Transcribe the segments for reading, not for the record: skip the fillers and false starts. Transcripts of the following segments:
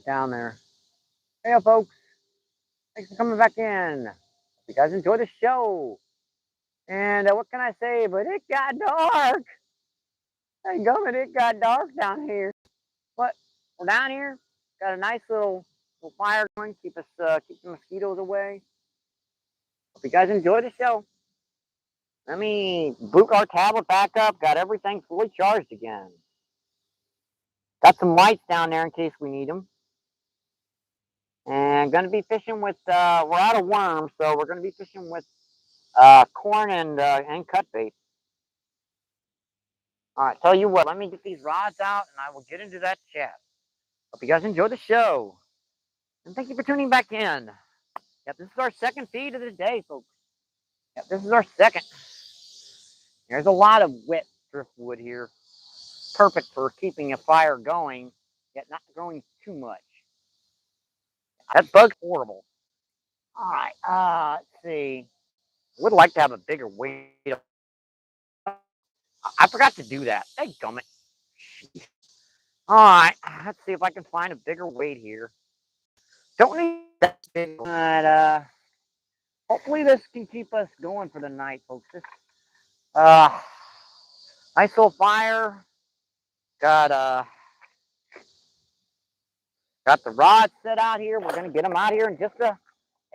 down there. Hey, folks. Thanks for coming back in. Hope you guys enjoy the show. And what can I say? But it got dark. Hey, gummit, it got dark down here. But we're down here. Got a nice little fire going. Keep the mosquitoes away. Hope you guys enjoy the show. Let me boot our tablet back up. Got everything fully charged again. Got some lights down there in case we need them. And going to be fishing with, we're out of worms, so we're going to be fishing with corn and cut bait. All right, tell you what, let me get these rods out and I will get into that chat. Hope you guys enjoy the show. And thank you for tuning back in. Yep, this is our second feed of the day, folks. Yep, this is our second. There's a lot of wet driftwood here. Perfect for keeping a fire going, yet not growing too much. That bug's horrible. All right, let's see. I would like to have a bigger weight. I forgot to do that. Hey, gummit. All right, let's see if I can find a bigger weight here. Don't need that big, but hopefully this can keep us going for the night, folks. This, nice little fire. Got got the rods set out here. We're gonna get them out here in just a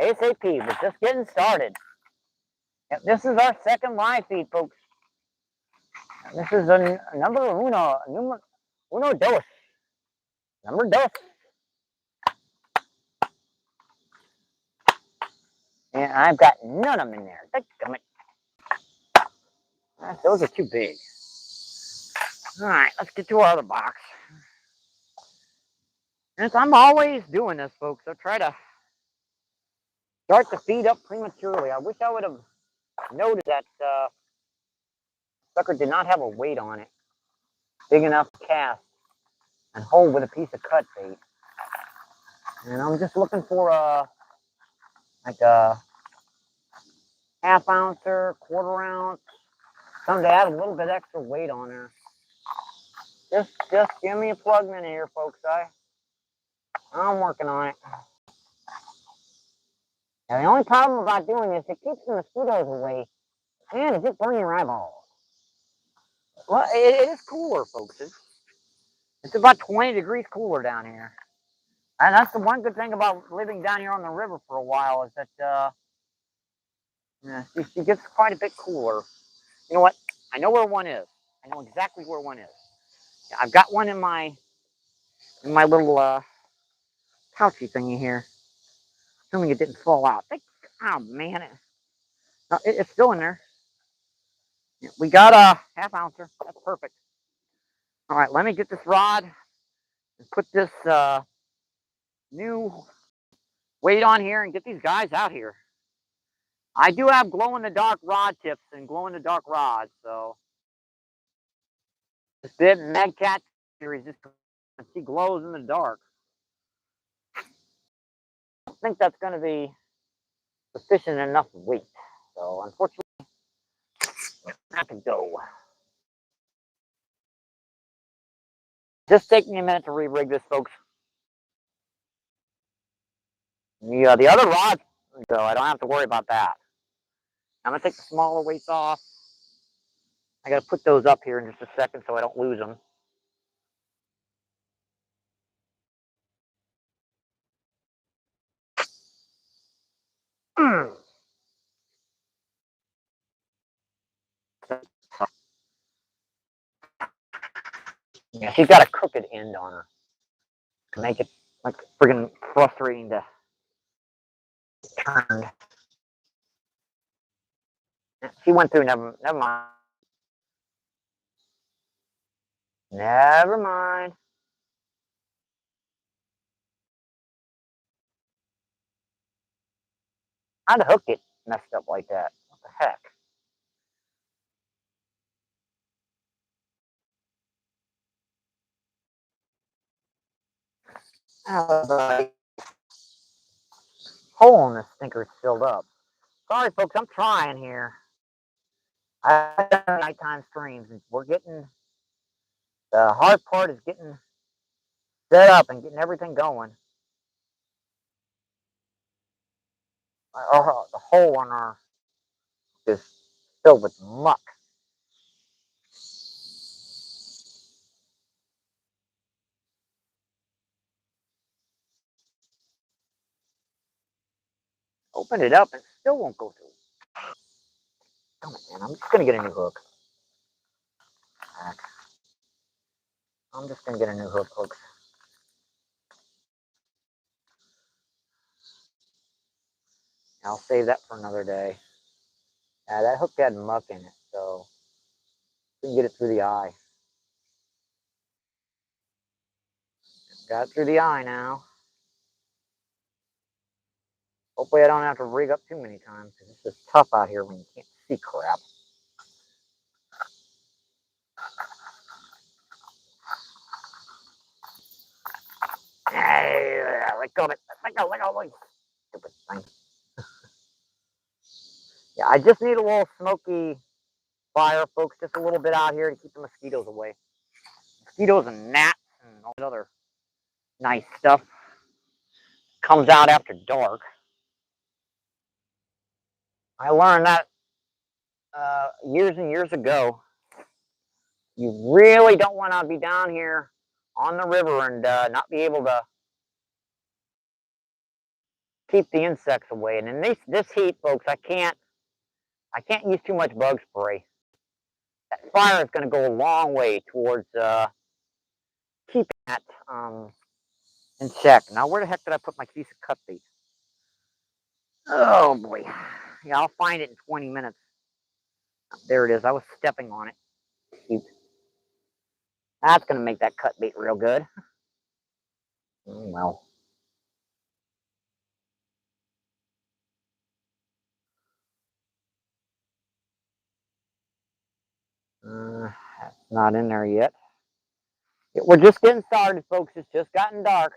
ASAP. We're just getting started. Yep, this is our second live feed, folks. This is a number uno dos. Number dos. And I've got none of them in there. Those are too big. All right, let's get to our other box. And I'm always doing this, folks. I try to start the feed up prematurely. I wish I would have noticed that sucker did not have a weight on it big enough to cast and hold with a piece of cut bait. And I'm just looking for like a half ounce or quarter ounce, something to add a little bit extra weight on there. Just give me a plug minute here, folks. I'm working on it. Now, the only problem about doing this, it keeps the mosquitoes away, and it just burns your eyeballs. Well, it is cooler, folks. It's about 20 degrees cooler down here. And that's the one good thing about living down here on the river for a while is that it gets quite a bit cooler. You know what? I know where one is. I know exactly where one is. I've got one in my little pouchy thingy here. Assuming it didn't fall out. Oh man, it's still in there. We got a half ouncer. That's perfect. All right, let me get this rod and put this new weight on here and get these guys out here. I do have glow-in-the-dark rod tips and glow-in-the-dark rods, so this bit Magcat series just she glows in the dark. I think that's going to be sufficient enough weight. So unfortunately, I have to go. Just take me a minute to re-rig this, folks. The other rods, so I don't have to worry about that. I'm going to take the smaller weights off. I got to put those up here in just a second so I don't lose them. Yeah, she's got a crooked end on her to make it like friggin' frustrating to turn. She went through. Never mind. Never mind. How'd the hook get messed up like that? What the heck? Oh, the hole in this stinker is filled up. Sorry, folks. I'm trying here. I got nighttime streams, and we're getting the hard part is getting set up and getting everything going. The hole on our is filled with muck. Opened it up and it still won't go through. Damn it, man. I'm just gonna get a new hook. I'm just gonna get a new hook, folks. I'll save that for another day. That hook had muck in it, so we can get it through the eye. Got it through the eye now. Hopefully I don't have to rig up too many times, because this is tough out here when you can't see crap. Hey, let go of it. Let go, let go, let go. Stupid thing. Yeah, I just need a little smoky fire, folks, just a little bit out here to keep the mosquitoes away. Mosquitoes and gnats and all that other nice stuff comes out after dark. I learned that years and years ago. You really don't want to be down here on the river and not be able to keep the insects away. And in this heat, folks, I can't use too much bug spray. That fire is going to go a long way towards keeping that in check. Now, where the heck did I put my piece of cut bait? Oh boy, yeah, I'll find it in 20 minutes. There it is. I was stepping on it. That's going to make that cut bait real good. Well. That's not in there yet. We're just getting started, folks. It's just gotten dark.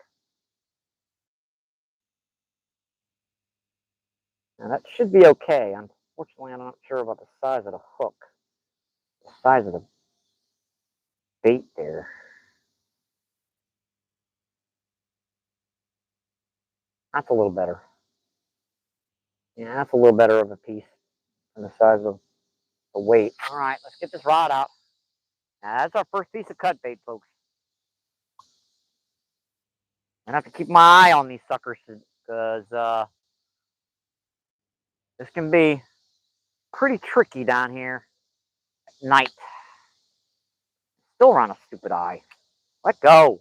Now, that should be okay. Unfortunately, I'm not sure about the size of the hook. The size of the bait there. That's a little better. Yeah, that's a little better of a piece than the size of the weight. All right, let's get this rod out. Now, that's our first piece of cut bait, folks. I have to keep my eye on these suckers because this can be pretty tricky down here at night. Still around a stupid eye. Let go.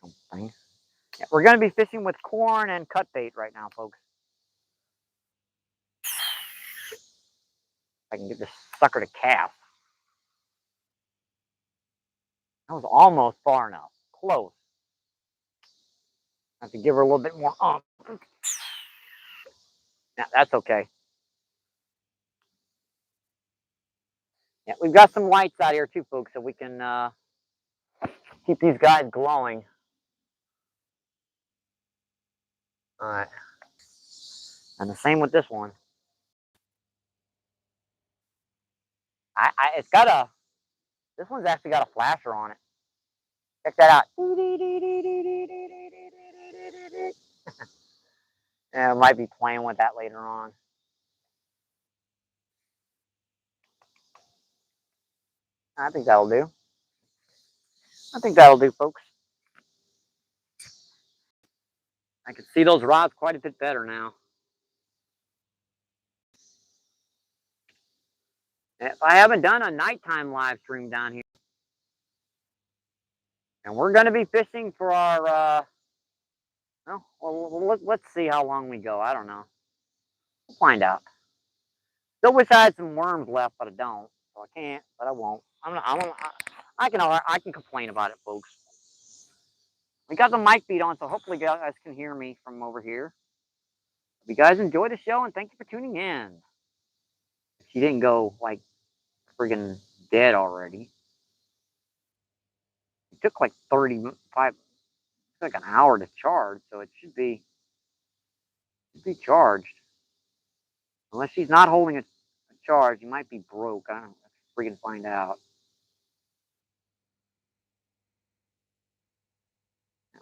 Something. Yeah, we're going to be fishing with corn and cut bait right now, folks. If I can get this sucker to cast. That was almost far enough. Close. I have to give her a little bit more oomph. Yeah, that's okay. Yeah, we've got some lights out here too, folks, so we can keep these guys glowing. All right. And the same with this one. It's got this one's actually got a flasher on it. Check that out. Yeah, I might be playing with that later on. I think that'll do. I think that'll do, folks. I can see those rods quite a bit better now. If I haven't done a nighttime live stream down here, and we're going to be fishing for our, let's see how long we go. I don't know. We'll find out. Still wish I had some worms left, but I don't. So I can't, but I won't. I can complain about it, folks. We got the mic feed on, so hopefully you guys can hear me from over here. If you guys enjoy the show, and thank you for tuning in. She didn't go like friggin' dead already. It took like 35, like an hour to charge, so it should be charged. Unless she's not holding a charge, you might be broke. I don't know. Let's friggin' find out.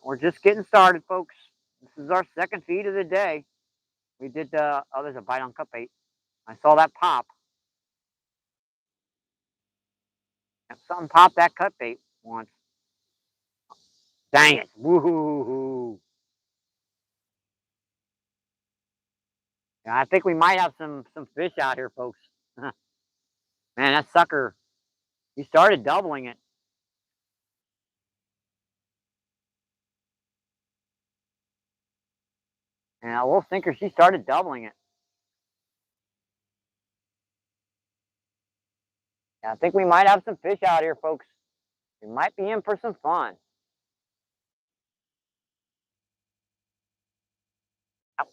We're just getting started, folks. This is our second feed of the day. We did, oh, there's a bite on cut bait. I saw that pop. Something popped that cut bait once. Dang it. Woohoo. Yeah, I think we might have some fish out here, folks. Man, that sucker, he started doubling it. And a little sinker, she started doubling it. Yeah, I think we might have some fish out here, folks. We might be in for some fun. Ouch,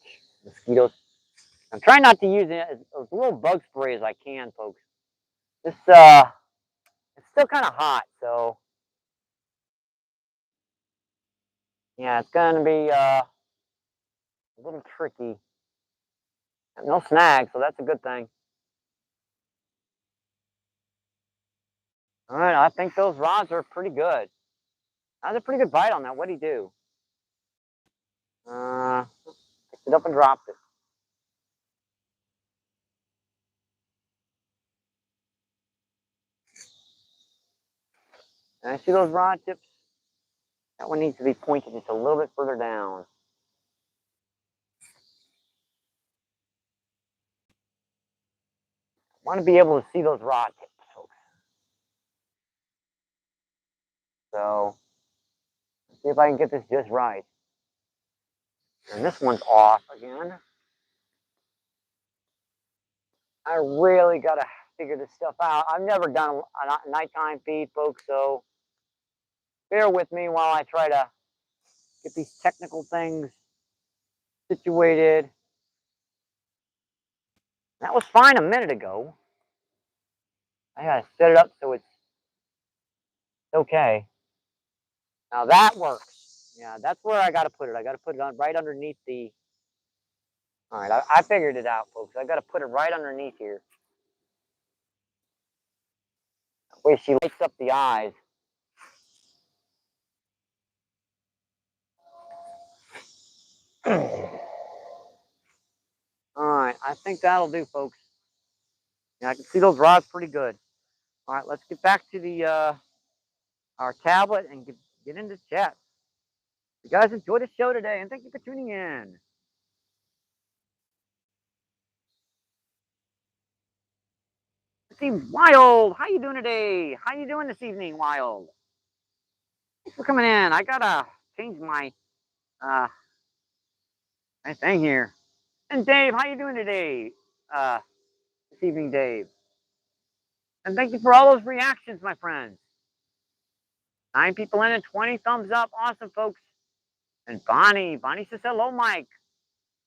mosquitoes. I'm trying not to use as little bug spray as I can, folks. This, it's still kind of hot, so yeah, it's gonna be a little tricky. No snag, so that's a good thing. All right, I think those rods are pretty good. That was a pretty good bite on that. What'd he do? Picked it up and dropped it. And I see those rod tips. That one needs to be pointed just a little bit further down. I want to be able to see those rod tips, folks. So, let's see if I can get this just right. And this one's off again. I really got to figure this stuff out. I've never done a nighttime feed, folks, so bear with me while I try to get these technical things situated. That was fine a minute ago. I gotta set it up so it's okay. Now that works. Yeah, that's where I gotta put it. I gotta put it on right underneath the. All right, I figured it out, folks. I gotta put it right underneath here. That way she lights up the eyes. All right, I think that'll do, folks. Yeah, I can see those rods pretty good. All right, let's get back to the our tablet and get into chat. You guys enjoy the show today, and thank you for tuning in. Let's see, Wild, how you doing today? How you doing this evening, Wild? Thanks for coming in. I gotta change my my thing here. And Dave, how you doing today? This evening, Dave. And thank you for all those reactions, my friends. 9 people in and 20 thumbs up. Awesome, folks. And Bonnie says hello, Mike.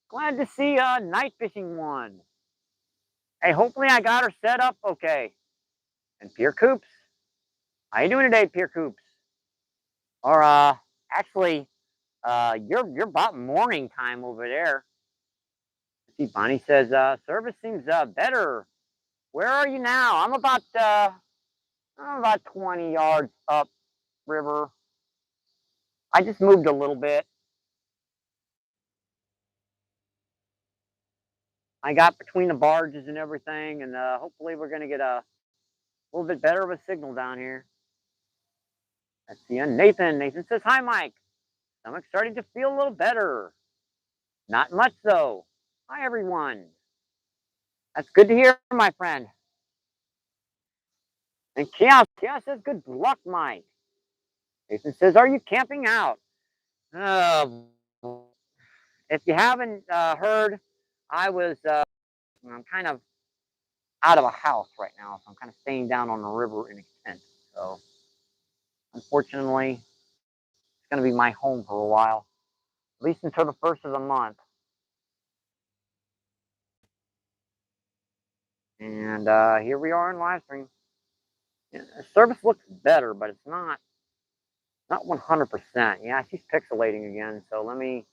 Glad to see night fishing one. Hey, hopefully I got her set up okay. And Pierre Coops, how you doing today, Pierre Coops? Or actually, you're about morning time over there. See, Bonnie says service seems better. Where are you now? I'm about 20 yards up river. I just moved a little bit. I got between the barges and everything, and hopefully we're going to get a little bit better of a signal down here. That's the end. Nathan says, hi, Mike. I'm starting to feel a little better. Not much, though. Hi, everyone. That's good to hear, my friend. And Chaos says, good luck, Mike. Nathan says, are you camping out? If you haven't heard, I'm kind of out of a house right now, so I'm kind of staying down on the river in a tent. So, unfortunately, it's going to be my home for a while, at least until the first of the month. And here we are in live stream. Yeah, the service looks better, but it's not 100%. Yeah, she's pixelating again. So let me.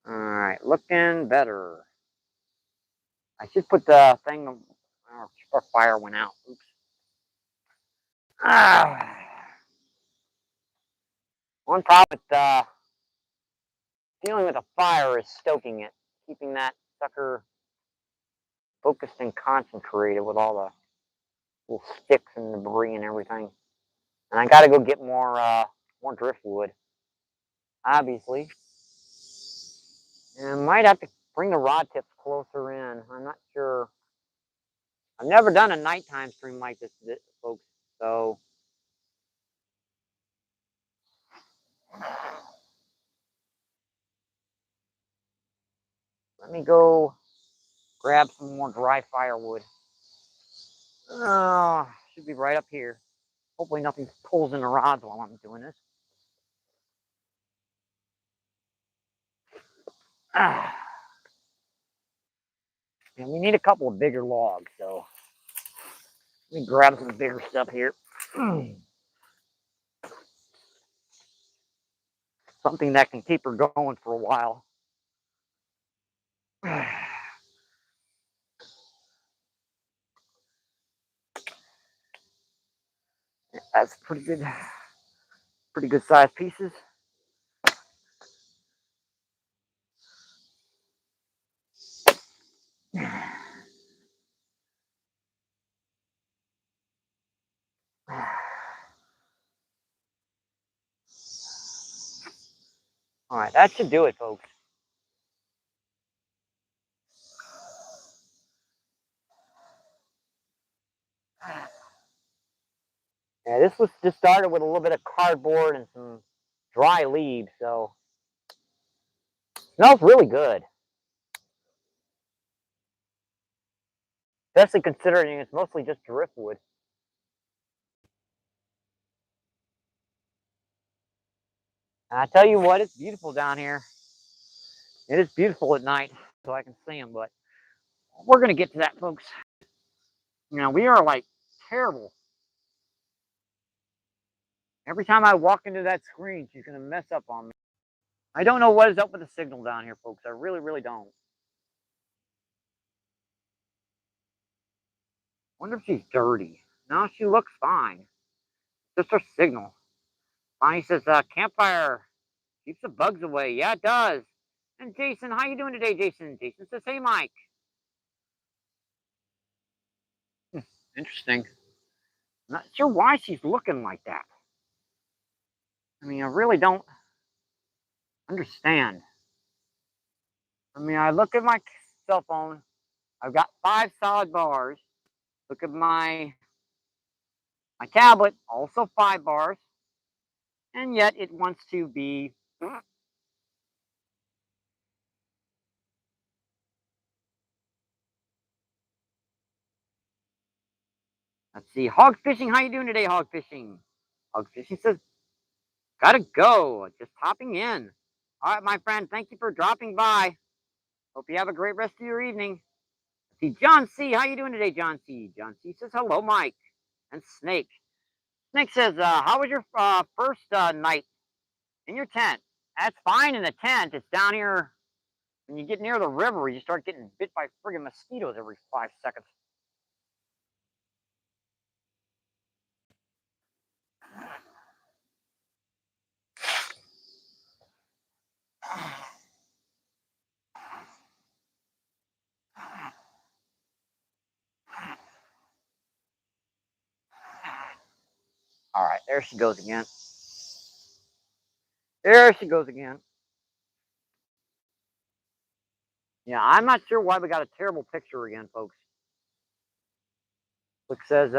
All right, looking better. I should put the thing. Our fire went out. Oops. Ah. One problem with dealing with a fire is stoking it, keeping that sucker focused and concentrated with all the little sticks and debris and everything. And I got to go get more driftwood, obviously. And I might have to bring the rod tips closer in. I'm not sure. I've never done a nighttime stream like this, folks. So let me go grab some more dry firewood. Oh, should be right up here. Hopefully nothing pulls in the rods while I'm doing this. Ah. And we need a couple of bigger logs, so let me grab some bigger stuff here. Something that can keep her going for a while. That's pretty good sized pieces. All right, that should do it, folks. Yeah, this was just started with a little bit of cardboard and some dry leaves, so smells really good. Especially considering it's mostly just driftwood. And I tell you what, it's beautiful down here. It is beautiful at night, so I can see them, but we're gonna get to that, folks. You know, we are like terrible. Every time I walk into that screen, she's gonna mess up on me. I don't know what is up with the signal down here, folks. I really, really don't. Wonder if she's dirty. No, she looks fine. Just her signal. Bonnie says, campfire keeps the bugs away. Yeah, it does. And Jason, how you doing today, Jason? Jason says, hey, Mike. Interesting. Not sure why she's looking like that. I mean, I really don't understand. I mean, I look at my cell phone. I've got 5 solid bars. Look at my tablet, also 5 bars. And yet it wants to be. Let's see. Hog fishing. How you doing today, hog fishing? Hog fishing says, gotta go. Just hopping in. All right, my friend. Thank you for dropping by. Hope you have a great rest of your evening. See, John C. How you doing today, John C? John C says, hello, Mike. And Snake. Snake says, how was your first night in your tent? That's fine in the tent. It's down here. When you get near the river, you start getting bit by friggin' mosquitoes every 5 seconds. All right, there she goes again. There she goes again. Yeah, I'm not sure why we got a terrible picture again, folks. Slick says,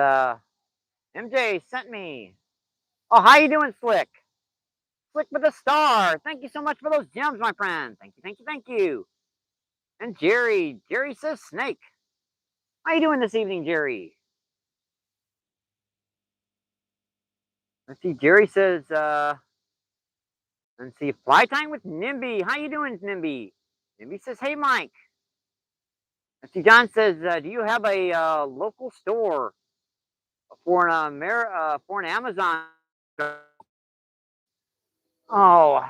MJ sent me. Oh, how you doing, Slick? Slick with a star. Thank you so much for those gems, my friend. Thank you, thank you, thank you. And Jerry says Snake. How you doing this evening, Jerry? Let's see, Jerry says, let's see, fly time with Nimby. How you doing, Nimby? Nimby says, hey, Mike. Let's see, John says, do you have a local store for an Amazon? Oh,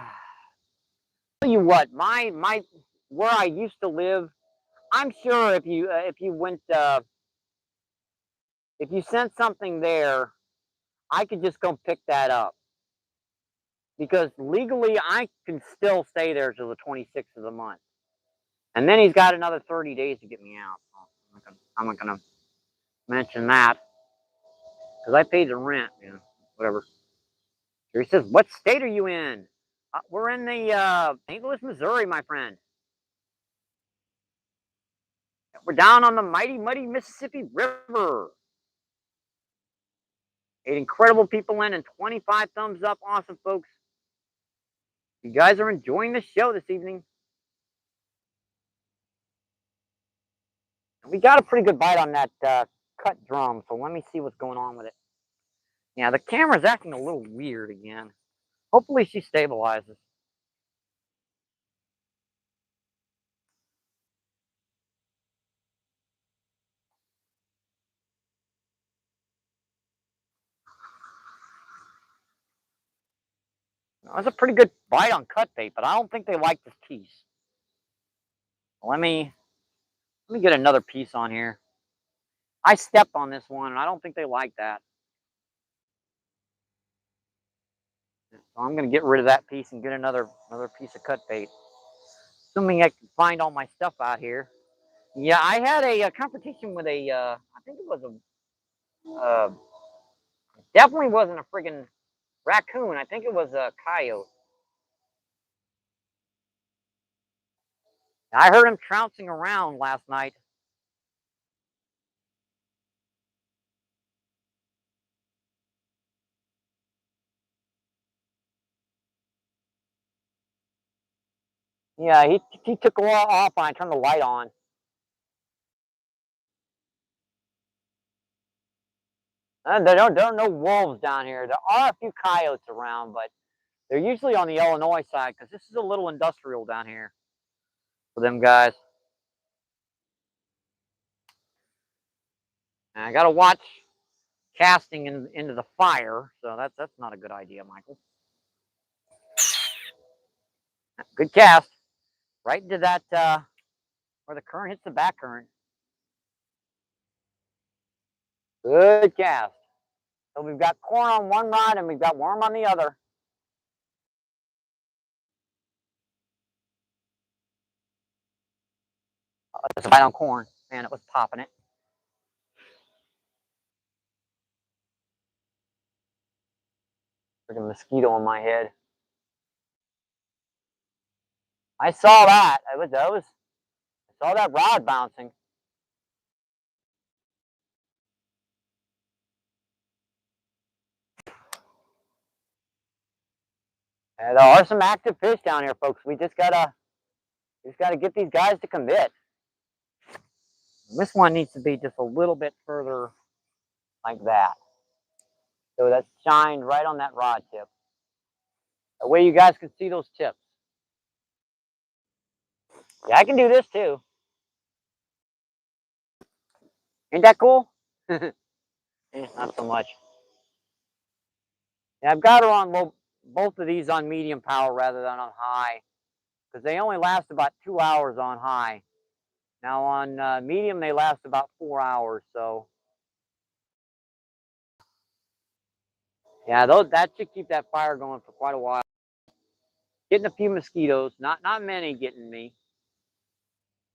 tell you what, my where I used to live, I'm sure if you went if you sent something there, I could just go pick that up. Because legally, I can still stay there till the 26th of the month. And then he's got another 30 days to get me out. I'm not gonna mention that. Because I paid the rent, you know, whatever. Here he says, what state are you in? We're in the St. Louis, Missouri, my friend. We're down on the mighty, muddy Mississippi River. 8 incredible people in and 25 thumbs up. Awesome, folks. You guys are enjoying the show this evening. We got a pretty good bite on that cut drum, so let me see what's going on with it. Yeah, the camera's acting a little weird again. Hopefully she stabilizes. That's a pretty good bite on cut bait, but I don't think they like this piece. Let me get another piece on here. I stepped on this one, and I don't think they like that. So I'm going to get rid of that piece and get another piece of cut bait. Assuming I can find all my stuff out here. Yeah, I had a competition with a, I think it was a, definitely wasn't a friggin' raccoon. I think it was a coyote. I heard him trouncing around last night. Yeah, he took a while off and I turned the light on. There are no wolves down here. There are a few coyotes around, but they're usually on the Illinois side because this is a little industrial down here for them guys. And I got to watch casting into the fire, so that's not a good idea, Michael. Good cast. Right into that, where the current hits the back current. Good cast. So we've got corn on one rod and we've got worm on the other. It's right on corn. Man, it was popping it. Freaking mosquito on my head. I saw that. I saw that rod bouncing. And there are some active fish down here, folks. We just gotta get these guys to commit. This one needs to be just a little bit further like that. So that's shined right on that rod tip. That way you guys can see those tips. Yeah, I can do this too. Ain't that cool? Not so much. Yeah, I've got her on both of these on medium power rather than on high because they only last about 2 hours on high. Now on medium, they last about 4 hours. So yeah, that should keep that fire going for quite a while. Getting a few mosquitoes, not many getting me.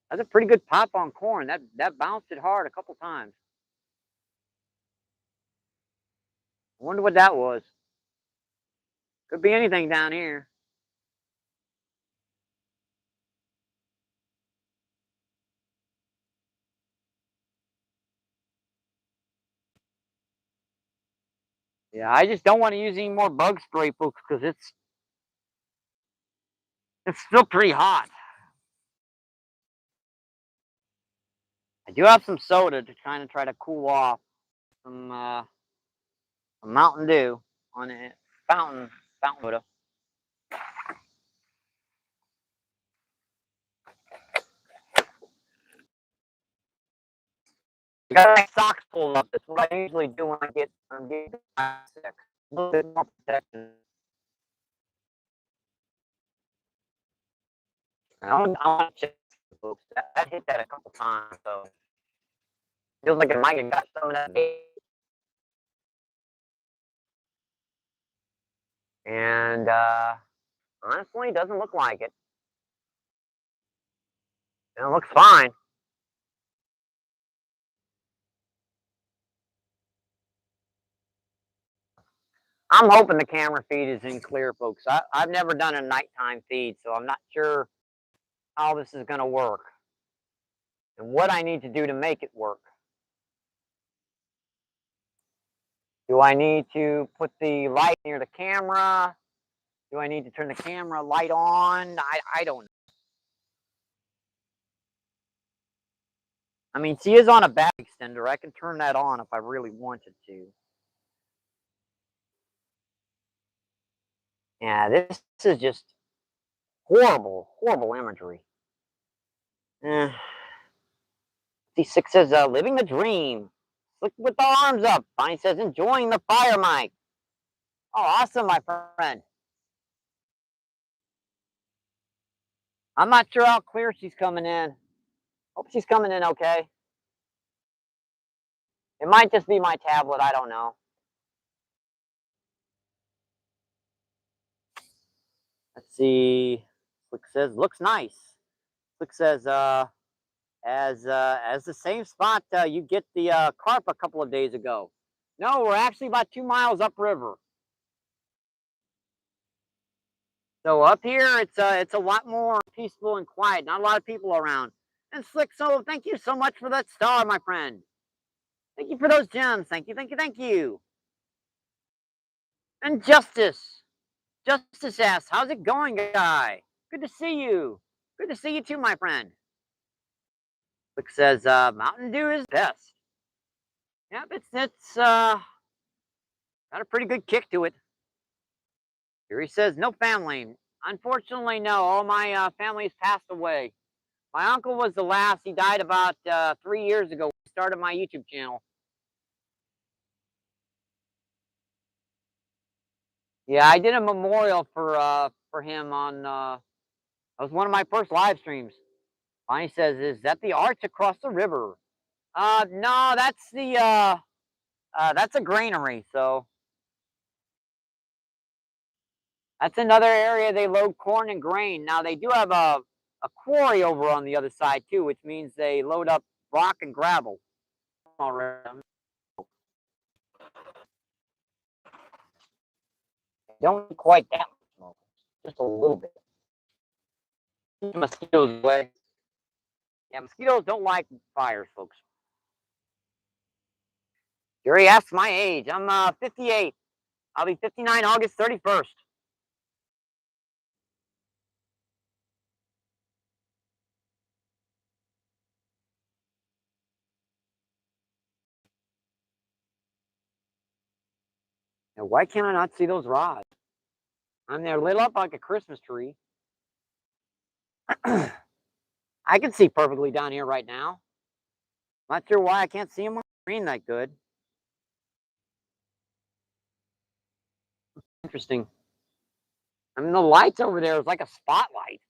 That's a pretty good pop on corn. That bounced it hard a couple times. I wonder what that was. Could be anything down here. Yeah, I just don't want to use any more bug spray, folks, because it's still pretty hot. I do have some soda to kind of try to cool off some Mountain Dew on it, fountain soda. I got my socks pulled up. That's what I usually do when I'm getting sick. A little bit more protection. I want to check, folks. That hit that a couple times, so feels like it might have got some of that bait. And honestly, doesn't look like it. And it looks fine. I'm hoping the camera feed is in clear, folks. I've never done a nighttime feed, so I'm not sure how this is going to work and what I need to do to make it work. Do I need to put the light near the camera? Do I need to turn the camera light on? I don't know. I mean, she is on a back extender. I can turn that on if I really wanted to. Yeah, this is just horrible, horrible imagery. Eh. D6 says, living the dream. Look with the arms up. Bonnie says, enjoying the fire, Mike. Oh, awesome, my friend. I'm not sure how clear she's coming in. Hope she's coming in okay. It might just be my tablet. I don't know. Let's see. Slick says, looks nice. Slick says, as the same spot you get the carp a couple of days ago. No, we're actually about 2 miles upriver. So up here, it's a lot more peaceful and quiet. Not a lot of people around. And Slick Solo, thank you so much for that star, my friend. Thank you for those gems. Thank you, thank you, thank you. And Justice. Justice asks, how's it going, guy? Good to see you. Good to see you too, my friend. Slick says, Mountain Dew is best. Yep, it's got a pretty good kick to it. Here he says, no family. Unfortunately, no. All my family's passed away. My uncle was the last. He died about 3 years ago. He started my YouTube channel. Yeah, I did a memorial for him on. That was one of my first live streams. Bonnie says, "Is that the arch across the river?" No, that's a granary. So that's another area they load corn and grain. Now they do have a quarry over on the other side too, which means they load up rock and gravel. Don't quite that much smoke, just a little bit. Mosquitoes away. Yeah, mosquitoes don't like fires, folks. Jerry asks my age. I'm 58. I'll be 59 August 31st. Now, why can't I not see those rods? I'm there lit up like a Christmas tree. I can see perfectly down here right now. Not sure why I can't see them on the screen that good. Interesting. I mean, the lights over there is like a spotlight.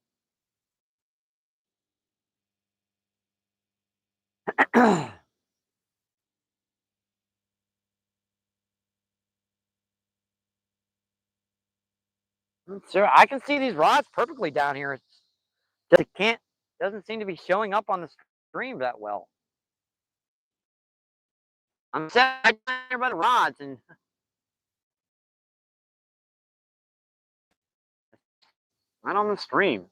Sure, I can see these rods perfectly down here. It's just it can't doesn't seem to be showing up on the stream that well. I'm sat right down here by the rods and right on the stream.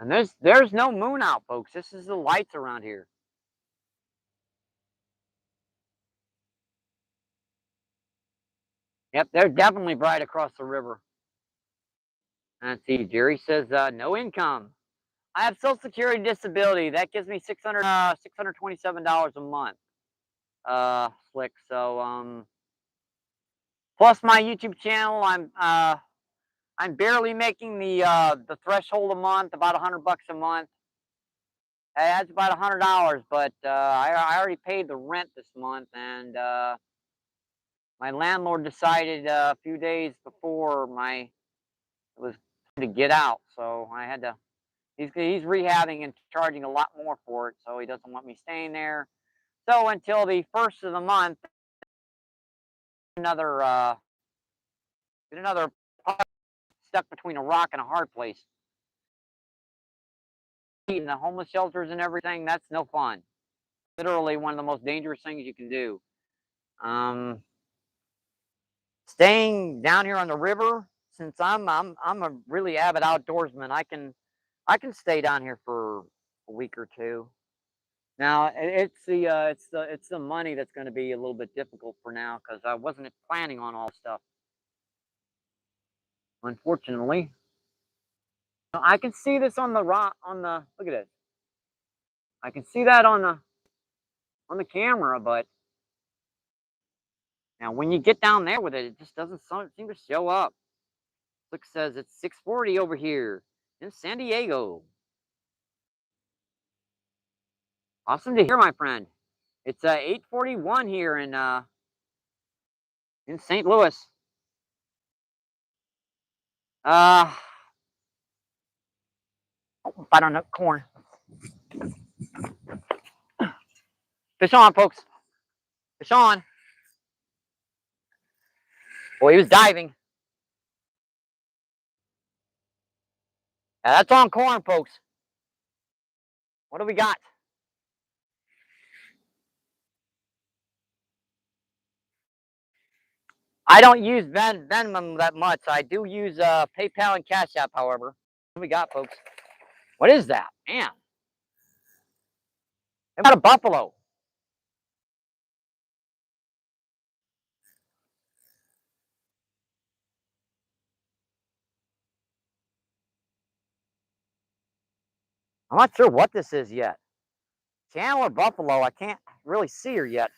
And there's no moon out, folks. This is the lights around here. Yep, they're definitely bright across the river. Let's see. Jerry says no income. I have Social Security disability. That gives me $627 a month. Slick. So plus my YouTube channel, I'm barely making the threshold a month, about $100 a month. That's about $100, but I already paid the rent this month, and my landlord decided a few days before it was to get out, so I had to. He's rehabbing and charging a lot more for it, so he doesn't want me staying there. So until the first of the month, another Get another pup stuck between a rock and a hard place. In the homeless shelters and everything, that's no fun. Literally one of the most dangerous things you can do. Staying down here on the river, since I'm a really avid outdoorsman, I can stay down here for a week or two. Now it's the money that's going to be a little bit difficult for now because I wasn't planning on all this stuff. Unfortunately, I can see this on the rock look at it. I can see that on the camera, but now when you get down there with it, it just doesn't seem to show up. Look, says it's 6:40 over here in San Diego. Awesome to hear, my friend. It's 8:41 here in St. Louis. Oh, I don't know, corn. Fish on, folks. Fish on. Boy, he was diving. Now, that's on corn, folks. What do we got? I don't use Venmo that much. I do use PayPal and Cash App, however. What do we got, folks? What is that? Man. How about a buffalo? I'm not sure what this is yet. Channel or buffalo? I can't really see her yet.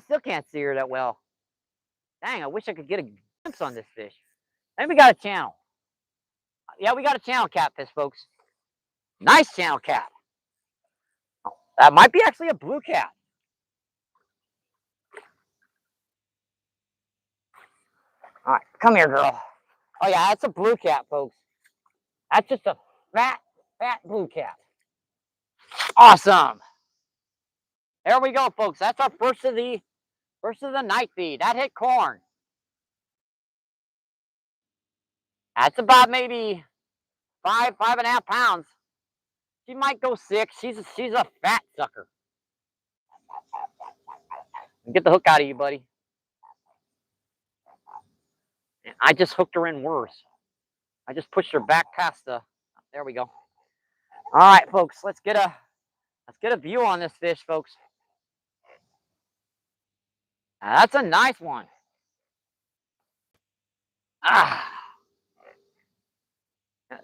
Still can't see her that well. Dang, I wish I could get a glimpse on this fish. Then we got a channel. Yeah, we got a channel catfish, folks. Nice channel cat. Oh, that might be actually a blue cat. All right, come here, girl. Oh yeah, that's a blue cat, folks. That's just a fat blue cat. Awesome. There we go, folks. That's our first of the night feed. That hit corn. That's about maybe 5.5 pounds. She might go 6. She's a fat sucker. Get the hook out of you, buddy. I just hooked her in worse. I just pushed her back past the. There we go. All right, folks. Let's get a view on this fish, folks. Now, that's a nice one.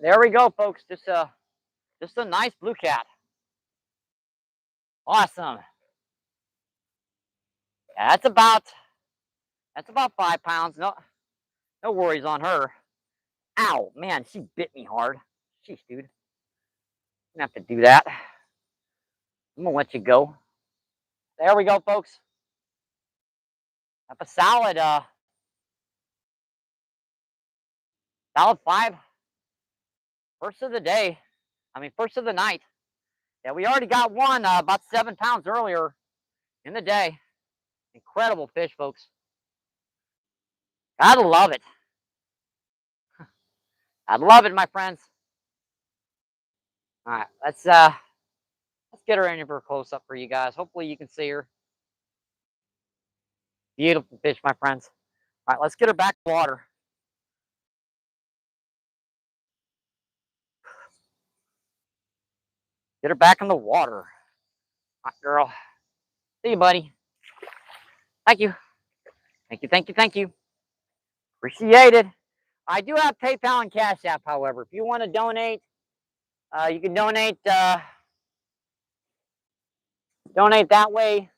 There we go, folks. Just a nice blue cat. Awesome. Yeah, that's about 5 pounds. No worries on her. Ow, man, she bit me hard. Jeez, dude. I'm gonna have to do that. I'm gonna let you go. There we go, folks. Have a solid 5. First of the day. First of the night. Yeah, we already got one about 7 pounds earlier in the day. Incredible fish, folks. Gotta love it. I love it, my friends. All right, let's get her in here for a close up for you guys. Hopefully you can see her. Beautiful fish, my friends. All right, let's get her back to water. Get her back in the water. All right, girl. See you, buddy. Thank you. Thank you, thank you, thank you. Appreciate it. I do have PayPal and Cash App, however. If you want to donate, you can donate that way.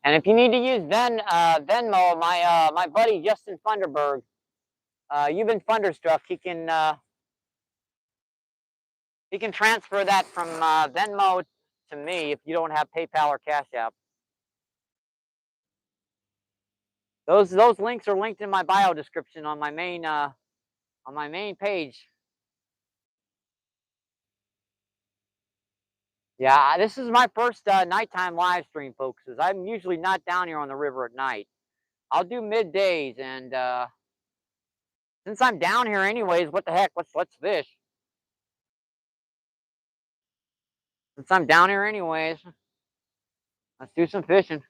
And if you need to use Venmo, my buddy Justin Funderburg, you've been Funderstruck. He can transfer that from Venmo to me if you don't have PayPal or Cash App. Those links are linked in my bio description on my main page. Yeah, this is my first nighttime live stream, folks. Cause I'm usually not down here on the river at night. I'll do middays, and since I'm down here anyways, what the heck? Let's fish. Since I'm down here anyways, let's do some fishing.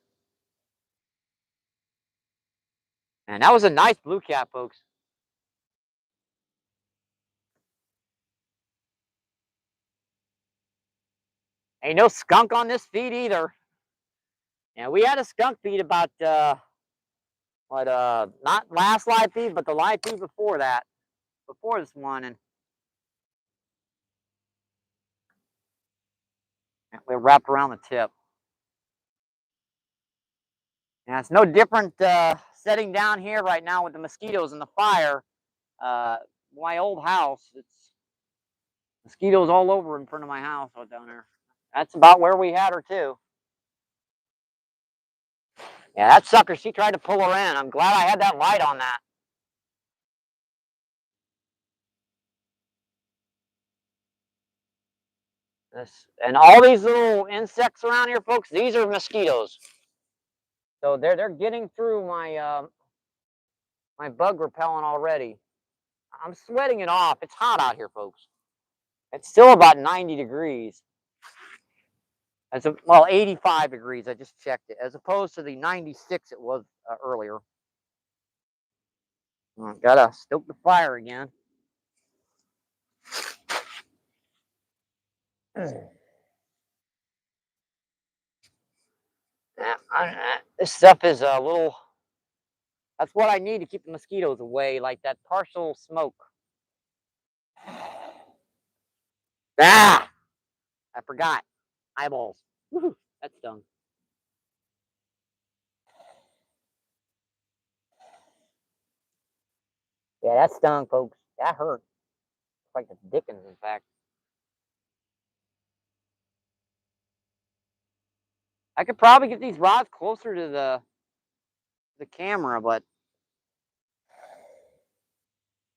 And that was a nice blue cap, folks. Ain't no skunk on this feed either. Yeah, we had a skunk feed about not last live feed, but the live feed before that, before this one, and we wrapped around the tip. And it's no different sitting down here right now with the mosquitoes and the fire. Uh, my old house, it's mosquitoes all over in front of my house out down there. That's about where we had her too. Yeah, that sucker, she tried to pull her in. I'm glad I had that light on that. And all these little insects around here, folks, these are mosquitoes. So they're getting through my bug repellent already. I'm sweating it off. It's hot out here, folks. It's still about 90 degrees. Well, 85 degrees. I just checked it, as opposed to the 96 it was earlier. Gotta stoke the fire again. This stuff is a little. That's what I need to keep the mosquitoes away, like that partial smoke. Ah, I forgot. Eyeballs. Woo-hoo, that stung. Yeah, that stung, folks. That hurt. It's like the Dickens, in fact. I could probably get these rods closer to the camera, but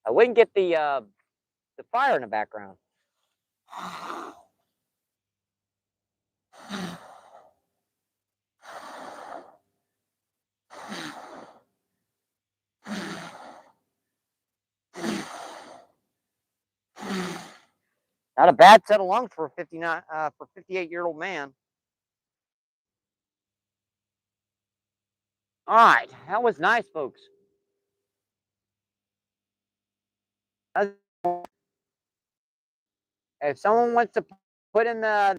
I wouldn't get the fire in the background. Not a bad set of lungs for a 58-year-old man. All right, that was nice, folks. If someone wants to put in the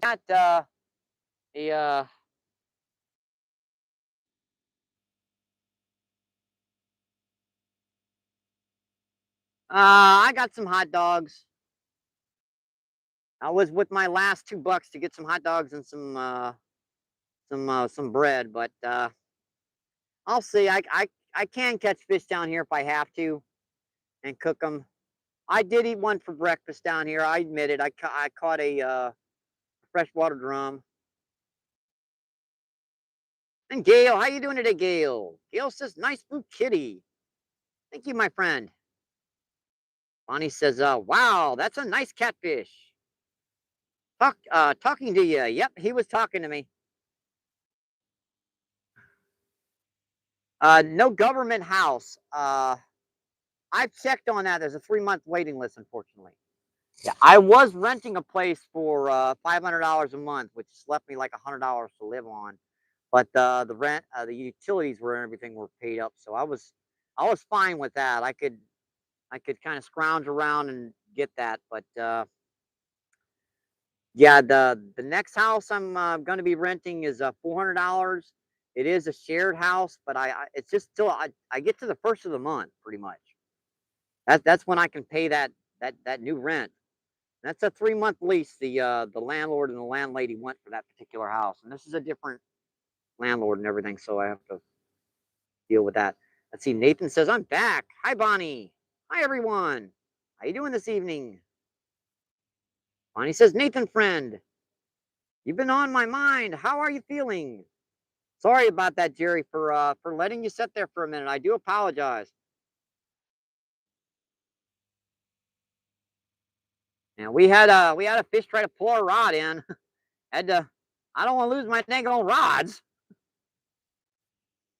I got some hot dogs. I was with my last $2 to get some hot dogs and some bread, but I'll see. I can catch fish down here if I have to and cook them. I did eat one for breakfast down here. I admit it. I caught a freshwater drum. And Gail, how you doing today, Gail? Gail says, nice blue kitty. Thank you, my friend. Bonnie says, wow, that's a nice catfish. Talking to you. Yep, he was talking to me. No government house. I've checked on that. There's a 3-month waiting list, unfortunately. Yeah, I was renting a place for $500 a month, which left me like $100 to live on. But the rent, the utilities were and everything were paid up, so I was fine with that. I could kind of scrounge around and get that. But yeah, the next house I'm going to be renting is $400. It is a shared house, but it's just still I get to the first of the month pretty much. That's when I can pay that new rent. That's a 3-month lease. The landlord and the landlady went for that particular house, and this is a different landlord and everything, so I have to deal with that. Let's see. Nathan says I'm back. Hi, Bonnie. Hi, everyone. How you doing this evening? Bonnie says, Nathan, friend, you've been on my mind. How are you feeling? Sorry about that, Jerry, for letting you sit there for a minute. I do apologize. And we had a fish try to pull our rod in. Had to. I don't want to lose my dang old rods.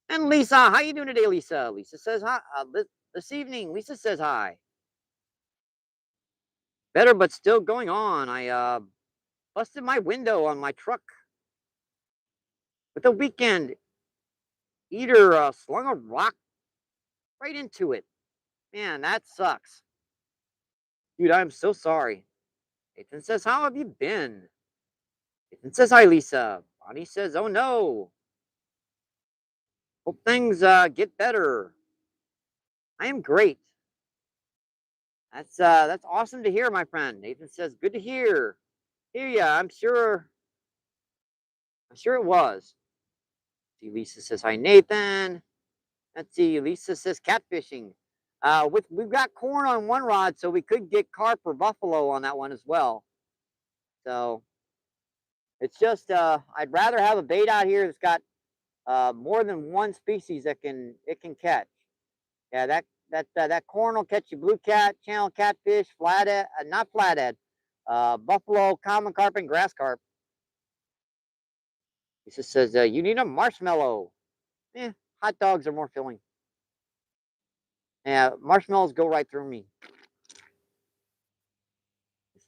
And Lisa, how you doing today, Lisa? Lisa says hi. This evening, Lisa says hi. Better, but still going on. I busted my window on my truck. But the weekend eater slung a rock right into it. Man, that sucks. Dude, I'm so sorry. Ethan says, how have you been? Ethan says, hi, Lisa. Bonnie says, oh no. Hope things get better. I am great. That's awesome to hear, my friend. Nathan says, good to hear. Hear ya. I'm sure it was. See, Lisa says, hi, Nathan. Let's see. Lisa says, catfishing. We've got corn on one rod, so we could get carp or buffalo on that one as well. So it's just I'd rather have a bait out here that's got more than one species that it can catch. Yeah, that corn will catch you blue cat, channel catfish, flathead, not flathead, buffalo, common carp, and grass carp. He just says you need a marshmallow. Hot dogs are more filling. Yeah, marshmallows go right through me.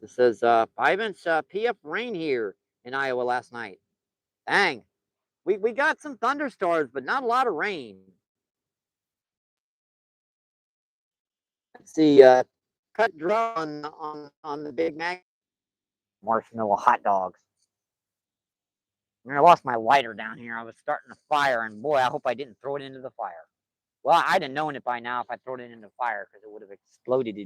It says 5-inch PF rain here in Iowa last night. Dang, we got some thunderstorms, but not a lot of rain. Let's see, cut draw on the Big Mac. Marshmallow hot dogs. I lost my lighter down here. I was starting a fire, and boy, I hope I didn't throw it into the fire. Well, I'd have known it by now if I thrown it into the fire because it would have exploded.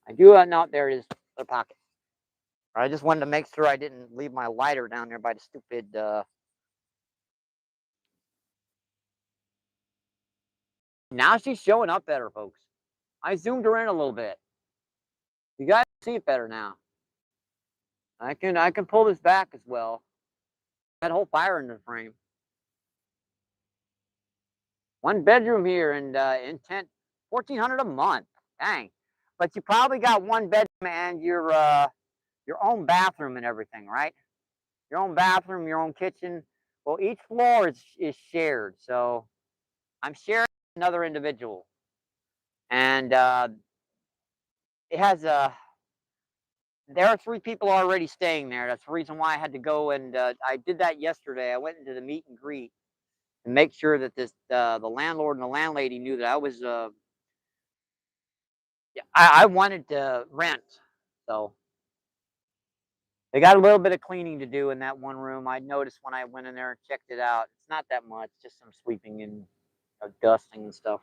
I do no, there it is, the pocket. I just wanted to make sure I didn't leave my lighter down there by the stupid. Now she's showing up better, folks. I zoomed her in a little bit. You guys see it better now. I can pull this back as well. That whole fire in the frame. One bedroom here and intent $1,400 a month. Dang. But you probably got one bedroom and your own bathroom and everything, right? Your own bathroom, your own kitchen. Well, each floor is shared, so I'm sharing with another individual, and it has a. There are 3 people already staying there. That's the reason why I had to go, and I did that yesterday. I went into the meet and greet and make sure that the landlord and the landlady knew that I was yeah, I wanted to rent, so they got a little bit of cleaning to do in that one room. I noticed when I went in there and checked it out. It's not that much, just some sweeping and dusting and stuff.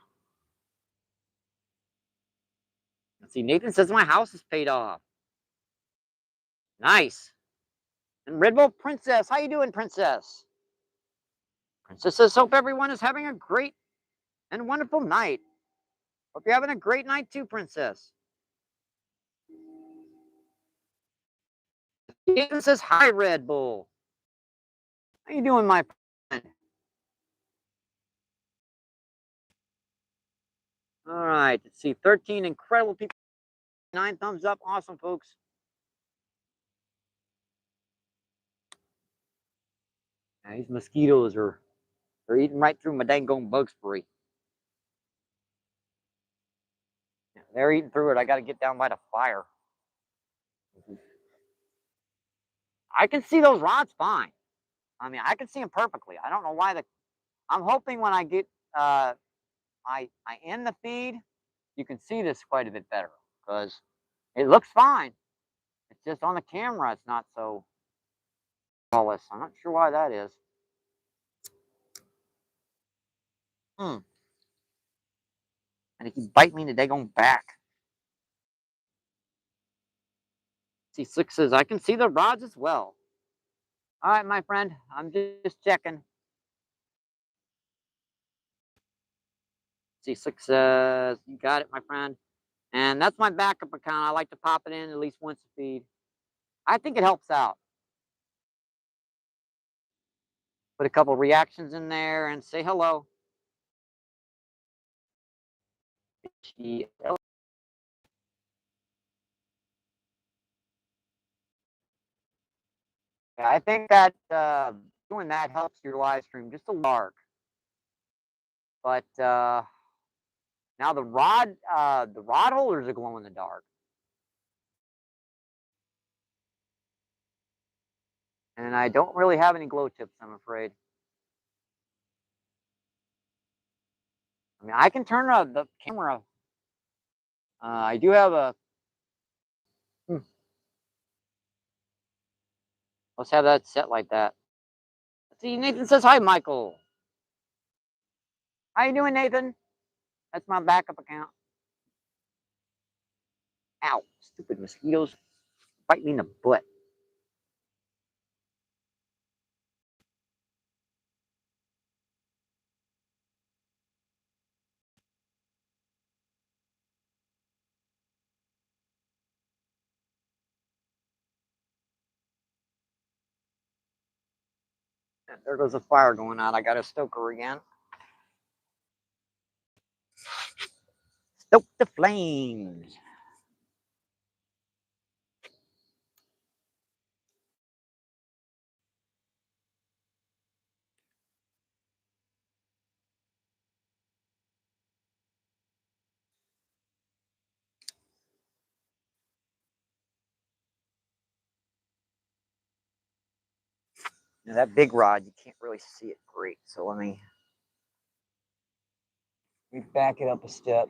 Let's see, Nathan says my house is paid off. Nice. And Red Bull Princess, how you doing, Princess? Princess says, hope everyone is having a great and wonderful night. Hope you're having a great night too, Princess. Nathan says, hi, Red Bull. How you doing, my friend? All right, let's see, 13 incredible people, 9 thumbs up. Awesome, folks. Yeah, these mosquitoes they're eating right through my dang bug spray. Yeah, they're eating through it. I got to get down by the fire. I can see those rods fine. I mean, I can see them perfectly. I don't know why I'm hoping when I get I end the feed, you can see this quite a bit better because it looks fine. It's just on the camera, it's not so flawless. I'm not sure why that is. And it keeps biting me in the daggone back. See, Slick says, I can see the rods as well. All right, my friend, I'm just checking. See, Slick says, you got it, my friend. And that's my backup account. I like to pop it in at least once a feed. I think it helps out. Put a couple reactions in there and say hello. Yeah, I think that doing that helps your live stream just a lark. But now the rod holders are glow in the dark. And I don't really have any glow tips, I'm afraid. I mean, I can turn the camera. I do have a. Let's have that set like that. See, Nathan says hi, Michael. How you doing, Nathan? That's my backup account. Ow, stupid mosquitoes bite me in the butt. There goes a fire going out. I got a stoker again. Stoke the flames. Now that big rod, you can't really see it great. So let me back it up a step.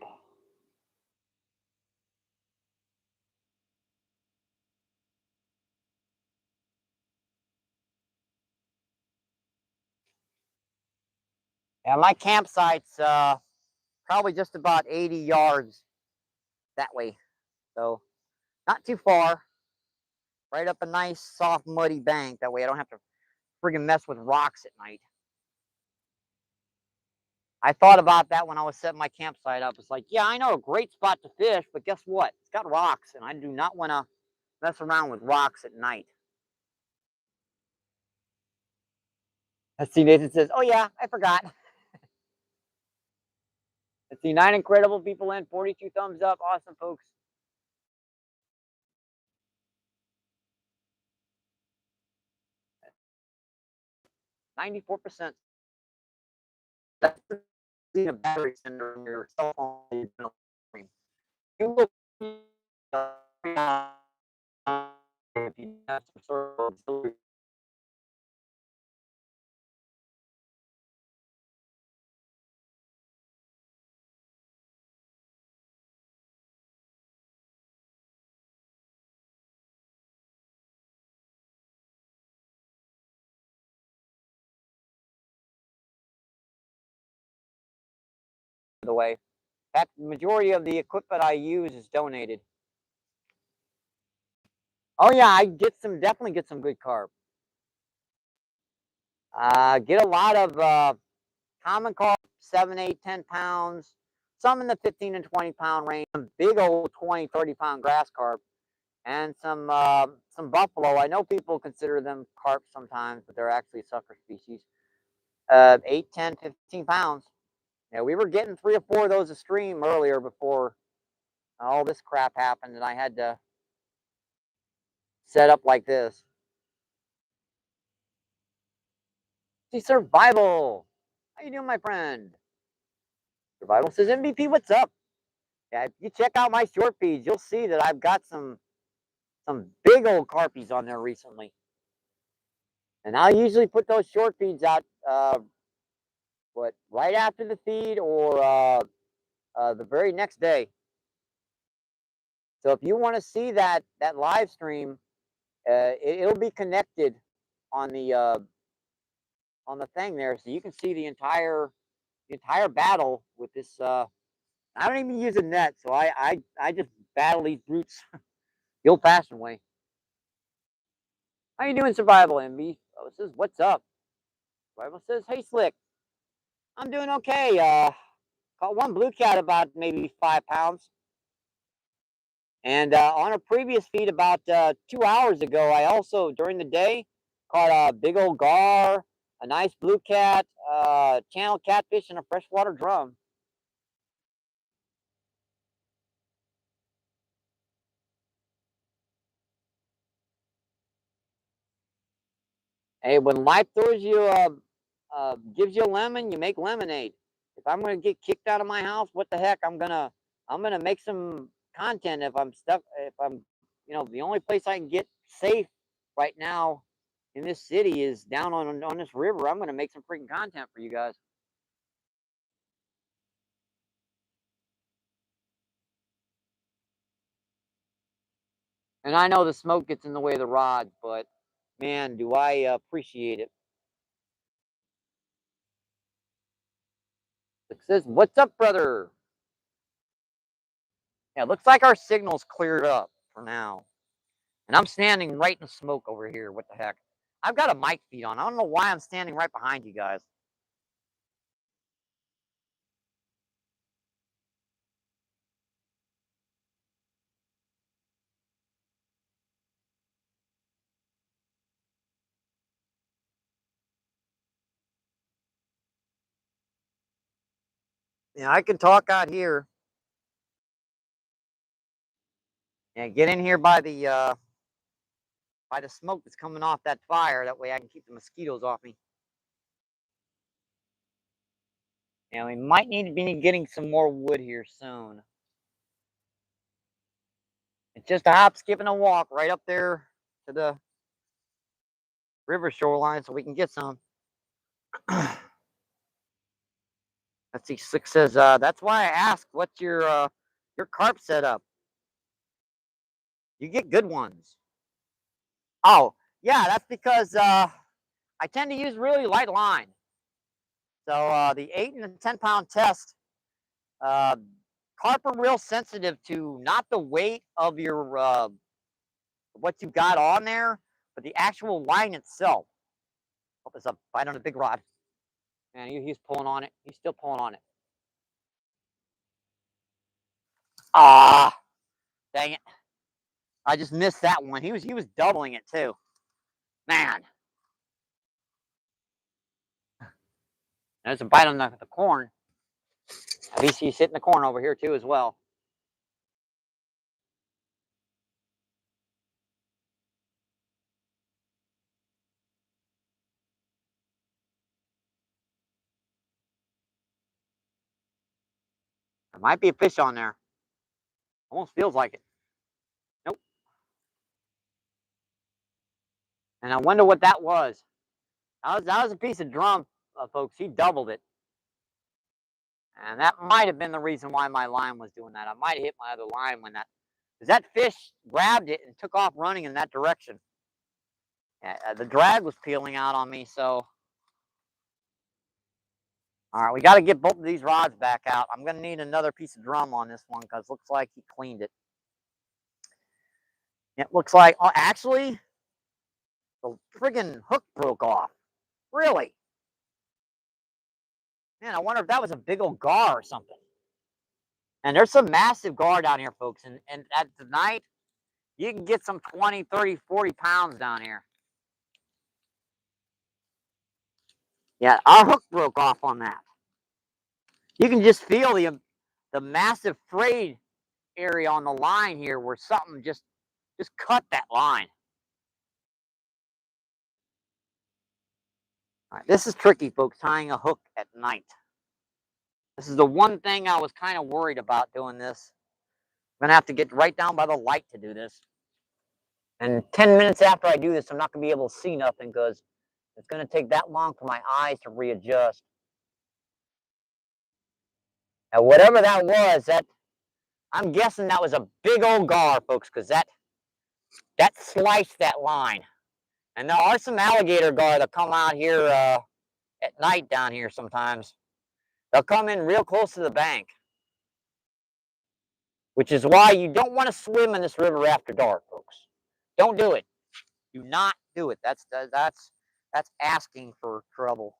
Yeah, my campsite's probably just about 80 yards that way. So not too far. Right up a nice, soft, muddy bank. That way I don't have to friggin' mess with rocks at night. I thought about that when I was setting my campsite up. It's like, yeah, I know a great spot to fish, but guess what? It's got rocks, and I do not want to mess around with rocks at night. Let's see, Nathan says, oh yeah, I forgot. Let's see, 9 incredible people in, 42 thumbs up. Awesome, folks. 94%. That's a battery sender on your cell phone. You look if you have some sort of auxiliary the way. That majority of the equipment I use is donated. Oh yeah, I definitely get some good carp. Get a lot of common carp, 7, 8, 10 pounds. Some in the 15 and 20 pound range. Some big old 20, 30 pound grass carp, and some buffalo. I know people consider them carp sometimes, but they're actually sucker species. 8, 10, 15 pounds. Yeah, we were getting 3 or 4 of those a stream earlier before all this crap happened, and I had to set up like this. See, survival. How you doing, my friend? Survival says, MVP, what's up? Yeah, if you check out my short feeds, you'll see that I've got some big old carpies on there recently. And I'll usually put those short feeds out right after the feed or the very next day. So if you want to see that live stream, it'll be connected on the thing there, so you can see the entire battle with this. I don't even use a net, so I just battle these brutes the old-fashioned way. How you doing, Survival MB? Oh, it says, what's up? Survival says, hey, Slick. I'm doing okay. Caught one blue cat about maybe 5 pounds. And on a previous feed about 2 hours ago, I also, during the day, caught a big old gar, a nice blue cat, channel catfish, and a freshwater drum. Hey, when life throws you gives you a lemon, you make lemonade. If I'm gonna get kicked out of my house, what the heck? I'm gonna make some content. If I'm stuck, if I'm, the only place I can get safe right now in this city is down on this river. I'm gonna make some freaking content for you guys. And I know the smoke gets in the way of the rods, but man, do I appreciate it. It says, "What's up, brother?" Yeah, it looks like our signal's cleared up for now. And I'm standing right in the smoke over here. What the heck? I've got a mic feed on. I don't know why I'm standing right behind you guys. Yeah, I can talk out here. Yeah, get in here by the smoke that's coming off that fire. That way I can keep the mosquitoes off me. Yeah, we might need to be getting some more wood here soon. It's just a hop, skip, and a walk right up there to the river shoreline so we can get some. Let's see, Six says, that's why I asked, what's your carp setup? You get good ones. Oh, yeah, that's because I tend to use really light line. So the 8 and the 10-pound test, uh, carp are real sensitive to not the weight of your what you got on there, but the actual line itself. Oh, there's a bite on a big rod. Man, he's pulling on it. He's still pulling on it. Ah, dang it! I just missed that one. He was doubling it too. Man, there's a bite on the corn. At least he's hitting the corn over here too as well. There might be a fish on there. Almost feels like it. Nope. And I wonder what that was. That was a piece of drum, folks. He doubled it. And that might have been the reason why my line was doing that. I might have hit my other line when because that fish grabbed it and took off running in that direction. The drag was peeling out on me, so. All right, we got to get both of these rods back out. I'm going to need another piece of drum on this one because it looks like he cleaned it. It looks like, oh, actually, the friggin' hook broke off. Really? Man, I wonder if that was a big old gar or something. And there's some massive gar down here, folks. And at the night, you can get some 20, 30, 40 pounds down here. Yeah, our hook broke off on that. You can just feel the massive frayed area on the line here where something just cut that line. All right, this is tricky, folks, tying a hook at night. This is the one thing I was kind of worried about doing this. I'm gonna have to get right down by the light to do this. And 10 minutes after I do this, I'm not gonna be able to see nothing because it's gonna take that long for my eyes to readjust. Now, whatever that was, I'm guessing that was a big old gar, folks, because that sliced that line. And there are some alligator gar that come out here at night down here sometimes. They'll come in real close to the bank, which is why you don't want to swim in this river after dark, folks. Don't do it. Do not do it. That's asking for trouble.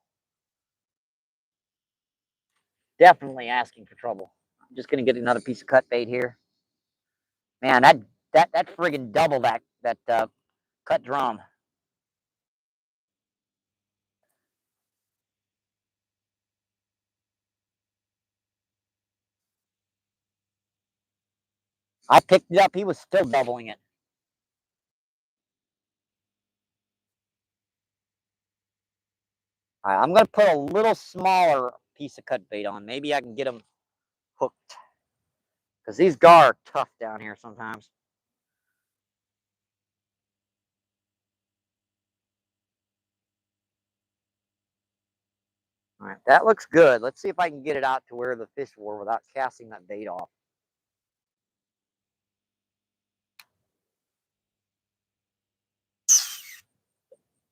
Definitely asking for trouble. I'm just gonna get another piece of cut bait here. Man, that friggin' double that cut drum. I picked it up. He was still doubling it. All right, I'm going to put a little smaller piece of cut bait on. Maybe I can get them hooked. Because these gar are tough down here sometimes. All right, that looks good. Let's see if I can get it out to where the fish were without casting that bait off.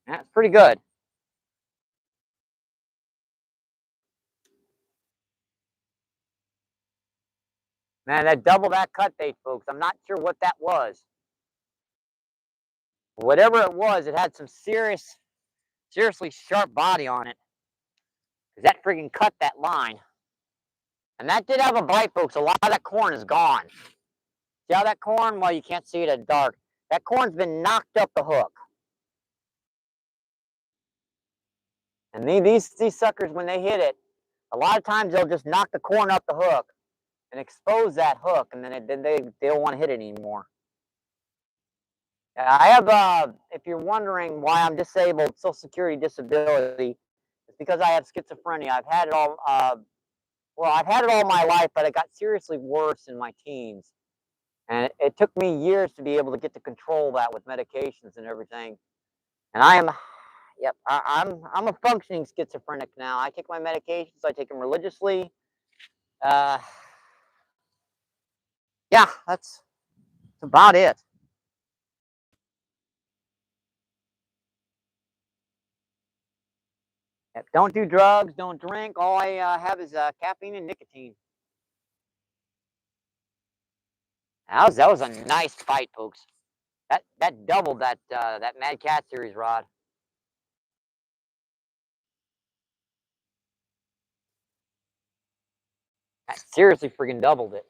That's pretty good. Man, that double that cut bait, folks. I'm not sure what that was. Whatever it was, it had some seriously sharp body on it. Because that friggin' cut that line. And that did have a bite, folks. A lot of that corn is gone. See how that corn? Well, you can't see it at dark. That corn's been knocked up the hook. And these suckers, when they hit it, a lot of times they'll just knock the corn up the hook and expose that hook, and then they don't want to hit it anymore. I have, if you're wondering why I'm disabled, Social Security disability, it's because I have schizophrenia. I've had it all, well, I've had it all my life, but it got seriously worse in my teens. And it took me years to be able to get to control that with medications and everything. And I am, yep, I'm a functioning schizophrenic now. I take my medications, I take them religiously. Yeah, that's about it. Yep, don't do drugs, don't drink. All I have is caffeine and nicotine. That was a nice fight, folks. That doubled that that Mad Cat series rod. That seriously freaking doubled it.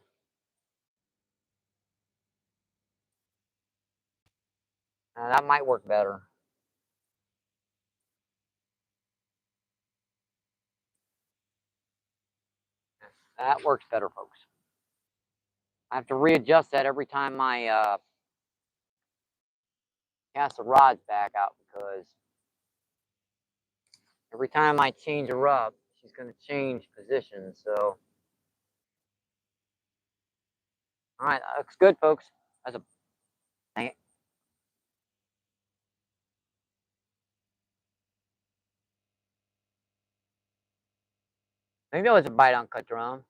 That might work better. That works better, folks. I have to readjust that every time I cast the rods back out, because every time I change her up, she's going to change position. So, all right, that looks good, folks. That's a dang it. Maybe that was a bite on cut drum.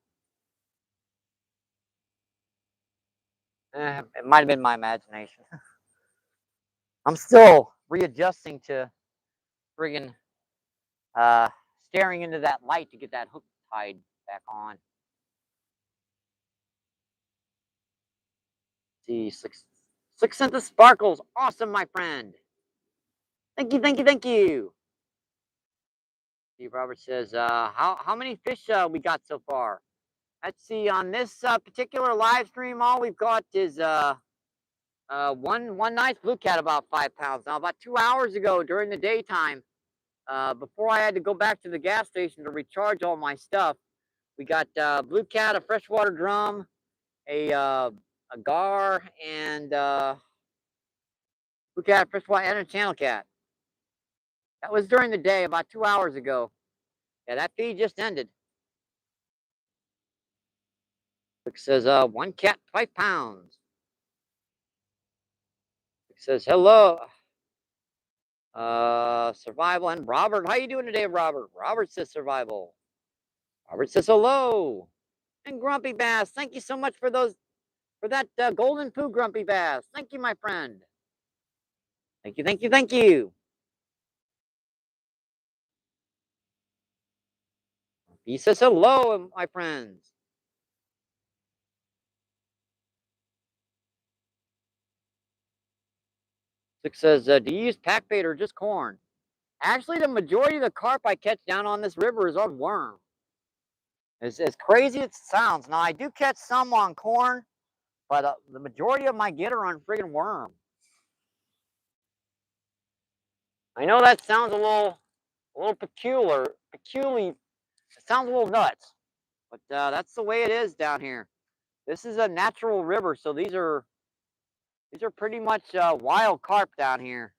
It might have been my imagination. I'm still readjusting to friggin' staring into that light to get that hook tied back on. See, six cents of sparkles. Awesome, my friend. Thank you, thank you, thank you. Steve Roberts says, how many fish we got so far? Let's see, on this particular live stream, all we've got is one nice blue cat, about 5 pounds. Now, about 2 hours ago during the daytime, before I had to go back to the gas station to recharge all my stuff, we got blue cat, a freshwater drum, a gar, and blue cat, freshwater, and a channel cat. That was during the day, about 2 hours ago. Yeah, that feed just ended. It says, one cat, 5 pounds. It says, hello, survival. And Robert, how you doing today, Robert? Robert says survival. Robert says hello. And Grumpy Bass, thank you so much for that golden poo, Grumpy Bass. Thank you, my friend. Thank you, thank you, thank you. He says hello, my friends. Six says, do you use pack bait or just corn? Actually, the majority of the carp I catch down on this river is on worm. As crazy as it sounds. Now, I do catch some on corn, but the majority of my get are on friggin' worm. I know that sounds a little peculiar. It sounds a little nuts, but that's the way it is down here. This is a natural river, so these are pretty much wild carp down here.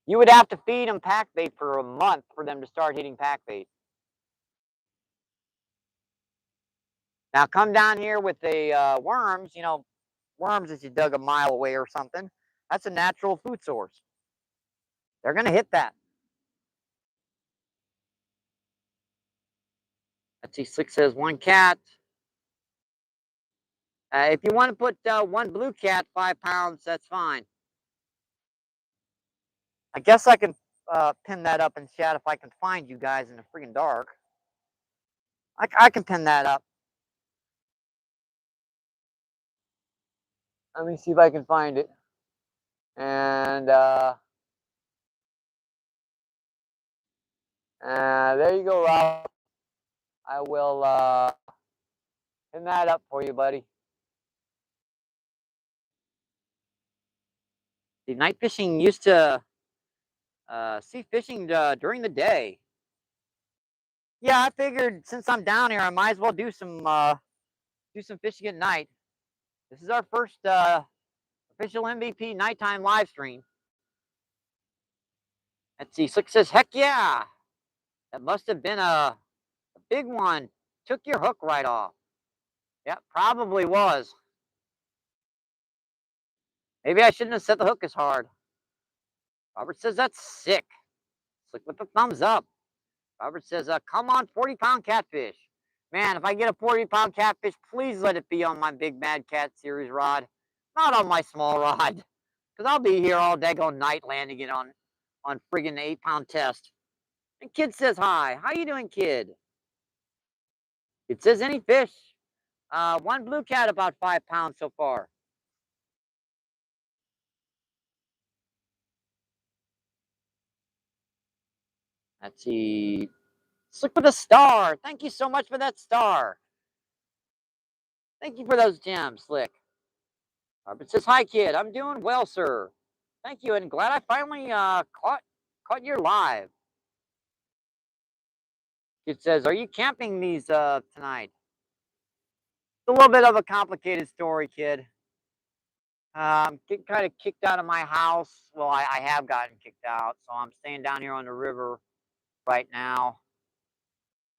You would have to feed them pack bait for a month for them to start hitting pack bait. Now come down here with the worms, worms that you dug a mile away or something. That's a natural food source. They're going to hit that. Let's see, Slick says 1 cat. If you want to put 1 blue cat, 5 pounds, that's fine. I guess I can pin that up in chat if I can find you guys in the freaking dark. I can pin that up. Let me see if I can find it. And there you go, Rob. I will pin that up for you, buddy. The night fishing used to see fishing during the day. Yeah, I figured since I'm down here, I might as well do some fishing at night. This is our first official MVP nighttime live stream. Let's see. Slick says, "Heck yeah, that must have been a big one. Took your hook right off." Yeah, probably was. Maybe I shouldn't have set the hook as hard. Robert says, "That's sick." Slick with the thumbs up. Robert says, "Come on, 40-pound catfish." Man, if I get a 40-pound catfish, please let it be on my Big Mad Cat series rod, not on my small rod, because I'll be here all daggone night landing it on friggin' 8-pound test. And Kid says hi. How you doing, Kid? It says any fish. 1 blue cat about 5 pounds so far. Let's see. Slick with a star. Thank you so much for that star. Thank you for those gems, Slick. Robert says, "Hi, Kid. I'm doing well, sir. Thank you, and glad I finally caught your live." Kid says, "Are you camping these tonight?" It's a little bit of a complicated story, Kid. Getting kind of kicked out of my house. Well, I have gotten kicked out, so I'm staying down here on the river right now.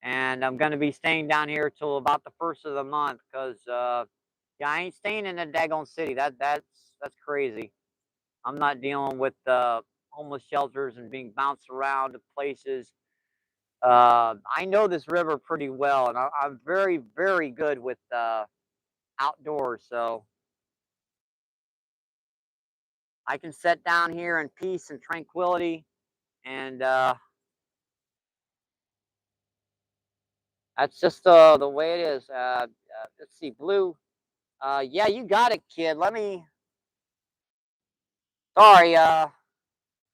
And I'm gonna be staying down here till about the first of the month, because yeah, I ain't staying in a daggone city. That's crazy. I'm not dealing with homeless shelters and being bounced around to places. I know this river pretty well, and I'm very, very good with outdoors, so I can sit down here in peace and tranquility, and that's just the way it is. Let's see, Blue. Yeah, you got it, Kid. Let me. Sorry,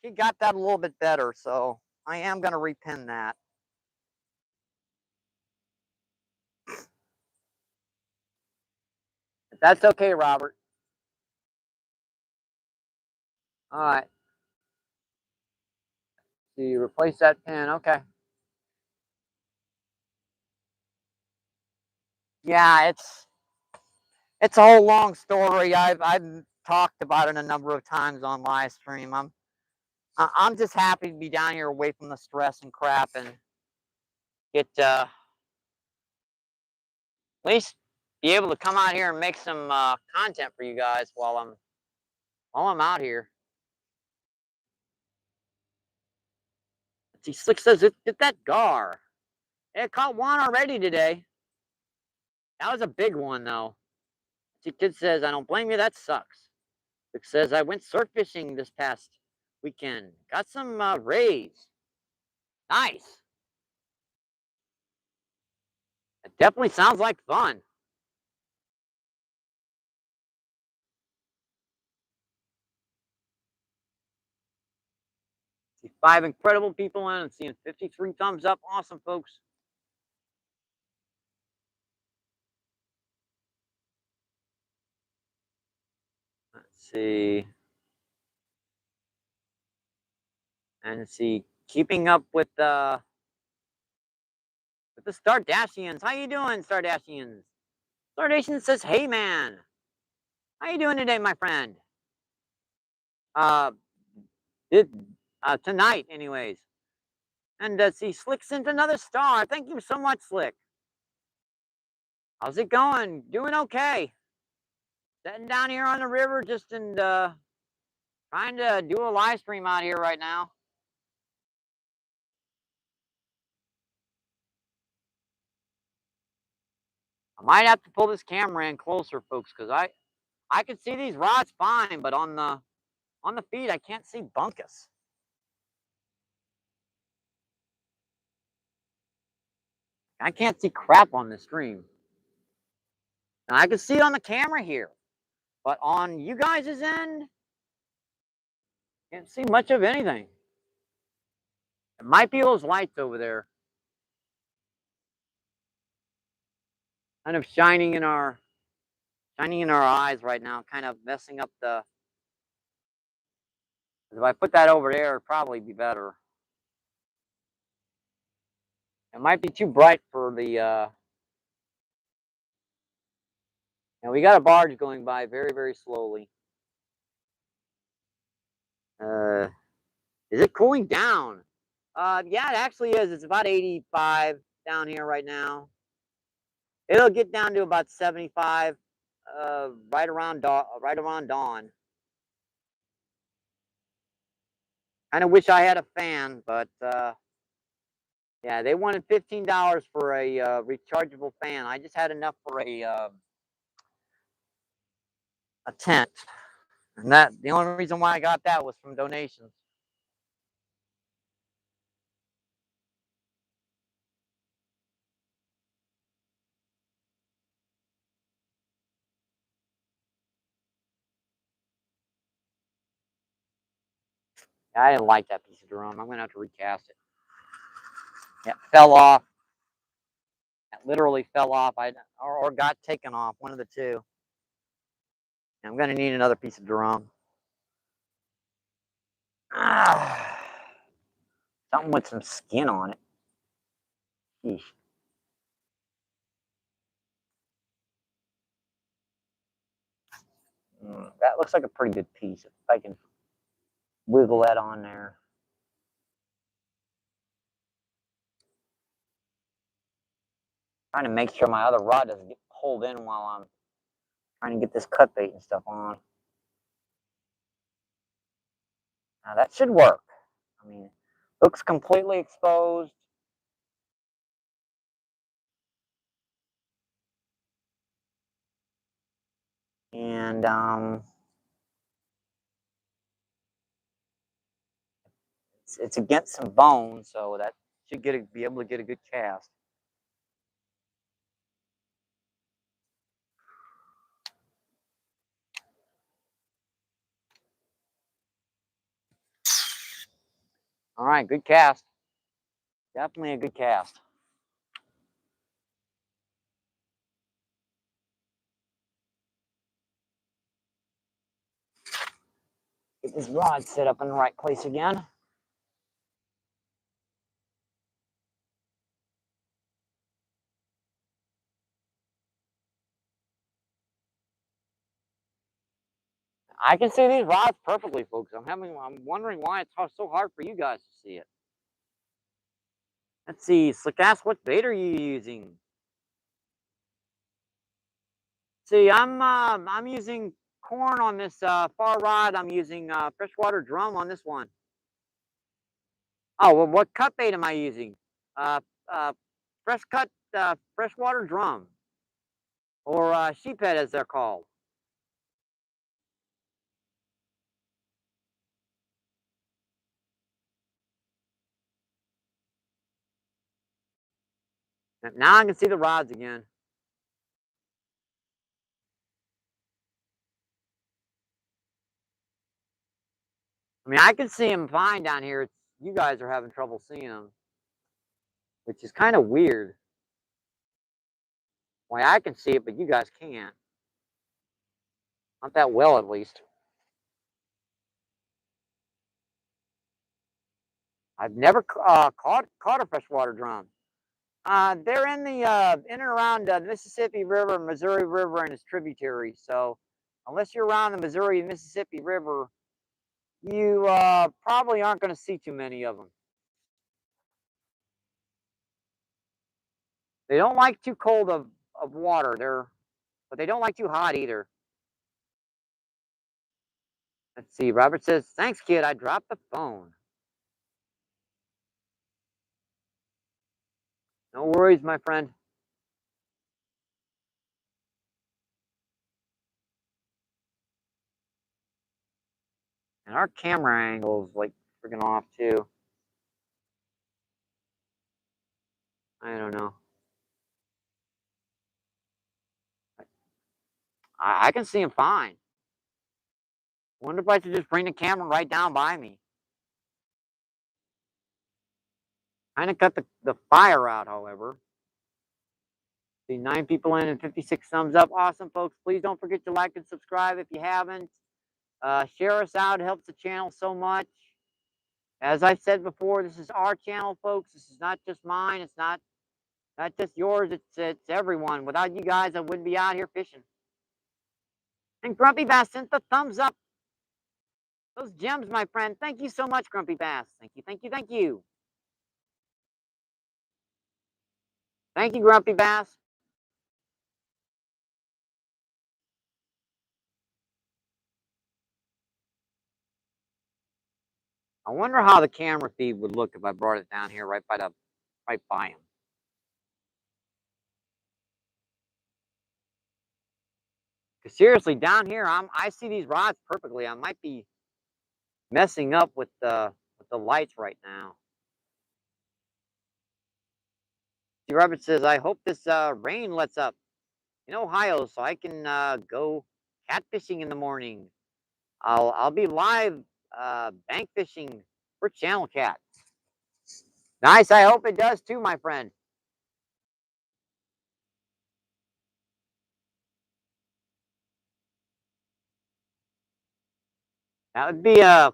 he got that a little bit better, so I am gonna repin that. That's okay, Robert. All right. See, replace that pin. Okay. Yeah, it's a whole long story. I've talked about it a number of times on live stream. I'm just happy to be down here away from the stress and crap, and get at least be able to come out here and make some content for you guys while I'm out here. Let's see, Slick says it that gar. It caught one already today. That was a big one though. See, Kid says, "I don't blame you. That sucks." Slick says, "I went surf fishing this past weekend. Got some rays. Nice. It definitely sounds like fun." See 5 incredible people in and seeing 53 thumbs up. Awesome, folks. Let's see. And see, keeping up with the Stardashians. How you doing, Stardashians? Stardashian says, "Hey man, how you doing today, my friend?" Uh, did tonight, anyways. And see, Slick sent another star. Thank you so much, Slick. How's it going? Doing okay. Sitting down here on the river, just trying to do a live stream out here right now. I might have to pull this camera in closer, folks, because I can see these rods fine, but on the feed I can't see bunkus. I can't see crap on the stream. And I can see it on the camera here, but on you guys' end, can't see much of anything. It might be those lights over there, kind of shining in our eyes right now, kind of messing up the. If I put that over there, it'd probably be better. It might be too bright for the. Now we got a barge going by very, very slowly. Is it cooling down? Yeah, it actually is. It's about 85 down here right now. It'll get down to about 75, right around dawn. Kind of wish I had a fan, but yeah, they wanted $15 for a rechargeable fan. I just had enough for a tent, and that the only reason why I got that was from donations. I didn't like that piece of drum. I'm gonna have to recast it. Yeah, it fell off. It literally fell off. Or got taken off. One of the two. I'm gonna need another piece of drum. Something with some skin on it. Sheesh. That looks like a pretty good piece. If I can wiggle that on there. Trying to make sure my other rod doesn't get pulled in while I'm trying to get this cut bait and stuff on. Now that should work. I mean, looks completely exposed. And it's against some bone, so that should be able to get a good cast. All right, good cast. Definitely a good cast. Get this rod set up in the right place again. I can see these rods perfectly, folks. I'm wondering why it's so hard for you guys to see it. Let's see, Slick ass, what bait are you using? See, I'm using corn on this far rod. I'm using freshwater drum on this one. Oh, well, what cut bait am I using? Uh, uh, fresh cut freshwater drum, or sheephead as they're called. Now I can see the rods again. I mean, I can see them fine down here. You guys are having trouble seeing them, which is kind of weird. Why I can see it, but you guys can't. Not that well, at least. I've never caught a freshwater drum. They're in and around the Mississippi River, Missouri River, and its tributaries. So, unless you're around the Missouri and Mississippi River, you probably aren't going to see too many of them. They don't like too cold of water. But they don't like too hot either. Let's see. Robert says, "Thanks, kid. I dropped the phone." No worries, my friend. And our camera angle's like freaking off too. I don't know. I can see him fine. Wonder if I should just bring the camera right down by me. Kind of cut the fire out, however. See 9 people in and 56 thumbs up. Awesome, folks. Please don't forget to like and subscribe if you haven't. Share us out. It helps the channel so much. As I said before, this is our channel, folks. This is not just mine. It's not just yours. It's everyone. Without you guys, I wouldn't be out here fishing. And Grumpy Bass sent the thumbs up. Those gems, my friend. Thank you so much, Grumpy Bass. Thank you, thank you, thank you. Thank you, Grumpy Bass. I wonder how the camera feed would look if I brought it down here right by him. Because seriously, down here, I see these rods perfectly. I might be messing up with the lights right now. See, Robert says, "I hope this rain lets up in Ohio so I can go catfishing in the morning. I'll be live bank fishing for channel cat." Nice. I hope it does too, my friend. That would be a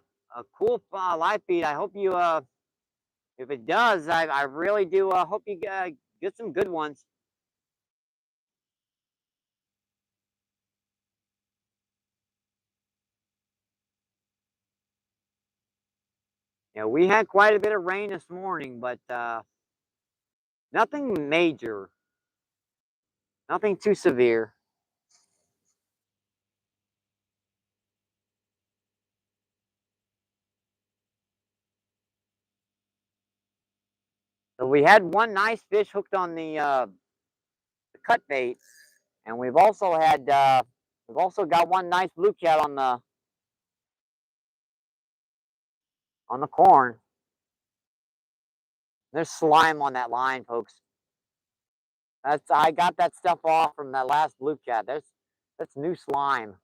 cool live feed. I hope you if it does, I really do hope you get some good ones. Yeah, we had quite a bit of rain this morning, but nothing major, nothing too severe. So we had one nice fish hooked on the cut bait, and we've also got one nice blue cat on the corn. There's slime on that line, folks. I got that stuff off from that last blue cat. That's new slime.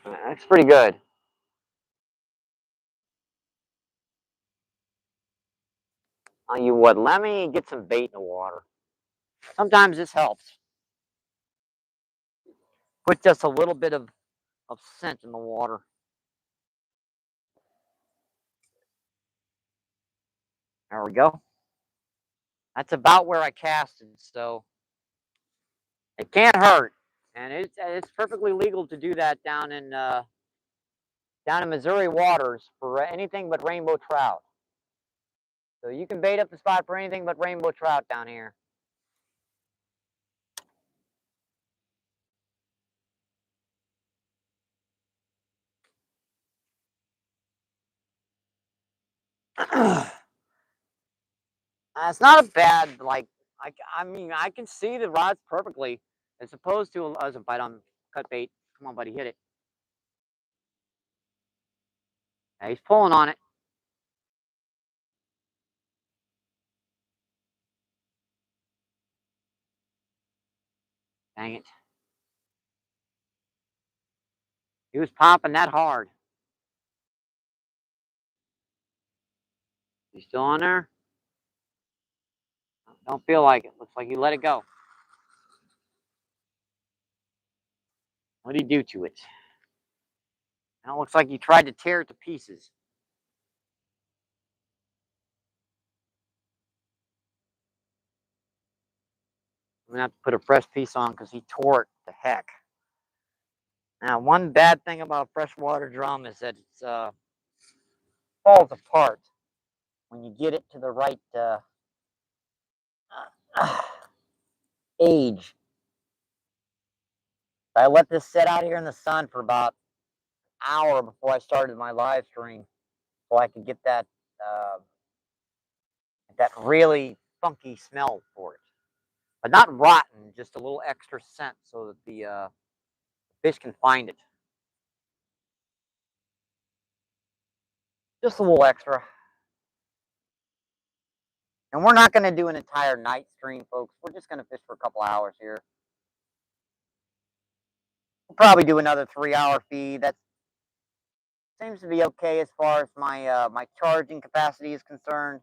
That's pretty good. You would let me get some bait in the water. Sometimes this helps. Put just a little bit of scent in the water. There we go. That's about where I casted, so it can't hurt. And it's perfectly legal to do that down in Missouri waters for anything but rainbow trout. So you can bait up the spot for anything but rainbow trout down here. It's not a bad I mean I can see the rods perfectly as opposed to as a bite on cut bait. Come on, buddy, hit it. Yeah, he's pulling on it. Dang it. He was popping that hard. You still on there? Don't feel like it. Looks like you let it go. What did he do to it? Now it looks like he tried to tear it to pieces. I'm gonna have to put a fresh piece on because he tore it to heck. Now, one bad thing about a freshwater drum is that it's falls apart when you get it to the right age. I let this sit out here in the sun for about an hour before I started my live stream, so I could get that really funky smell for it, but not rotten, just a little extra scent so that the fish can find it. Just a little extra. And we're not going to do an entire night stream, folks. We're just going to fish for a couple hours here. We'll probably do another 3-hour feed. That seems to be okay as far as my charging capacity is concerned.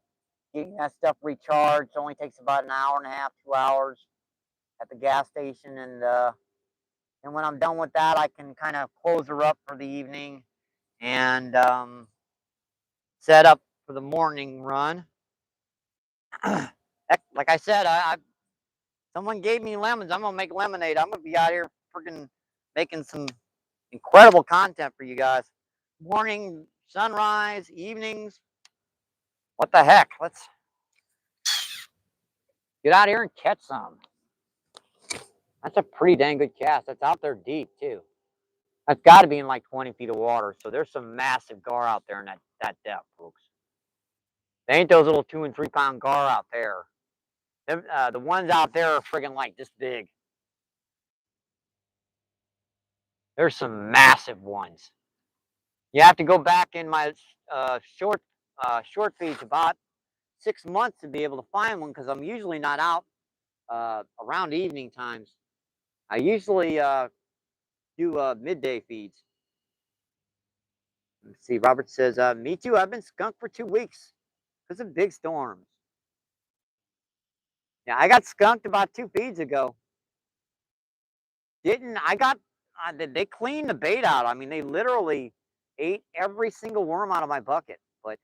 Getting that stuff recharged only takes about an hour and a half, 2 hours at the gas station, and when I'm done with that, I can kind of close her up for the evening and set up for the morning run. Like I said, someone gave me lemons. I'm gonna make lemonade. I'm gonna be out here freaking making some incredible content for you guys. Morning, sunrise, evenings. What the heck? Let's get out here and catch some. That's a pretty dang good cast. That's out there deep too. That's got to be in like 20 feet of water. So there's some massive gar out there in that depth, folks. They ain't those little 2 and 3 pound gar out there. The ones out there are friggin' like this big. There's some massive ones. You have to go back in my short feeds about 6 months to be able to find one because I'm usually not out around evening times. I usually do midday feeds. Let's see, Robert says, me too. I've been skunked for 2 weeks because of big storms. Yeah, I got skunked about 2 feeds ago. They cleaned the bait out. I mean, they literally ate every single worm out of my bucket, but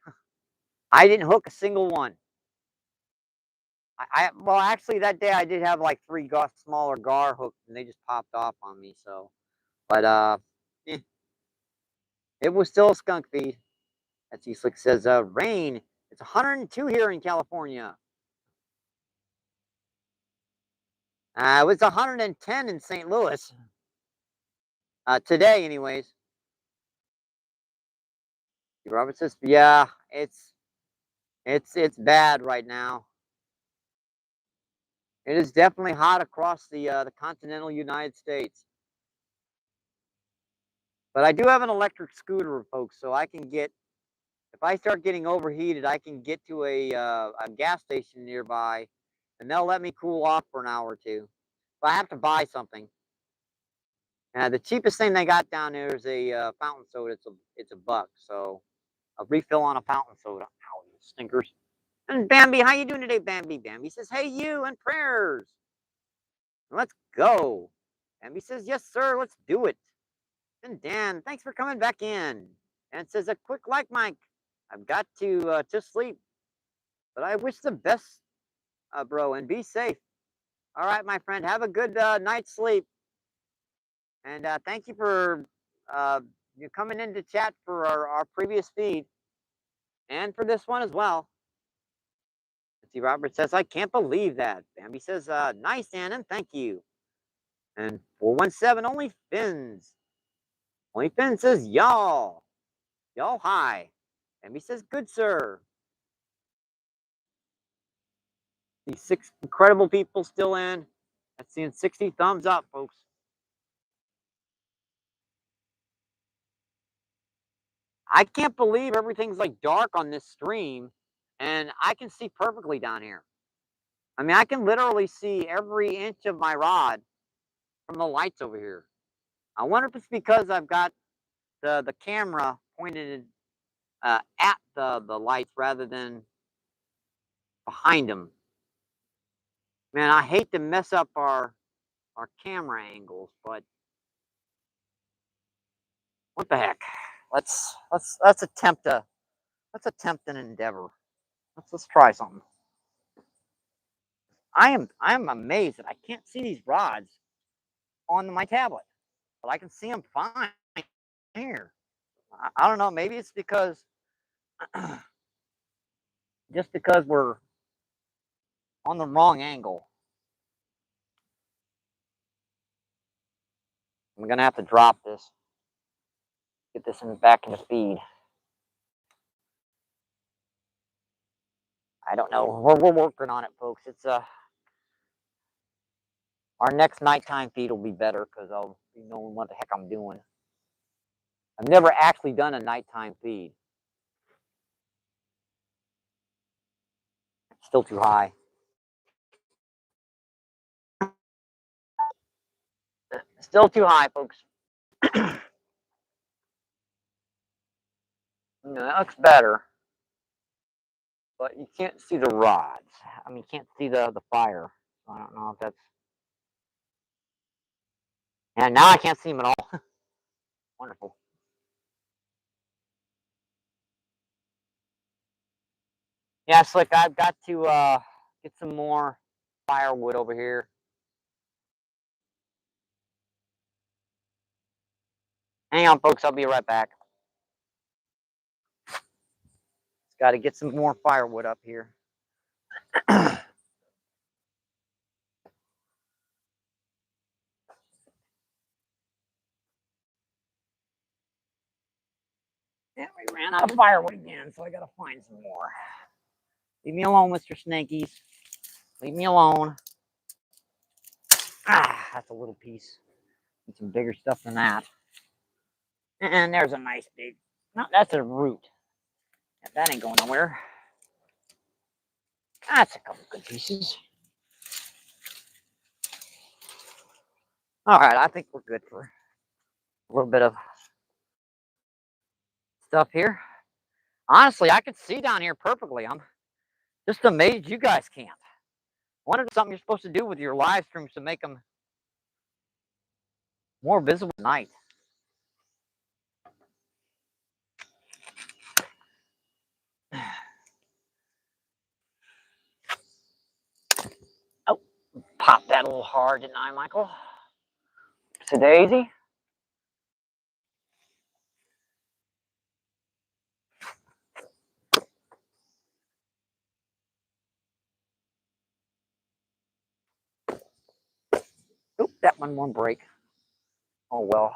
I didn't hook a single one. Well, actually, that day I did have like 3 smaller gar hooked, and they just popped off on me. So, but it was still a skunk feed. As he slick says, rain. It's 102 here in California. It was 110 in St. Louis today, anyways. Robert says, yeah, it's bad right now. It is definitely hot across the continental United States. But I do have an electric scooter, folks, so I can get, if I start getting overheated, I can get to a gas station nearby, and they'll let me cool off for an hour or two. But I have to buy something. The cheapest thing they got down there is a fountain soda. It's a buck, so a refill on a fountain soda. Ow, you stinkers. And Bambi, how you doing today, Bambi? Bambi says, hey, you, and prayers. Let's go. Bambi says, yes, sir, let's do it. And Dan, thanks for coming back in. And says, a quick like, Mike. I've got to sleep, but I wish the best, bro, and be safe. All right, my friend, have a good night's sleep. And thank you for you coming in to chat for our previous feed and for this one as well. Let's see, Robert says, I can't believe that. Bambi says, nice, Annan, thank you. And 417, only Fins. Only Fins says, y'all. Y'all, hi. Bambi says, good, sir. These 6 incredible people still in. That's seeing 60 thumbs up, folks. I can't believe everything's like dark on this stream, and I can see perfectly down here. I mean, I can literally see every inch of my rod from the lights over here. I wonder if it's because I've got the camera pointed at the lights rather than behind them. Man, I hate to mess up our camera angles, but what the heck? Let's attempt an endeavor. Let's try something. I'm amazed that I can't see these rods on my tablet, but I can see them fine here. I don't know. Maybe it's because just because we're on the wrong angle. I'm gonna have to drop this, get this back in the feed. I don't know. We're working on it, folks. It's our next nighttime feed will be better because I'll be knowing what the heck I'm doing. I've never actually done a nighttime feed. It's still too high. Still too high, folks. That looks better, but you can't see the rods. I mean, you can't see the fire. So I don't know if that's. And now I can't see them at all. Wonderful. Yeah, Slick, I've got to get some more firewood over here. Hang on, folks. I'll be right back. Got to get some more firewood up here. Yeah, we ran out of firewood again, so I got to find some more. Leave me alone, Mr. Snakies. Leave me alone. Ah, that's a little piece. Need some bigger stuff than that. And there's a nice big. No, that's a root. That ain't going nowhere. That's a couple good pieces. All right, I think we're good for a little bit of stuff here. Honestly, I could see down here perfectly. I'm just amazed you guys can't. I wonder if something you're supposed to do with your live streams to make them more visible at night. Oh, pop that a little hard, didn't I, Michael? So Daisy. Oop, that one won't break. Oh well.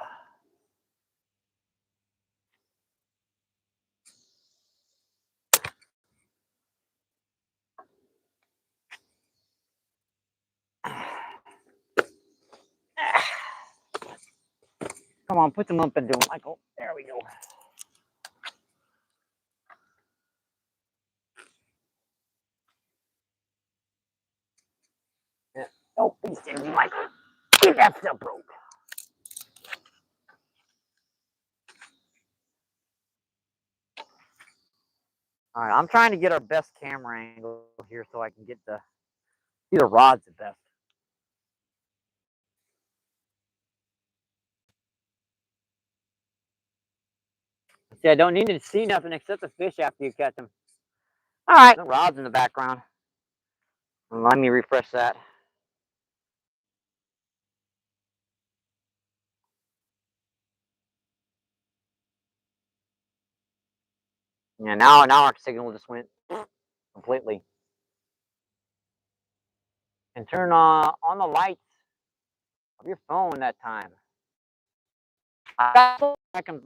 Come on, put them up and do it, Michael. There we go. Yeah. Oh, please, Daisy, Michael. Keep that stuff broke. All right, I'm trying to get our best camera angle here so I can get see the rods the best. See, I don't need to see nothing except the fish after you catch them. All right, the rods in the background. Let me refresh that. Yeah, now our signal just went completely. And turn on the lights of your phone that time. I can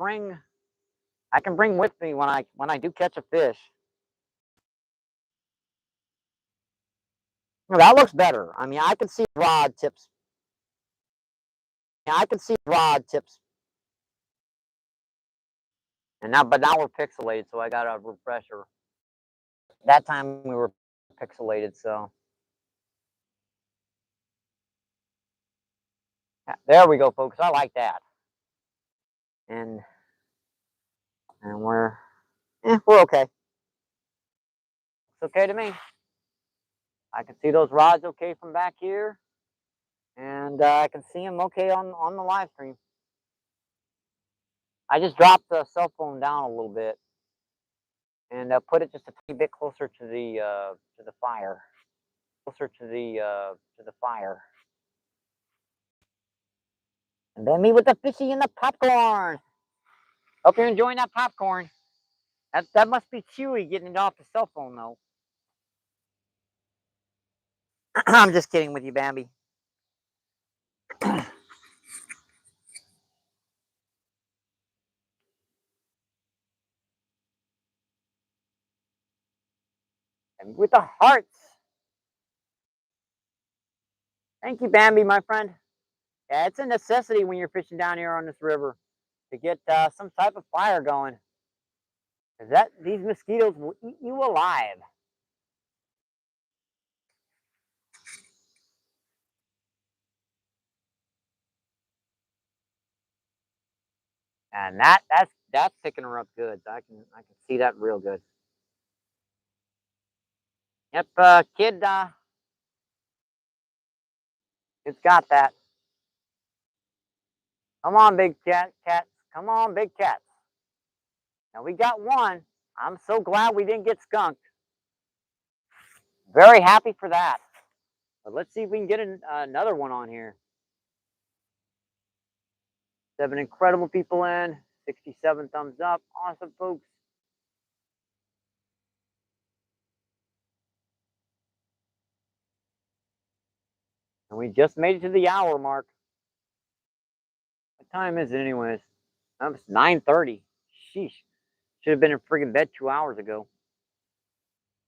bring with me when I do catch a fish. Well, that looks better. I mean, I can see rod tips. Yeah, I can see rod tips. But now we're pixelated, so I got a refresher. That time we were pixelated, so yeah, there we go, folks. I like that. And we're okay. It's okay to me. I can see those rods okay from back here, and I can see them okay on the live stream. I just dropped the cell phone down a little bit and put it just a tiny bit closer to the fire. closer to the fire. And then me with the fishy and the popcorn. Hope you're enjoying that popcorn. That must be Chewy getting it off the cell phone though. I'm just kidding with you, Bambi. And with the hearts. Thank you, Bambi, my friend. Yeah, it's a necessity when you're fishing down here on this river to get some type of fire going. Cause these mosquitoes will eat you alive. And that's picking her up good. I can see that real good. Yep, kid, it's got that. Come on, big cats. Come on, big cats. Now we got one. I'm so glad we didn't get skunked. Very happy for that. But let's see if we can get another one on here. 7 incredible people in. 67 thumbs up. Awesome, folks. And we just made it to the hour mark. What time is it, anyways? It's 9:30. Sheesh. Should have been in friggin' bed 2 hours ago.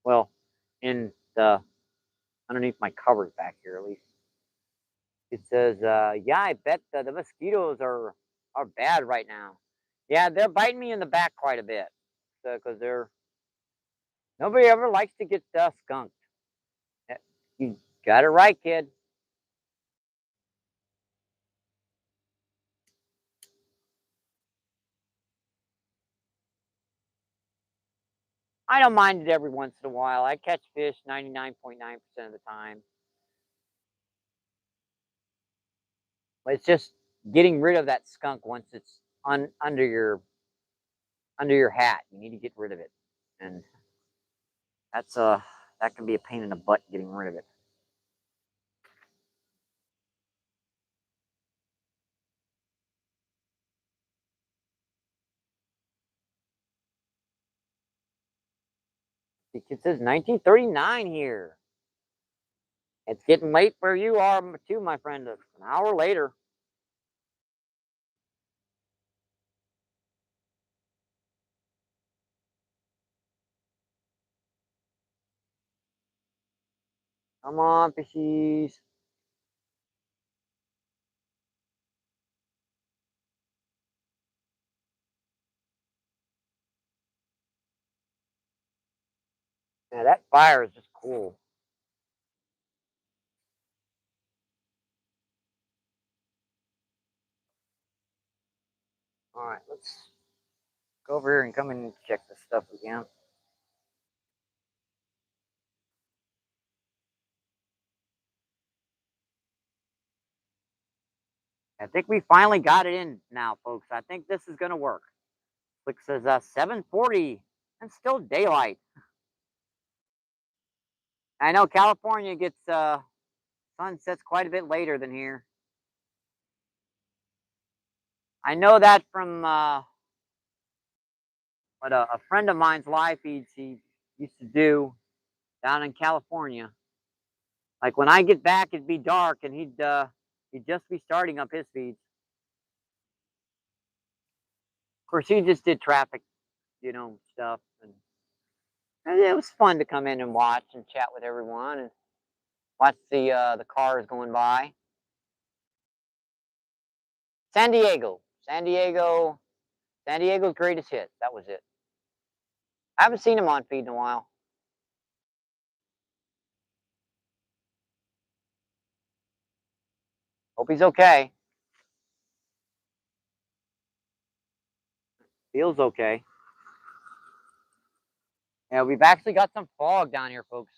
Well, in the underneath my covers back here, at least. It says, yeah, I bet the mosquitoes are bad right now. Yeah, they're biting me in the back quite a bit. Because nobody ever likes to get skunked. You got it right, kid. I don't mind it every once in a while. I catch fish 99.9% of the time. But it's just getting rid of that skunk once it's under your hat. You need to get rid of it. And that can be a pain in the butt getting rid of it. It says 1939 here. It's getting late where you are too, my friend. It's an hour later. Come on, fishies. Yeah, that fire is just cool. All right, let's go over here and come in and check this stuff again. I think we finally got it in now, folks. I think this is going to work. It says 7:40 and still daylight. I know California gets sunsets quite a bit later than here. I know that from what a friend of mine's live feeds he used to do down in California. Like when I get back, it'd be dark, and he'd just be starting up his feeds. Of course, he just did traffic, stuff, and it was fun to come in and watch and chat with everyone and watch the cars going by. San Diego, San Diego, San Diego's greatest hit. That was it. I haven't seen him on feed in a while. Hope he's okay. Feels okay. Yeah, we've actually got some fog down here, folks.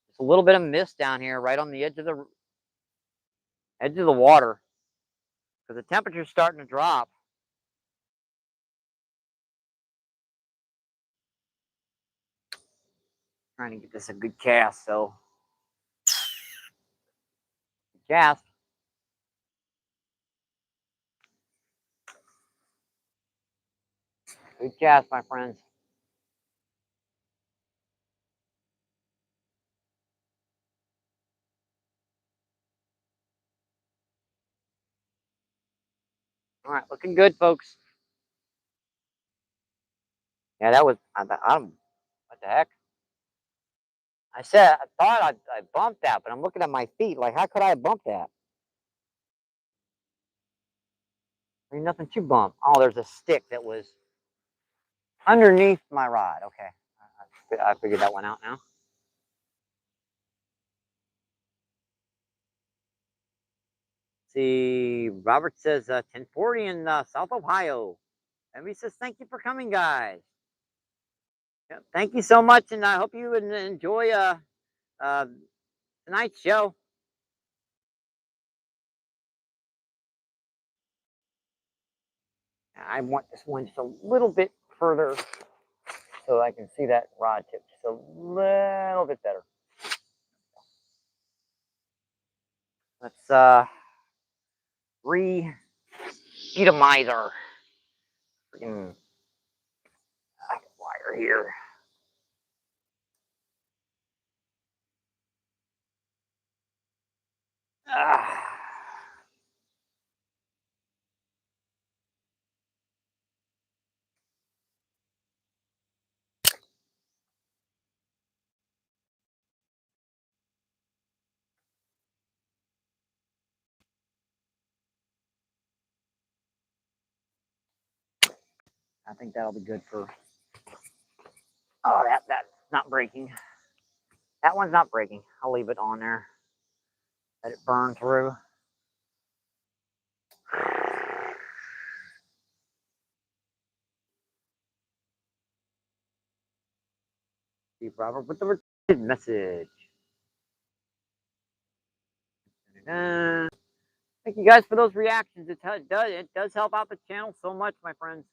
Just a little bit of mist down here, right on the edge of the water, because the temperature's starting to drop. Trying to get this a good cast, so cast. Good cast, my friends. All right, looking good, folks. Yeah, that was, I don't, what the heck? I thought I bumped that, but I'm looking at my feet. Like, how could I have bumped that? There's nothing to bump. Oh, there's a stick that was underneath my rod. Okay. I figured that one out now. See, Robert says 1040 in South Ohio. And he says, thank you for coming, guys. Yeah, thank you so much, and I hope you enjoy uh, tonight's show. I want this one just a little bit further so I can see that rod tip just a little bit better. Let's re-etomize our freaking wire here. Ah. I think that'll be good for. Oh, that's not breaking. That one's not breaking. I'll leave it on there. Let it burn through. Steve Robert with the recorded message. Thank you guys for those reactions. It does help out the channel so much, my friends.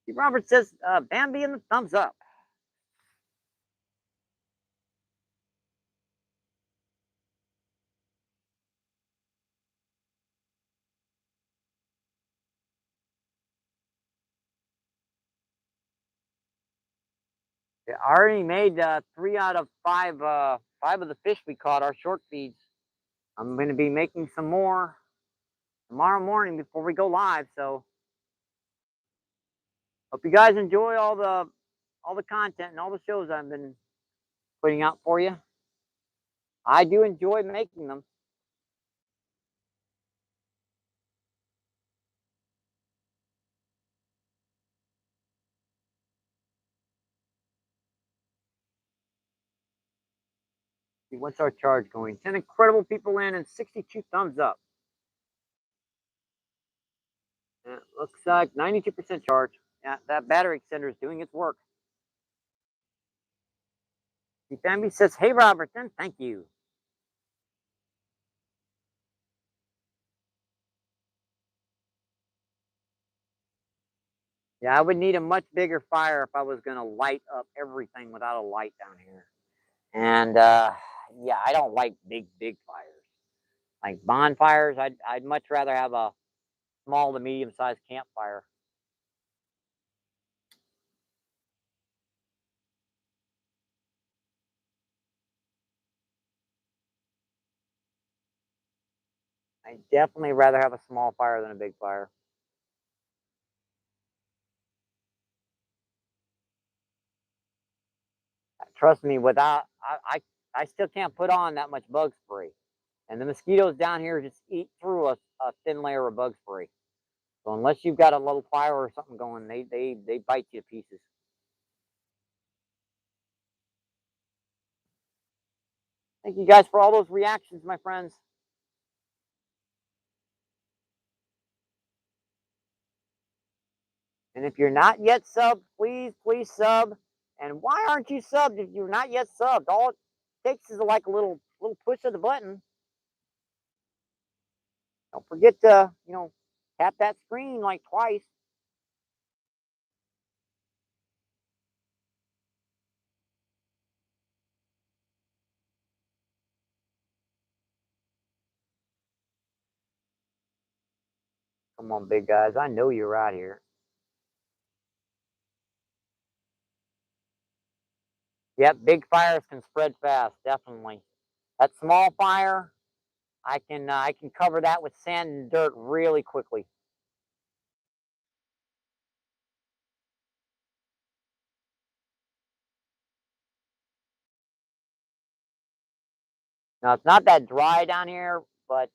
Steve Robert says, Bambi and the thumbs up. Yeah, I already made 3 out of 5 5 of the fish we caught, our short feeds. I'm going to be making some more tomorrow morning before we go live. So hope you guys enjoy all the content and all the shows I've been putting out for you. I do enjoy making them. See, what's our charge going? 10 incredible people in and 62 thumbs up. It looks like 92% charge. Yeah, that battery extender is doing its work. The family says, hey, Robertson, thank you. Yeah, I would need a much bigger fire if I was going to light up everything without a light down here. And yeah, I don't like big fires. Like bonfires, I'd much rather have a small to medium-sized campfire. I'd definitely rather have a small fire than a big fire. Trust me, without I still can't put on that much bug spray. And the mosquitoes down here just eat through a thin layer of bug spray. So unless you've got a little fire or something going, they bite you to pieces. Thank you guys for all those reactions, my friends. And if you're not yet subbed, please sub. And why aren't you subbed if you're not yet subbed? All it takes is like a little push of the button. Don't forget to, tap that screen like twice. Come on, big guys. I know you're out here. Yep, big fires can spread fast, definitely. That small fire, I can cover that with sand and dirt really quickly. Now it's not that dry down here, but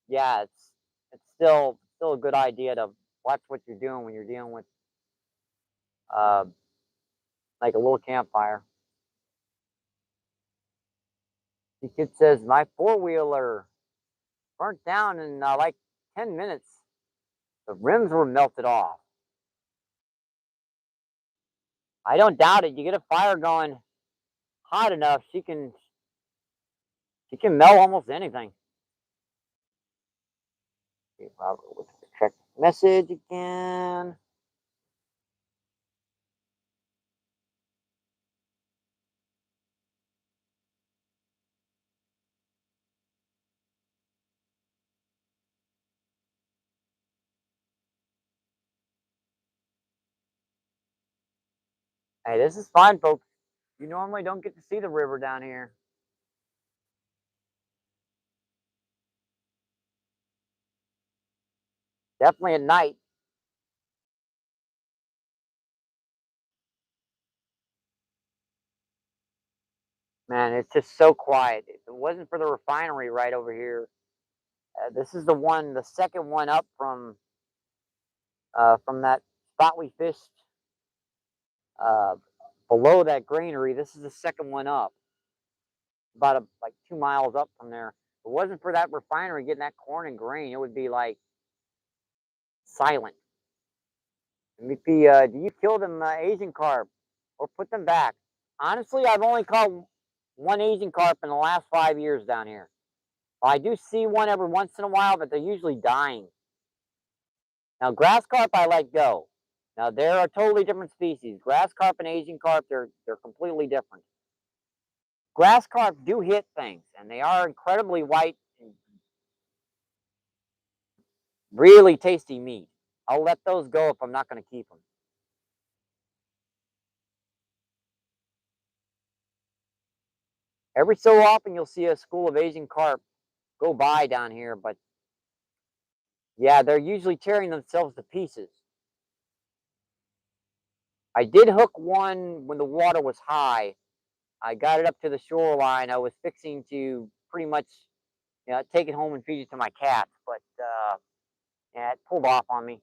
yeah, it's still a good idea to watch what you're doing when you're dealing with uh, like a little campfire. The kid says my four-wheeler burnt down in like 10 minutes. The rims were melted off. I don't doubt it. You get a fire going hot enough, she can melt almost anything. Okay, Robert, let's check message again. Hey, this is fine, folks. You normally don't get to see the river down here. Definitely at night. Man, it's just so quiet. If it wasn't for the refinery right over here, this is the second one up from that spot we fished uh, below that granary. This is the second one up, about like 2 miles up from there. If it wasn't for that refinery getting that corn and grain, it would be like silent. MVP, do you kill them Asian carp or put them back? Honestly, I've only caught one Asian carp in the last 5 years down here. Well, I do see one every once in a while, but they're usually dying. Now, grass carp, I let go. Now, they're a totally different species. Grass carp and Asian carp, they're completely different. Grass carp do hit things, and they are incredibly white and really tasty meat. I'll let those go if I'm not going to keep them. Every so often, you'll see a school of Asian carp go by down here, but yeah, they're usually tearing themselves to pieces. I did hook one when the water was high. I got it up to the shoreline. I was fixing to pretty much, take it home and feed it to my cats, but yeah, it pulled off on me.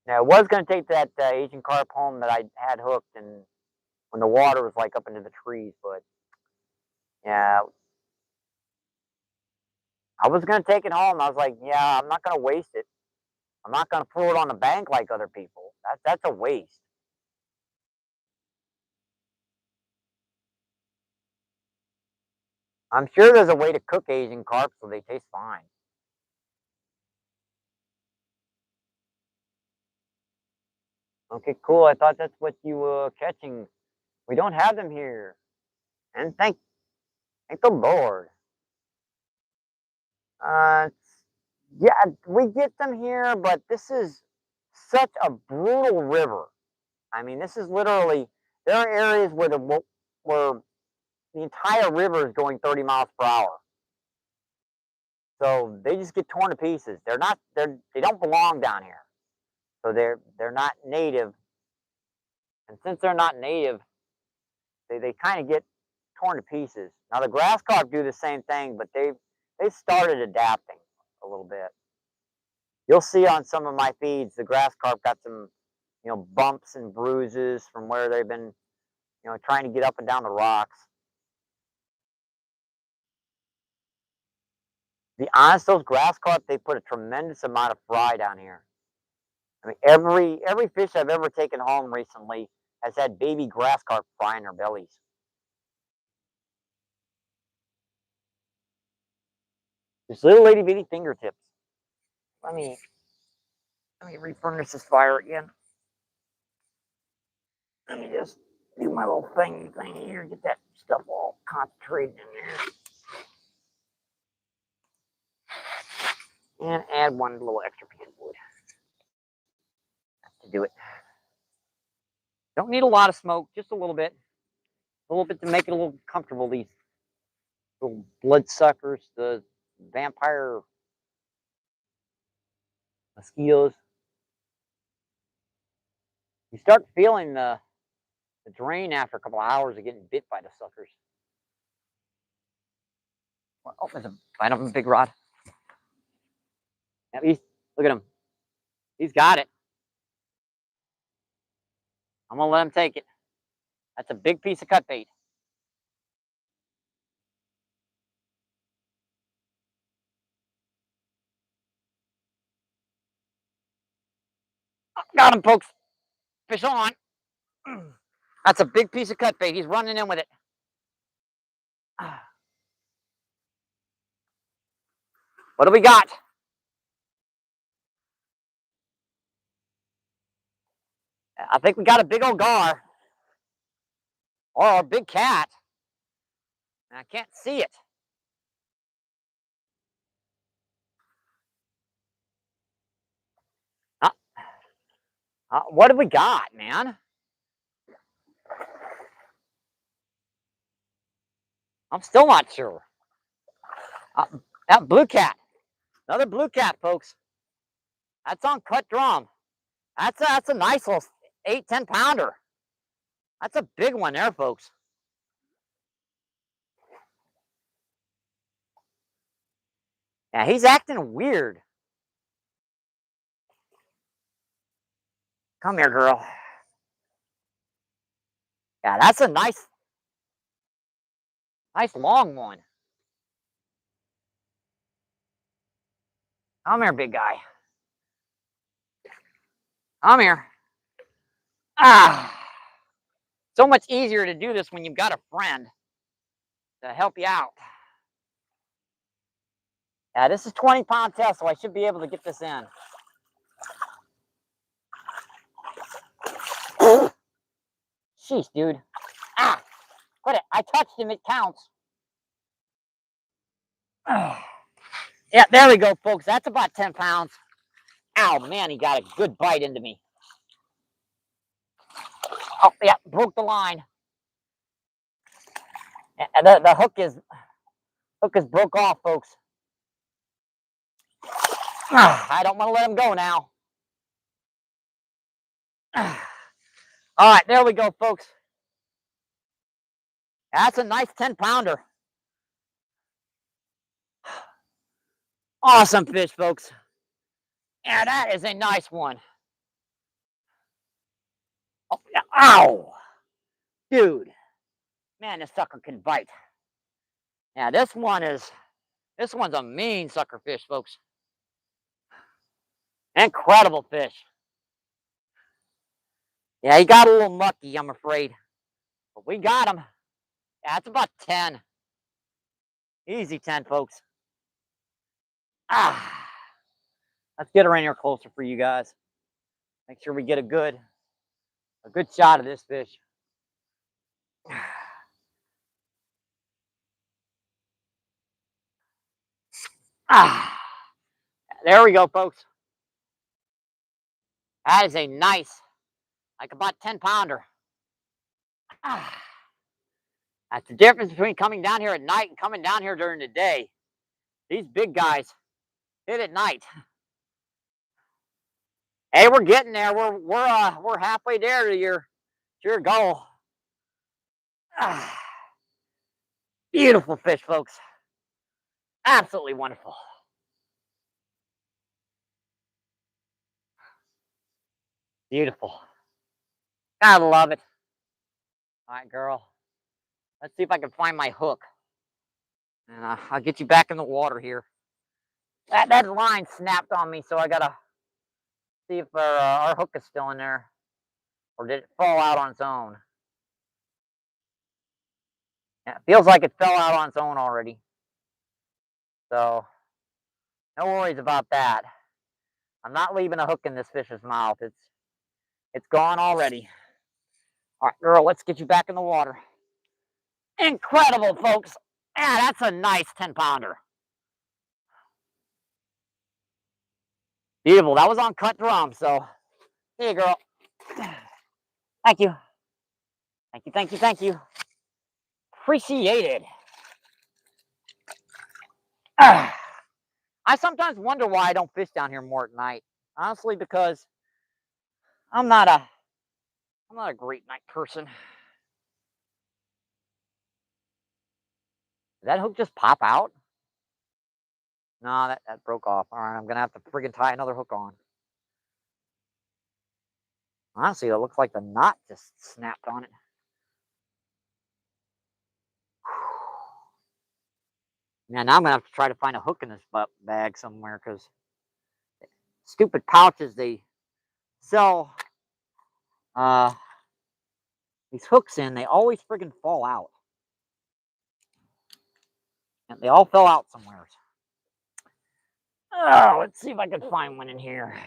Now, I was going to take that Asian carp home that I had hooked, and when the water was like up into the trees, but yeah, I was going to take it home. I was like, yeah, I'm not going to waste it. I'm not going to throw it on the bank like other people. That's a waste. I'm sure there's a way to cook Asian carp so they taste fine. Okay, cool. I thought that's what you were catching. We don't have them here, and thank the Lord. Uh, yeah, we get them here, but this is such a brutal river. I mean, this is literally there are areas where the entire river is going 30 miles per hour. So they just get torn to pieces. They don't belong down here. So they're not native, and since they're not native, they kind of get torn to pieces. Now the grass carp do the same thing, but they started adapting a little bit. You'll see on some of my feeds the grass carp got some bumps and bruises from where they've been trying to get up and down the rocks. To be honest, those grass carp they put a tremendous amount of fry down here. I mean, every fish I've ever taken home recently has had baby grass carp fry in their bellies. Just little itty bitty fingertips. Let me let me refurnish this fire again. Let me just do my little thing here, get that stuff all concentrated in there. And add one little extra piece of wood to do it. Don't need a lot of smoke, just a little bit. A little bit to make it a little comfortable, these little bloodsuckers, the vampire mosquitoes. You start feeling the drain after a couple of hours of getting bit by the suckers. Oh, there's a bite of a big rod. Now look at him. He's got it. I'm gonna let him take it. That's a big piece of cut bait. Oh, got him, folks. Fish on. That's a big piece of cut bait. He's running in with it. What do we got? I think we got a big old gar. Or a big cat. And I can't see it. What have we got, man? I'm still not sure. That blue cat. Another blue cat, folks. That's on cut drum. That's a nice little 8-10 pounder. That's a big one there, folks. Yeah, he's acting weird. Come here, girl. Yeah, that's a nice long one. Come here, big guy. Come here. So much easier to do this when you've got a friend to help you out. Yeah, this is 20-pound test, so I should be able to get this in. Sheesh, dude. Quit it. I touched him. It counts. Yeah, there we go, folks. That's about 10 pounds. Ow, man, he got a good bite into me. Oh, yeah, broke the line. The hook is broke off, folks. I don't want to let him go now. All right, there we go, folks. That's a nice 10-pounder. Awesome fish, folks. Yeah, that is a nice one. Oh, yeah. Ow! Dude. Man, this sucker can bite. Yeah, this one's a mean sucker fish, folks. Incredible fish. Yeah, he got a little mucky, I'm afraid. But we got him. Yeah, it's about 10. Easy 10, folks. Let's get her in here closer for you guys. Make sure we get a good shot of this fish. There we go, folks. That is a nice, like about 10-pounder. That's the difference between coming down here at night and coming down here during the day. These big guys hit at night. Hey, we're getting there. We're halfway there to your goal. Beautiful fish, folks. Absolutely wonderful. Beautiful. Gotta love it. All right, girl. Let's see if I can find my hook. And I'll get you back in the water here. That line snapped on me, so I gotta see if our hook is still in there. Or did it fall out on its own? Yeah, it feels like it fell out on its own already. So, no worries about that. I'm not leaving a hook in this fish's mouth. It's gone already. All right, girl, let's get you back in the water. Incredible, folks. Yeah, that's a nice 10-pounder. Beautiful. That was on cut drum, so here you girl. Thank you. Thank you, thank you, thank you. Appreciated. I sometimes wonder why I don't fish down here more at night. Honestly, because I'm not a great night person. Did that hook just pop out? No, that broke off. All right, I'm gonna have to friggin' tie another hook on. Honestly, it looks like the knot just snapped on it. Yeah, now I'm gonna have to try to find a hook in this bag somewhere because stupid pouches they sell these hooks in, they always friggin' fall out. And they all fell out somewhere. Oh, let's see if I can find one in here.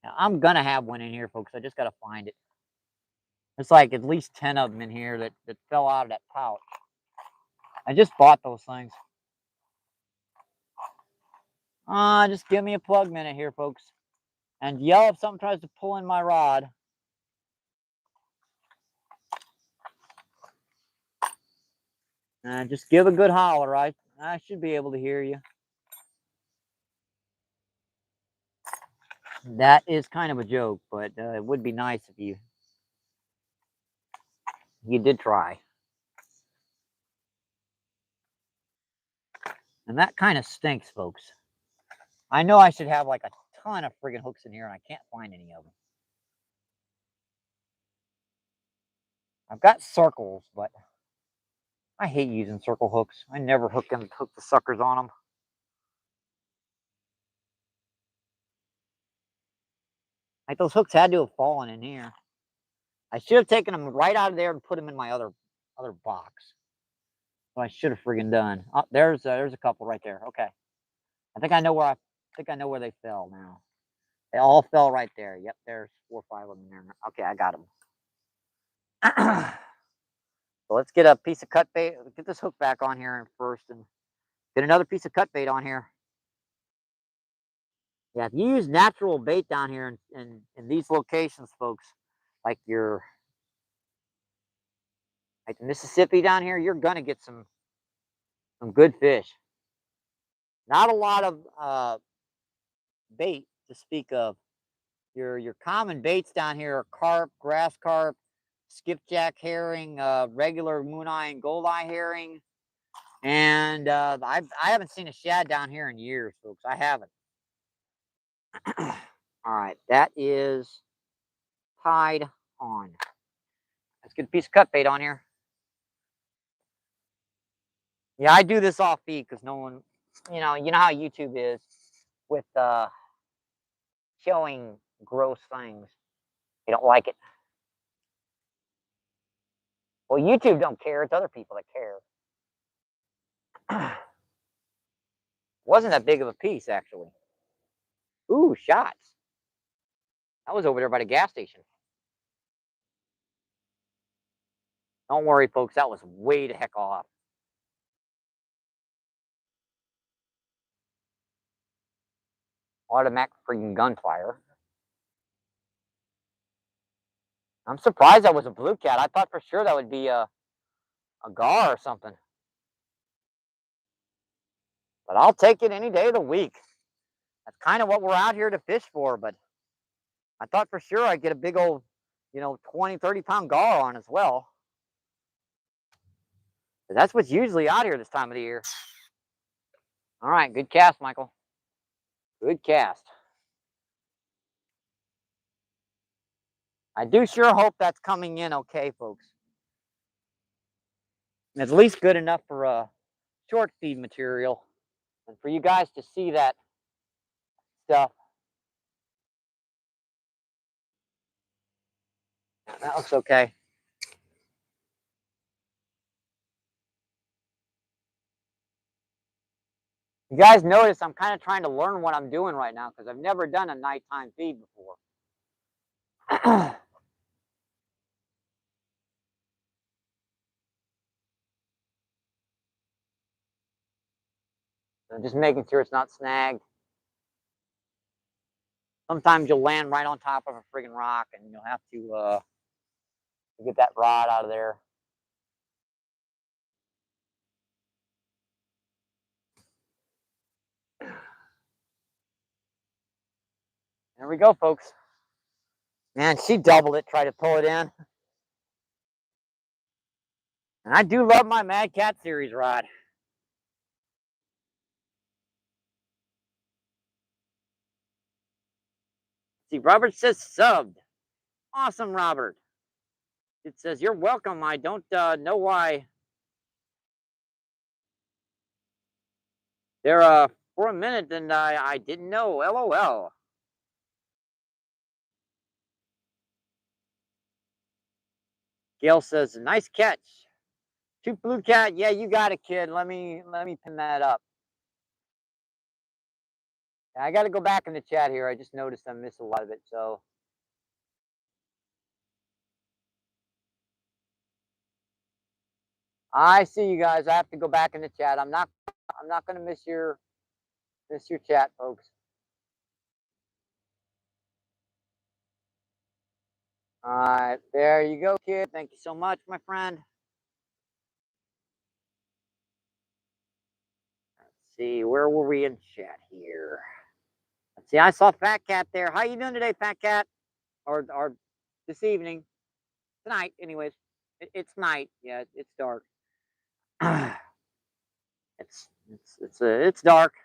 Now, I'm gonna have one in here, folks. I just gotta find it. There's like at least 10 of them in here that fell out of that pouch. I just bought those things. Just give me a plug minute here, folks. And yell if something tries to pull in my rod. Just give a good holler. I should be able to hear you. That is kind of a joke, but it would be nice if you did try. And that kind of stinks, folks. I know I should have like a ton of friggin' hooks in here, and I can't find any of them. I've got circles, but I hate using circle hooks. I never hook the suckers on them. Like those hooks had to have fallen in here. I should have taken them right out of there and put them in my other box. What I should have friggin' done. Oh, there's a couple right there. Okay, I think I know where they fell now. They all fell right there. Yep, there's 4 or 5 of them there. Okay, I got them. So let's get a piece of cut bait. Get this hook back on here first, and get another piece of cut bait on here. Yeah, if you use natural bait down here in these locations, folks, like like Mississippi down here, you're gonna get some good fish. Not a lot of bait to speak of. Your common baits down here are carp, grass carp, skipjack herring, regular moon eye and gold eye herring, and I haven't seen a shad down here in years, folks. I haven't. All right, that is tied on. Let's get a piece of cut bait on here. Yeah, I do this off feed because no one, you know how YouTube is with showing gross things. They don't like it. Well, YouTube don't care. It's other people that care. Wasn't that big of a piece, actually. Ooh, shots. That was over there by the gas station. Don't worry, folks. That was way the heck off. Automatic freaking gunfire. I'm surprised that was a blue cat. I thought for sure that would be a gar or something. But I'll take it any day of the week. That's kind of what we're out here to fish for. But I thought for sure I'd get a big old, 20, 30-pound gar on as well. That's what's usually out here this time of the year. All right, good cast, Michael. Good cast. I do sure hope that's coming in okay, folks. And it's at least good enough for short feed material. And for you guys to see that stuff. That looks okay. You guys notice I'm kind of trying to learn what I'm doing right now because I've never done a nighttime feed before. So just making sure it's not snagged. Sometimes you'll land right on top of a friggin' rock and you'll have to get that rod out of there. There we go, folks. Man, she doubled it, tried to pull it in. And I do love my Mad Cat Series rod. See, Robert says subbed. Awesome, Robert. It says, you're welcome. I don't know why. There, for a minute, and I didn't know. LOL. Gail says, nice catch. Two blue cat. Yeah, you got it, kid. Let me pin that up. I got to go back in the chat here. I just noticed I missed a lot of it. So I see you guys. I have to go back in the chat. I'm not going to miss your chat, folks. All right, there you go, kid. Thank you so much, my friend. Let's see, where were we in chat here? Let's see, I saw Fat Cat there. How you doing today, Fat Cat? Or this evening? Tonight, anyways. It's night. Yeah, it's dark. It's dark.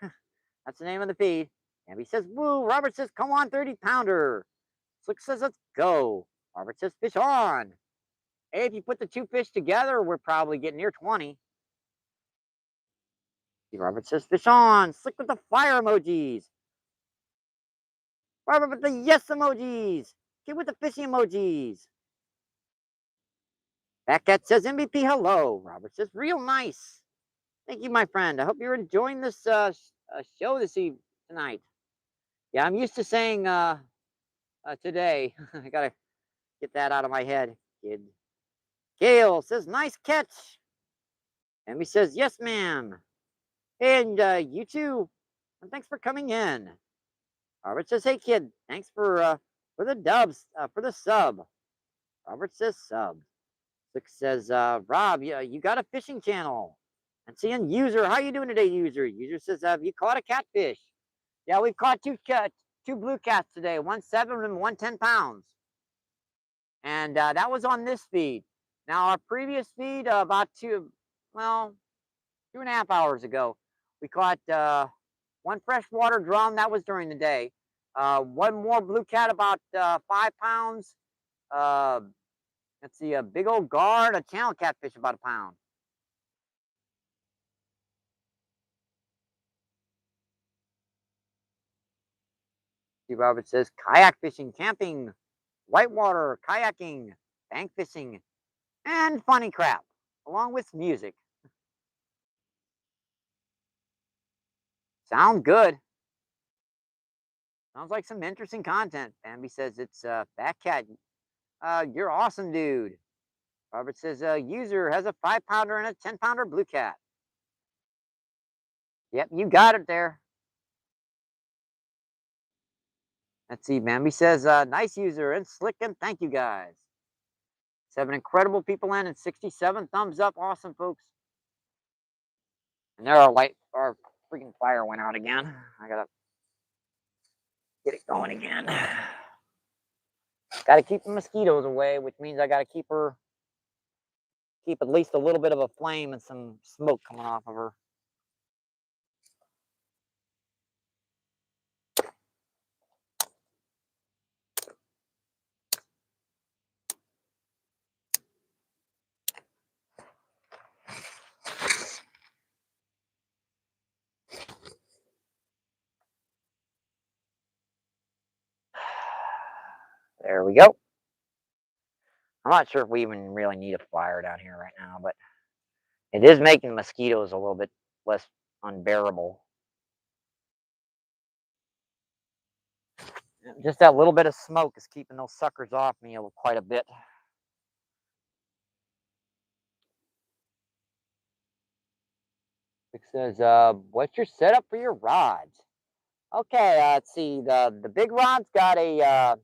That's the name of the feed. And he says, woo. Robert says, come on, 30-pounder. Slick says, let's go. Robert says, fish on. Hey, if you put the two fish together, we're probably getting near 20. Robert says, fish on. Slick with the fire emojis. Robert with the yes emojis. Kid with the fishing emojis. That cat says, MVP, hello. Robert says, real nice. Thank you, my friend. I hope you're enjoying this show this tonight. Yeah, I'm used to saying today. I got to get that out of my head, kid. Gail says, nice catch. Amy says, yes, ma'am. And you too. And thanks for coming in. Robert says, hey, kid, thanks for the dubs, for the sub. Robert says, sub. Six says, Rob, you got a fishing channel. And seeing user, how you doing today, user? User says, have you caught a catfish? Yeah, we've caught two blue cats today, 1 7 and 1 10 pounds. And that was on this feed. Now, our previous feed, about 2.5 hours ago, we caught one freshwater drum. That was during the day. One more blue cat, about 5 pounds. Let's see, a big old guard, a channel catfish, about 1 pound. Steve Roberts says, kayak fishing, camping, whitewater, kayaking, bank fishing, and funny crap, along with music. Sound good. Sounds like some interesting content. Bambi says it's Fat Cat. You're awesome, dude. Robert says user has a 5-pounder and a 10-pounder blue cat. Yep, you got it there. Let's see. Bambi says nice user and slick, and thank you guys. 7 incredible people in and 67 thumbs up. Awesome, folks. And there our freaking fire went out again. I gotta get it going again. Gotta keep the mosquitoes away, which means I gotta keep at least a little bit of a flame and some smoke coming off of her. There we go. I'm not sure if we even really need a fire down here right now, but it is making mosquitoes a little bit less unbearable. Just that little bit of smoke is keeping those suckers off me quite a bit. Says, what's your setup for your rods? Okay, let's see. The big rod's got a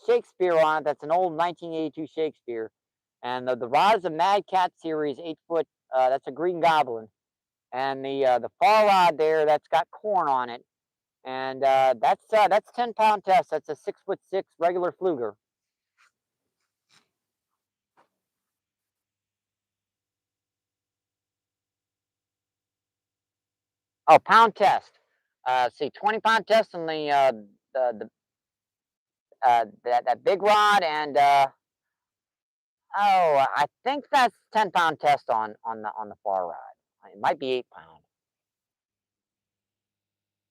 Shakespeare on it. That's an old 1982 Shakespeare, and the rod is a Mad Cat series 8 foot. That's a Green Goblin, and the fall rod there that's got corn on it, and that's 10 pound test. That's a 6'6" regular fluger. Oh, pound test. See, 20 pound test on that big rod, and oh, I think that's 10 pound test on the far rod. It might be 8 pound.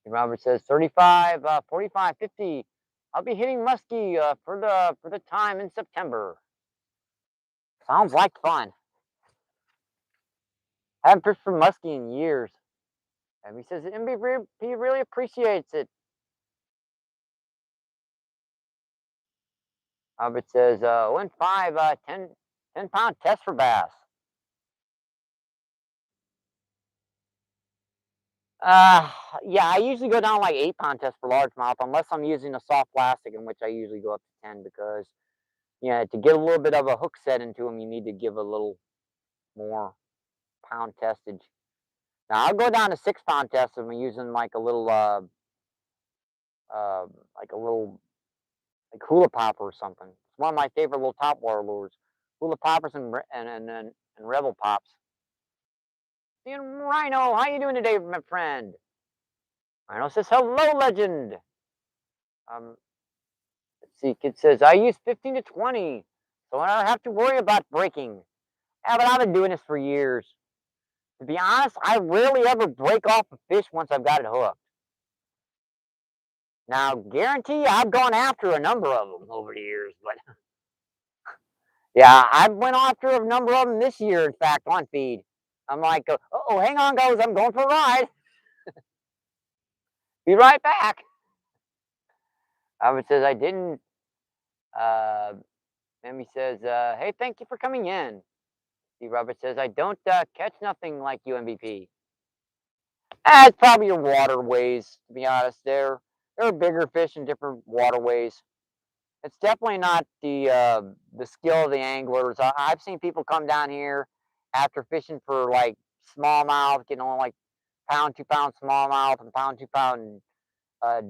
Robert says 35, 45, 50. I'll be hitting muskie for the time in September. Sounds like fun. Haven't fished for muskie in years. And he says MVP really appreciates it. Robert says 1.5, 10 pound test for bass. Uh, yeah, I usually go down like 8 pound test for largemouth, unless I'm using a soft plastic, in which I usually go up to 10 because yeah, to get a little bit of a hook set into them, you need to give a little more pound testage. Now I'll go down to 6 pound test if I'm using uh, like a little like hula popper or something. It's one of my favorite little top water lures. Hula poppers and rebel pops. And Rhino, how you doing today, my friend? Rhino says hello, legend. Um, let's see. Kid says I use 15 to 20, so I don't have to worry about breaking. Yeah, but I've been doing this for years. To be honest, I rarely ever break off a fish once I've got it hooked. Now, guarantee I've gone after a number of them over the years, but yeah, I went after a number of them this year, in fact, on feed. I'm like, oh, hang on, guys, I'm going for a ride. Be right back. Robert says I didn't. Uh, Emmy says, hey, thank you for coming in. See, Robert says I don't catch nothing like you, MVP. It's probably your waterways, to be honest. There are bigger fish in different waterways. It's definitely not the skill of the anglers. I've seen people come down here after fishing for like smallmouth, like pound, 2 pound smallmouth and pound, 2 pound uh,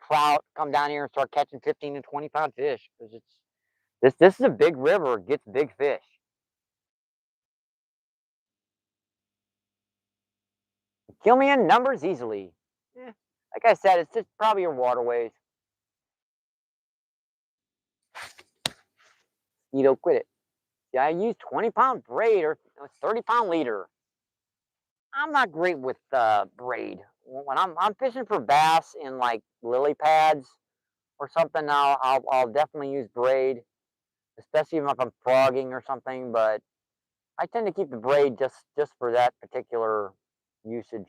trout. Come down here and start catching 15 and 20 pound fish because it's this is a big river. It gets big fish. Kill me in numbers easily. Eh, like I said, it's just probably your waterways. You don't quit it. Yeah, I use 20 pound braid or 30 pound leader. I'm not great with braid. When I'm fishing for bass in like lily pads or something, I'll definitely use braid, especially if I'm frogging or something. But I tend to keep the braid just for that particular usage.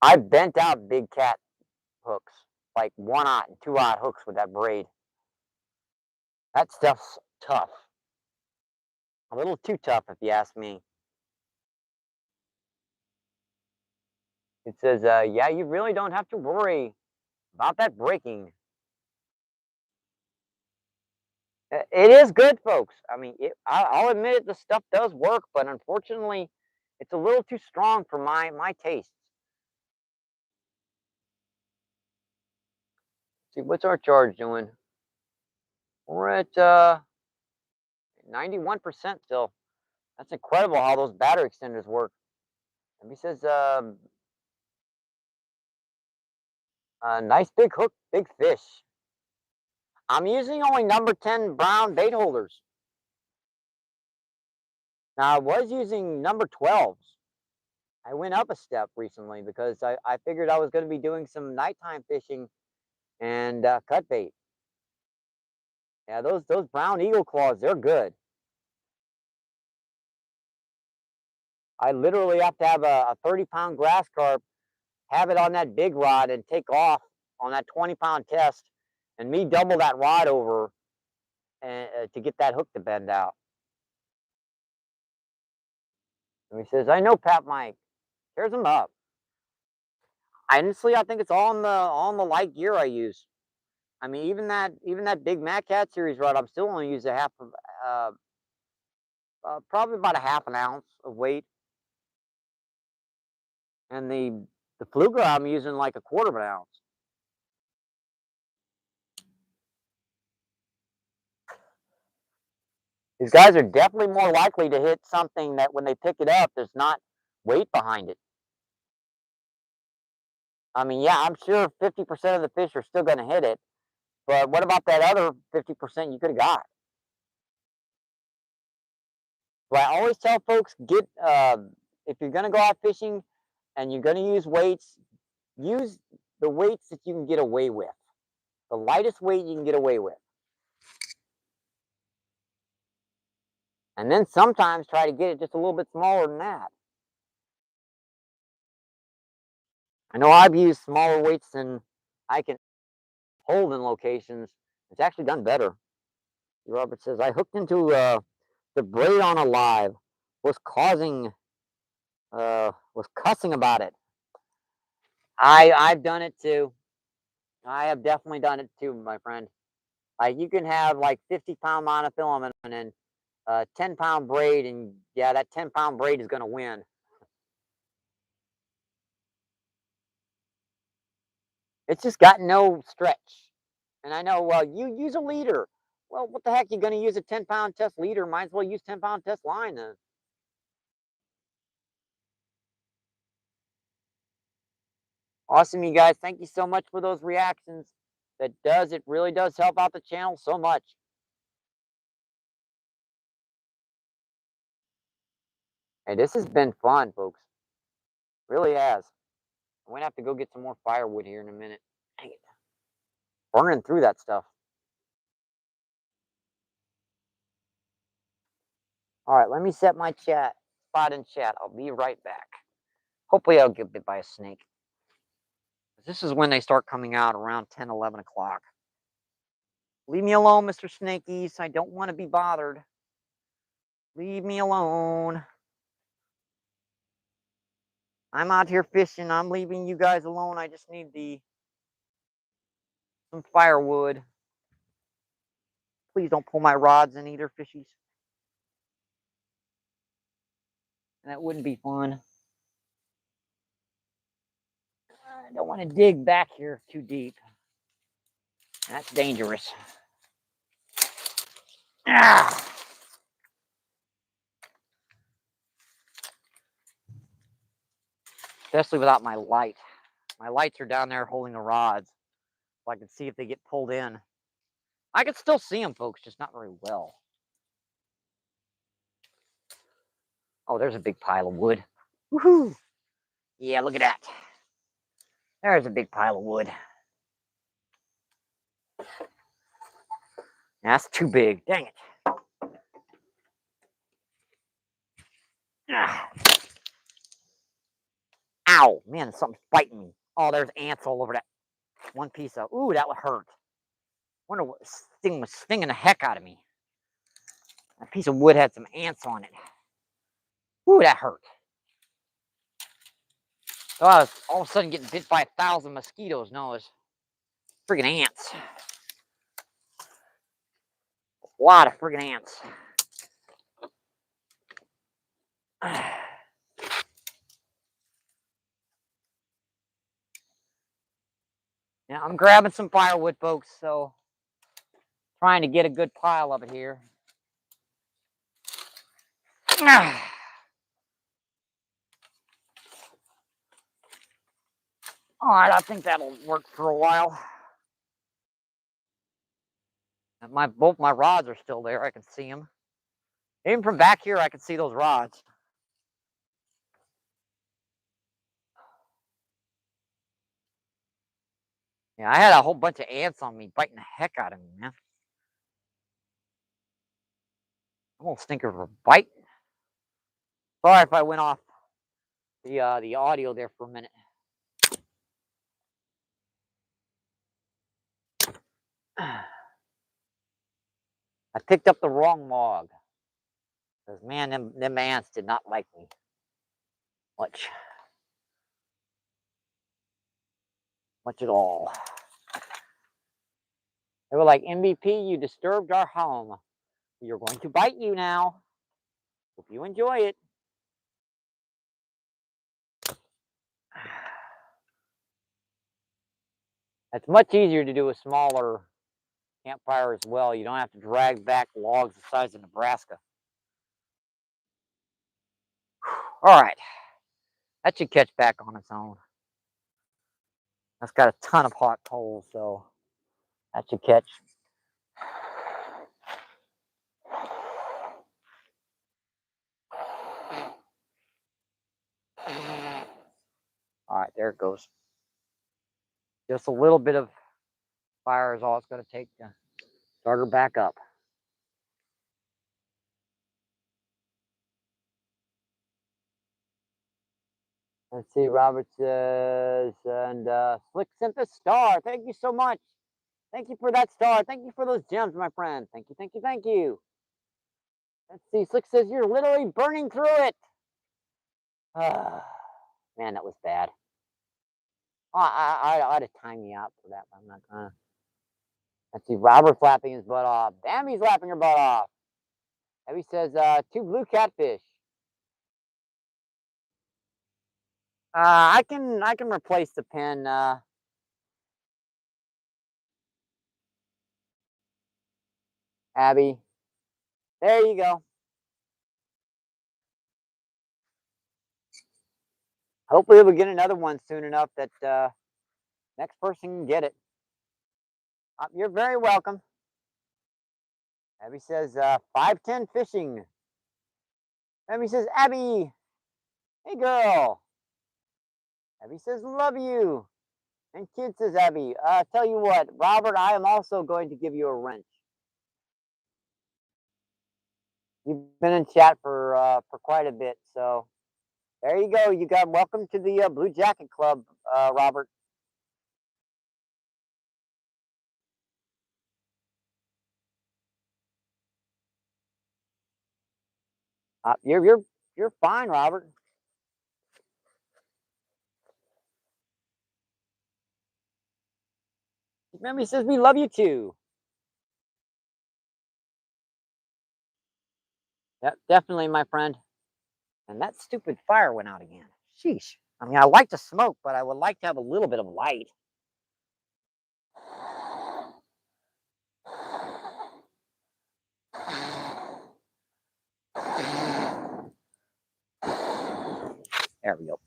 I bent out big cat hooks, like 1/0 and 2/0 hooks with that braid. That stuff's tough, a little too tough if you ask me. It says, yeah, you really don't have to worry about that breaking. It is good, folks. I mean, I'll admit it, the stuff does work, but unfortunately, it's a little too strong for my tastes. See, what's our charge doing? We're at 91% still. That's incredible how those battery extenders work. And he says, nice big hook, big fish. I'm using only number 10 brown bait holders. Now, I was using number 12s. I went up a step recently because I figured I was going to be doing some nighttime fishing and cut bait. Yeah, those brown eagle claws, they're good. I literally have to have a 30-pound grass carp, have it on that big rod, and take off on that 20-pound test, and me double that rod over and, to get that hook to bend out. And he says, I know, Pat Mike. Tears them up. Honestly, I think it's all on the light gear I use. I mean, even that big Mac Cat series rod, I'm still only using uh, probably about a half an ounce of weight, and the Fluger I'm using like a quarter of an ounce. These guys are definitely more likely to hit something that when they pick it up, there's not weight behind it. I mean, yeah, I'm sure 50% of the fish are still going to hit it, but what about that other 50% you could have got? So I always tell folks, if you're going to go out fishing and you're going to use weights, use the weights that you can get away with. The lightest weight you can get away with. And then sometimes try to get it just a little bit smaller than that. I know I've used smaller weights than I can hold in locations. It's actually done better. Robert says, I hooked into the braid on a live, was cussing about it. I've done it too. I have definitely done it too, my friend. Like you can have like 50-pound monofilament and 10-pound braid, and yeah, that 10-pound braid is going to win. It's just got no stretch. And I know, well, you use a leader. Well, what the heck? You're going to use a 10-pound test leader. Might as well use 10-pound test line then. Awesome, you guys. Thank you so much for those reactions. It really does help out the channel so much. Hey, this has been fun, folks. Really has. I'm going to have to go get some more firewood here in a minute. Dang it. Burning through that stuff. All right, let me set my spot in chat. I'll be right back. Hopefully I'll get bit by a snake. This is when they start coming out around 10, 11 o'clock. Leave me alone, Mr. Snakies. I don't want to be bothered. Leave me alone. I'm out here fishing. I'm leaving you guys alone. I just need some firewood. Please don't pull my rods in either, fishies. That wouldn't be fun. I don't want to dig back here too deep. That's dangerous. Ah! Especially without my light. My lights are down there holding the rods, so I can see if they get pulled in. I can still see them, folks, just not very well. Oh, there's a big pile of wood. Woohoo! Yeah, look at that. There's a big pile of wood. That's too big. Dang it. Ah. Ow, man, something's biting me. Oh, there's ants all over that one piece of. Ooh, that would hurt. Wonder what thing was stinging the heck out of me. That piece of wood had some ants on it. Ooh, that hurt. Oh, I was all of a sudden getting bit by 1,000 mosquitoes. No, it's friggin' ants. A lot of friggin' ants. Now I'm grabbing some firewood, folks, so trying to get a good pile of it here. All right, I think that'll work for a while. Both my rods are still there. I can see them. Even from back here, I can see those rods. Yeah, I had a whole bunch of ants on me biting the heck out of me, man. I'm almost thinking of a bite. Sorry if I went off the audio there for a minute. I picked up the wrong log. Because man, them ants did not like me. Much at all. They were like, MVP, you disturbed our home. You're going to bite you now. Hope you enjoy it. It's much easier to do a smaller campfire as well. You don't have to drag back logs the size of Nebraska. All right. That should catch back on its own. That's got a ton of hot coals, so that should catch. All right, there it goes. Just a little bit of fire is all it's going to take to start her back up. Let's see, Robert says, and Slick sent the star. Thank you so much. Thank you for that star. Thank you for those gems, my friend. Thank you, thank you, thank you. Let's see, Slick says, you're literally burning through it. Man, that was bad. Oh, I ought to time you out for that, but I'm not gonna. Let's see, Robert flapping his butt off. Bambi's lapping her butt off. Abby says, 2 blue catfish. I can replace the pin. Abby, there you go. Hopefully we'll get another one soon enough that next person can get it. You're very welcome. Abby says, 510 fishing. Abby says, Abby, hey girl. Abby says, love you. And Kid says, Abby, tell you what, Robert, I am also going to give you a wrench. You've been in chat for quite a bit, so there you go. You got welcome to the Blue Jacket Club, Robert. You're fine, Robert. Remember, he says we love you too. Yep, definitely, my friend. And that stupid fire went out again. Sheesh. I mean, I like to smoke, but I would like to have a little bit of light. There we go.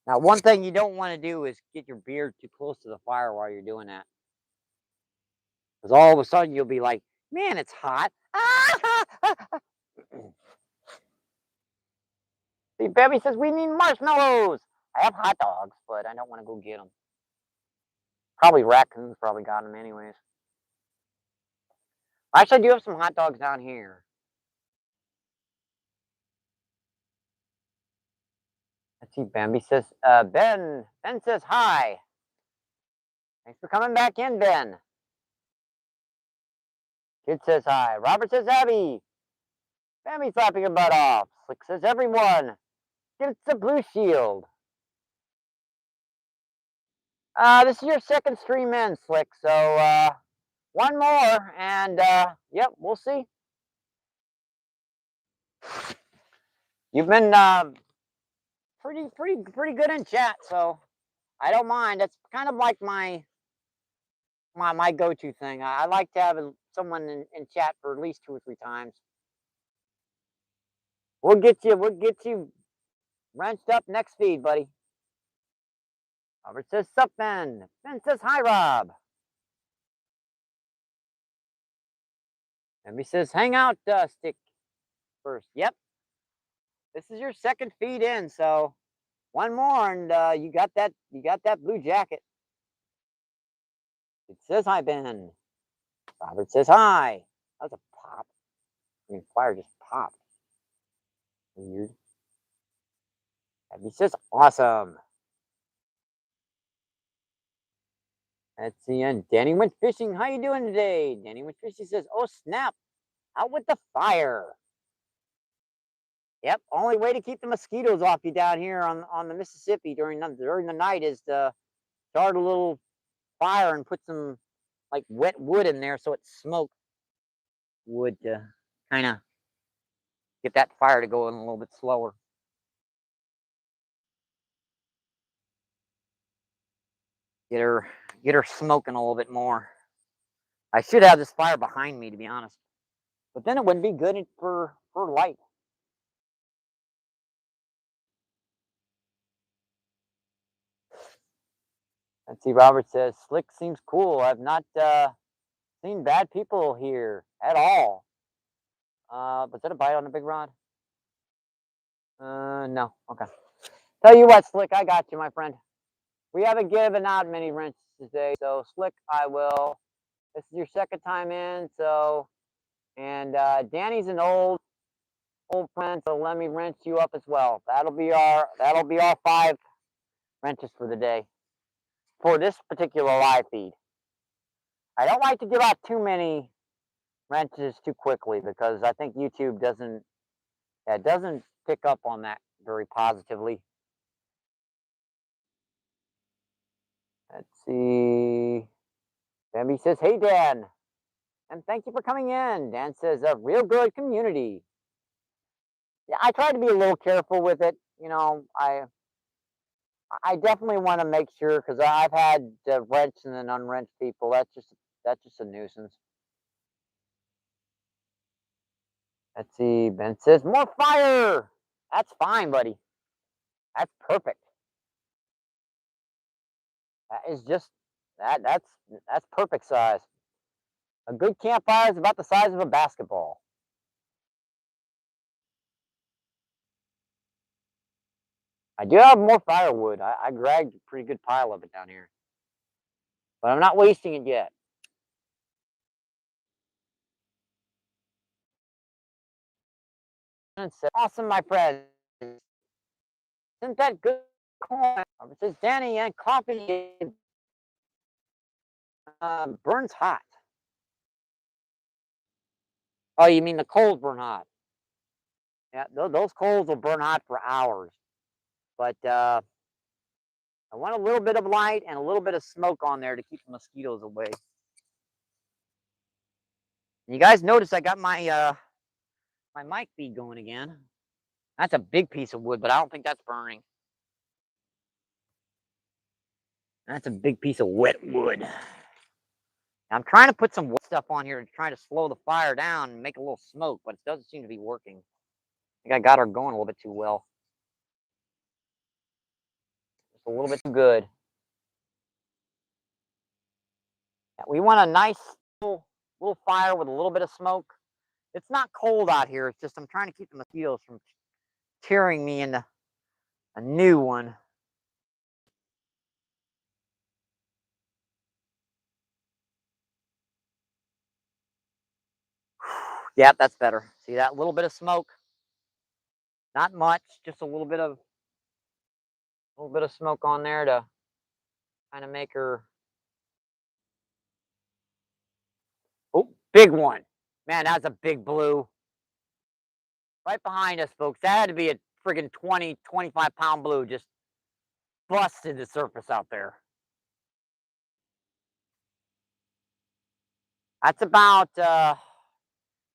Now, one thing you don't want to do is get your beard too close to the fire while you're doing that. Because all of a sudden you'll be like, man, it's hot. See, Baby says we need marshmallows. I have hot dogs, but I don't want to go get them. Probably raccoons probably got them anyways. Actually, I do have some hot dogs down here. Let's see, Bambi says, Ben says hi. Thanks for coming back in, Ben. Kid says hi. Robert says Abby. Bambi's slapping her butt off. Slick says everyone. It's a blue shield. This is your second stream in, Slick, so one more, and yep, we'll see. You've been pretty good in chat, so I don't mind. That's kind of like my go-to thing. I like to have someone in chat for at least 2 or 3 times. We'll get you wrenched up next feed, buddy. Robert says, sup, Ben. Ben says, hi, Rob. And he says, hang out, Stick first. Yep. This is your second feed in, so one more, and you got that blue jacket. It says hi, Ben. Robert says hi. That was a pop. I mean, fire just popped. Weird. And he says awesome. Let's see, and Danny went fishing. How you doing today? Danny went fishing says, oh snap, out with the fire. Yep, only way to keep the mosquitoes off you down here on the Mississippi during the night is to start a little fire and put some like wet wood in there so it smokes wood to kind of get that fire to go in a little bit slower. Get her get her smoking a little bit more. I should have this fire behind me, to be honest, but then it wouldn't be good for light. Let's see. Robert says Slick seems cool. I've not seen bad people here at all. Was that a bite on the big rod? No. Okay. Tell you what, Slick, I got you, my friend. We haven't given out many wrenches today, so Slick, I will. This is your second time in, so and Danny's an old friend, so let me wrench you up as well. That'll be our 5 wrenches for the day for this particular live feed. I don't like to give out too many wrenches too quickly because I think YouTube doesn't pick up on that very positively. Let's see. Bambi says, "Hey Dan, and thank you for coming in." Dan says, "A real good community." Yeah, I try to be a little careful with it. I definitely want to make sure because I've had wrenched and then unwrenched people. That's just a nuisance. Let's see. Ben says, "More fire." That's fine, buddy. That's perfect. That is just that's perfect size. A good campfire is about the size of a basketball. I do have more firewood. I dragged a pretty good pile of it down here, but I'm not wasting it yet. And it's awesome, my friend. Isn't that good corn? It says Danny and coffee burns hot. Oh, you mean the coals burn hot? Yeah, those coals will burn hot for hours. But I want a little bit of light and a little bit of smoke on there to keep the mosquitoes away. You guys notice I got my mic feed going again. That's a big piece of wood, but I don't think that's burning. That's a big piece of wet wood. I'm trying to put some wet stuff on here to try to slow the fire down and make a little smoke, but it doesn't seem to be working. I think I got her going a little bit too well. Just a little bit too good. We want a nice little fire with a little bit of smoke. It's not cold out here. It's just I'm trying to keep the mosquitoes from tearing me into a new one. Yeah, that's better. See that little bit of smoke? Not much, just a little bit of smoke on there to kind of make her. Oh, big one. Man, that's a big blue. Right behind us, folks. That had to be a friggin' 20, 25-pound blue just busted the surface out there. That's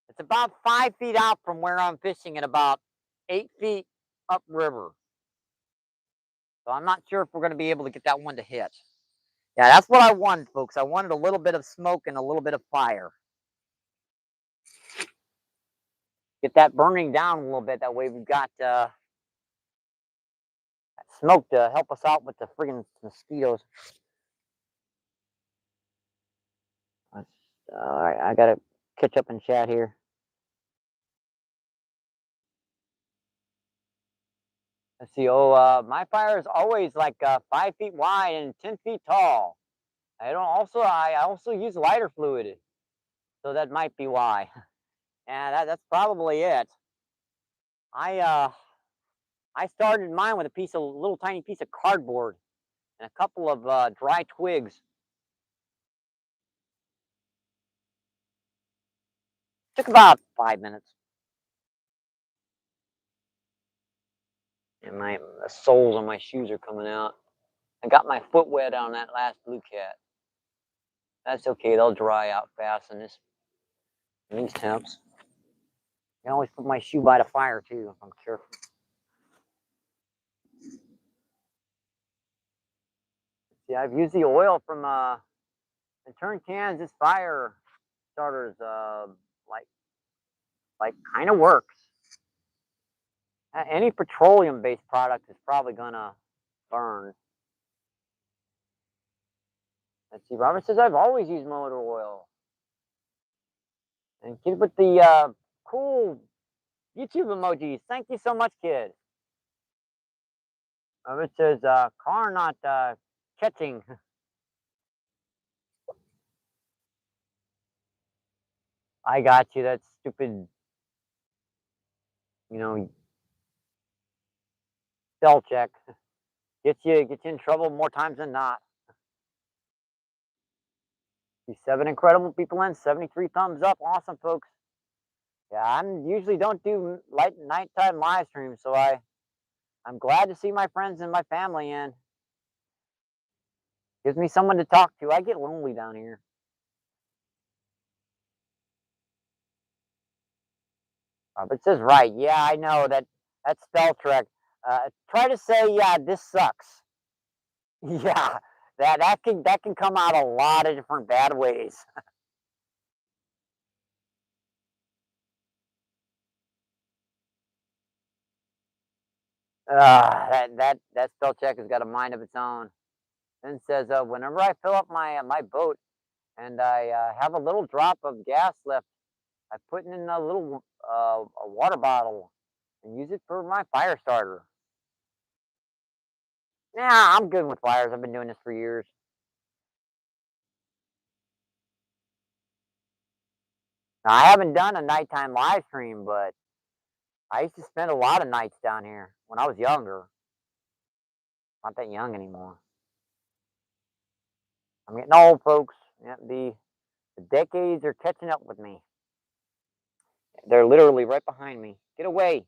it's about 5 feet out from where I'm fishing and about 8 feet upriver. So I'm not sure if we're going to be able to get that one to hit. Yeah, that's what I wanted, folks. I wanted a little bit of smoke and a little bit of fire. Get that burning down a little bit. That way we've got smoke to help us out with the friggin' mosquitoes. All right, I got to catch up in chat here. Let's see. Oh, my fire is always like 5 feet wide and 10 feet tall. I also use lighter fluid, so that might be why. And that's probably it. I started mine with a little tiny piece of cardboard and a couple of dry twigs. Took about 5 minutes. And the soles on my shoes are coming out. I got my foot wet on that last blue cat. That's okay, they'll dry out fast in these temps. I can always put my shoe by the fire too, if I'm careful. See, I've used the oil from the tin cans. This fire starters like kind of works. Any petroleum-based product is probably gonna burn. Let's see. Robert says I've always used motor oil. And kid with the cool YouTube emojis. Thank you so much, kid. Robert says car not catching. I got you. That stupid, you know, spell check gets you in trouble more times than not. These 7 incredible people in, 73 thumbs up. Awesome, folks. Yeah, I'm usually don't do nighttime live streams, so I'm glad to see my friends and my family in. Gives me someone to talk to. I get lonely down here. It says right. Yeah, I know that spell check. Try to say, yeah, this sucks. Yeah, that can come out a lot of different bad ways. That spell check has got a mind of its own. Then says, whenever I fill up my boat and I have a little drop of gas left, I put it in a little a water bottle and use it for my fire starter. Yeah, I'm good with fires. I've been doing this for years. Now, I haven't done a nighttime live stream, but I used to spend a lot of nights down here when I was younger. Not that young anymore. I'm getting old, folks. Yeah, the decades are catching up with me. They're literally right behind me. Get away.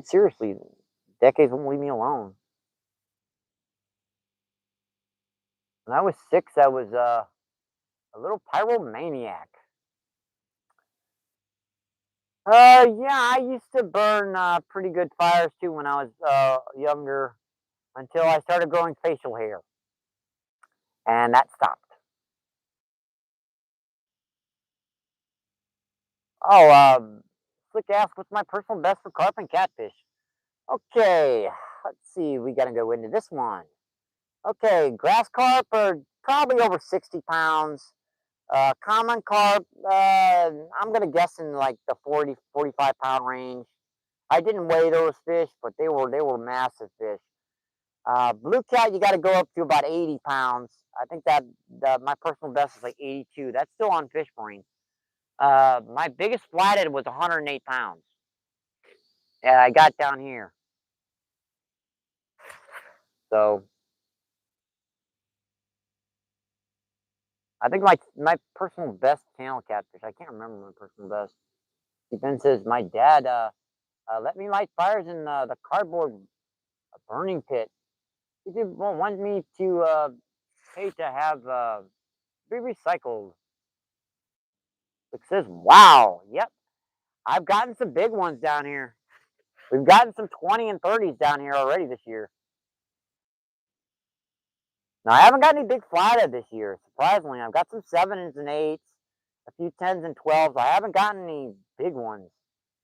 Seriously, decades won't leave me alone. When I was 6, I was a little pyromaniac. Yeah, I used to burn pretty good fires too when I was younger until I started growing facial hair, and that stopped. Oh, Slick asked, what's my personal best for carp and catfish? Okay, let's see. We got to go into this one. Okay, grass carp are probably over 60 pounds. Common carp, I'm gonna guess in like the 40, 45 pound range. I didn't weigh those fish, but they were massive fish. Blue cat, you got to go up to about 80 pounds. I think that my personal best is like 82. That's still on fish brain. My biggest flathead was 108 pounds. Yeah, I got down here. So I think my personal best channel catfish. I can't remember my personal best. He then says my dad let me light fires in the cardboard burning pit. He did want me to pay to have be recycled. It says, wow, yep, I've gotten some big ones down here. We've gotten some 20 and 30s down here already this year. Now, I haven't got any big flathead this year, surprisingly. I've got some 7s and 8s, a few 10s and 12s. I haven't gotten any big ones.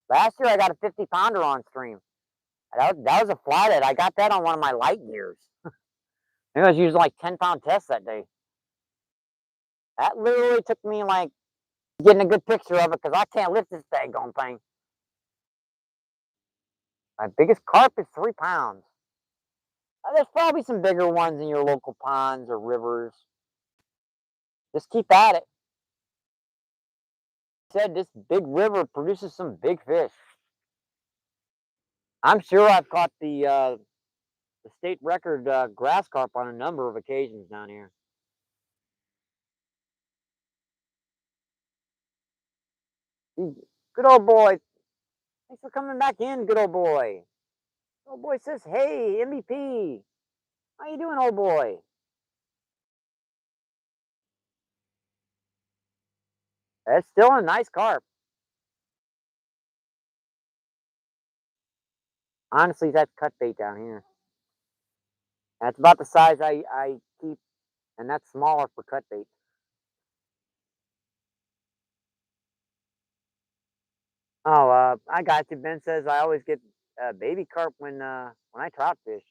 Last year, I got a 50-pounder on stream. That was a flathead. I got that on one of my light gears. I was using like 10-pound tests that day. That literally took me like getting a good picture of it because I can't lift this daggone thing. My biggest carp is 3 pounds. There's probably some bigger ones in your local ponds or rivers. Just keep at it. Said this big river produces some big fish. I'm sure I've caught the state record grass carp on a number of occasions down here. Good old boy. Thanks for coming back in, good old boy. Old boy says, hey, MVP. How you doing, old boy? That's still a nice carp. Honestly, that's cut bait down here. That's about the size I keep, and that's smaller for cut bait. Oh, I got you. Ben says I always get baby carp when I trout fish.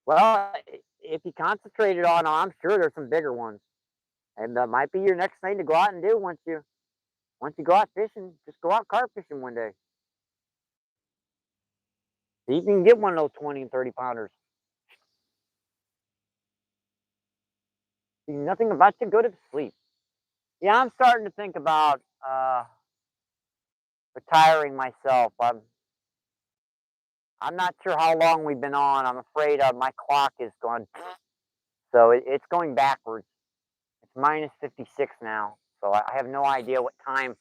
Well, if you concentrated on, I'm sure there's some bigger ones, and that might be your next thing to go out and do once you go out fishing. Just go out carp fishing one day. See if you can get one of those 20 and 30 pounders. See nothing about you. Go to sleep. Yeah, I'm starting to think about retiring myself. I'm not sure how long we've been on. I'm afraid my clock is gone, so it's going backwards. It's minus 56 now, so I have no idea what time,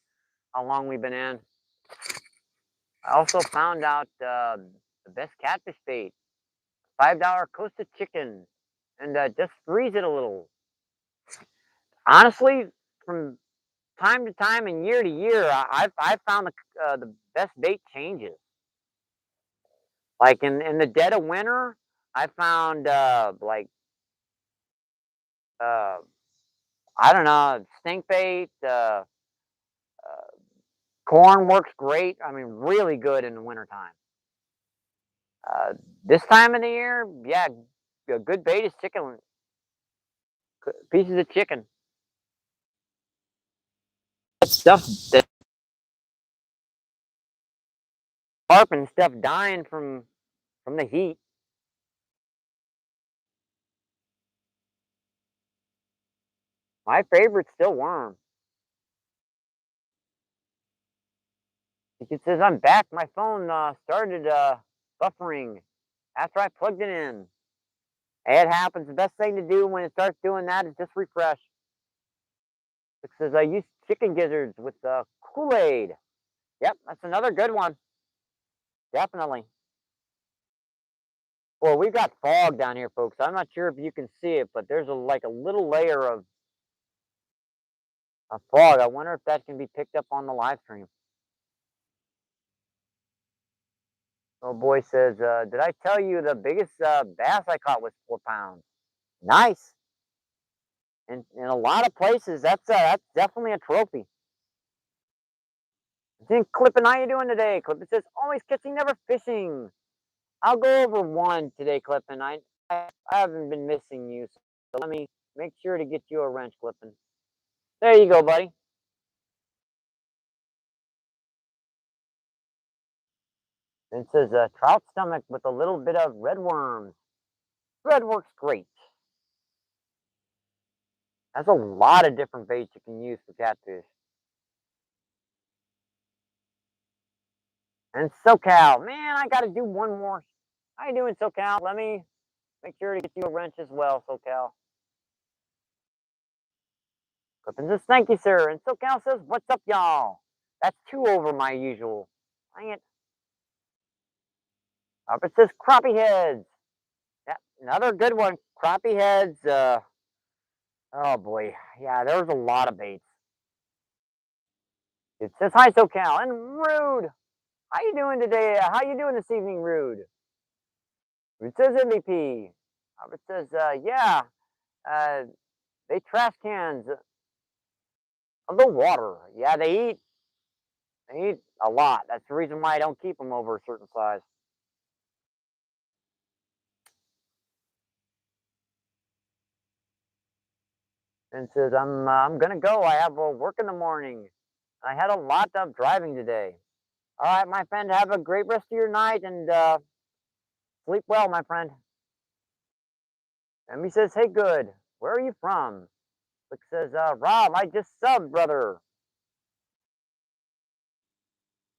how long we've been in. I also found out the best catfish bait, $5 Costa chicken, and just freeze it a little. Honestly, from time to time and year to year, I've found the best bait changes. Like in the dead of winter, I found uh, I don't know, stink bait. Corn works great. I mean, really good in the wintertime. Uh, this time of the year, yeah, a good bait is chicken, pieces of chicken. That stuff, that carp and stuff dying from the heat. My favorite's still worm. It says I'm back. My phone started buffering after I plugged it in. It happens. The best thing to do when it starts doing that is just refresh. It says I use chicken gizzards with Kool-Aid. Yep, that's another good one. Definitely. Well, we've got fog down here, folks. I'm not sure if you can see it, but there's like a little layer of fog. I wonder if that can be picked up on the live stream. Oh boy says, did I tell you the biggest bass I caught was 4 pounds? Nice. In a lot of places, that's definitely a trophy. I think Clippin, how you doing today? Clippin says, always catching, never fishing. I'll go over one today, Clippin. I haven't been missing you, so let me make sure to get you a wrench, Clippin. There you go, buddy. It says trout stomach with a little bit of red worms. Red works great. That's a lot of different baits you can use for catfish. And SoCal, man, I got to do one more. How you doing, SoCal? Let me make sure to get you a wrench as well, SoCal. Clippin says, thank you, sir. And SoCal says, what's up, y'all? That's two over my usual. Dang it. It says crappie heads. Yeah, another good one. Crappie heads. Oh boy. Yeah, there's a lot of baits. It says, hi, SoCal. And Rude. How you doing today? How you doing this evening, Rude? It says MVP. It says, yeah, uh, they trash cans of the water. Yeah, they eat a lot. That's the reason why I don't keep them over a certain size. And says, I'm gonna go. I have work in the morning. I had a lot of driving today. All right, my friend. Have a great rest of your night and sleep well, my friend. And he says, hey, good. Where are you from? Rick says, Rob, I just subbed, brother.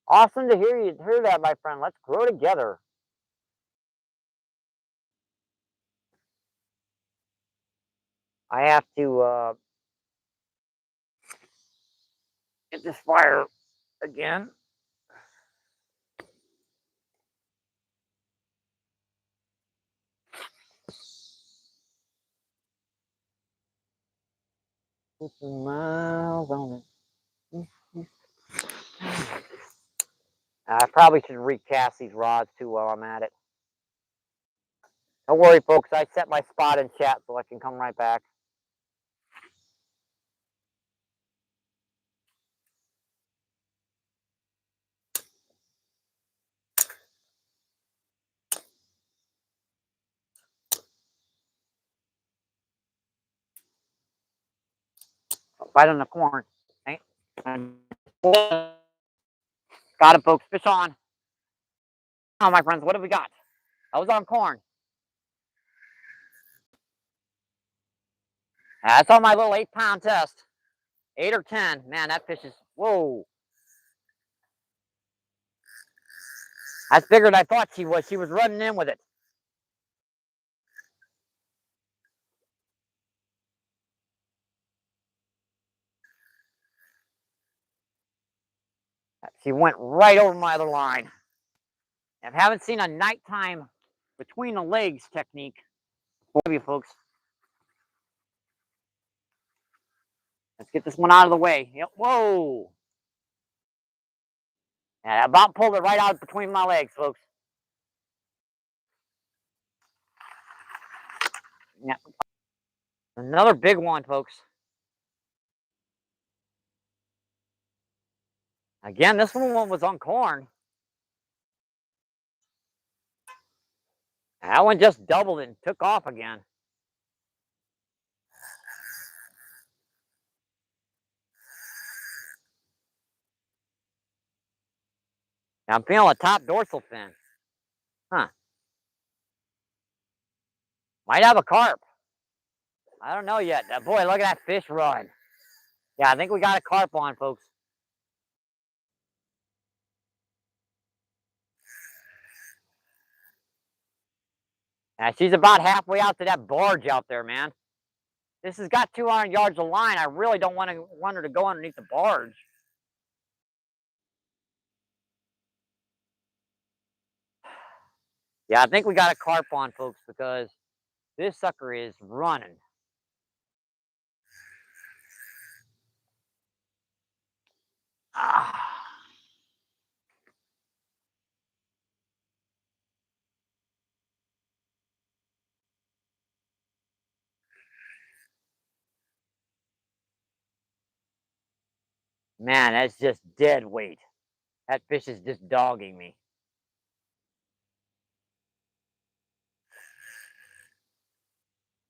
Awesome to hear that, my friend. Let's grow together. I have to Get this fire again. Put some miles on it. I probably should recast these rods too while I'm at it. Don't worry, folks. I set my spot in chat so I can come right back. Right on the corn. Okay. Got it, folks. Fish on. Oh, my friends, what have we got? I was on corn. That's on my little 8-pound test. 8 or 10. Man, that fish is, whoa. That's bigger than I thought she was. She was running in with it. She went right over my other line. I haven't seen a nighttime between the legs technique for you folks. Let's get this one out of the way. Yep. Whoa. And I about pulled it right out between my legs, folks. Yeah. Another big one, folks. Again, this one was on corn. That one just doubled and took off again. I'm feeling a top dorsal fin. Huh. Might have a carp. I don't know yet. Boy, look at that fish run. Yeah, I think we got a carp on, folks. Yeah, she's about halfway out to that barge out there, man. This has got 200 yards of line. I really don't want her to go underneath the barge. Yeah, I think we got a carp on, folks, because this sucker is running. Ah. Man, that's just dead weight. That fish is just dogging me.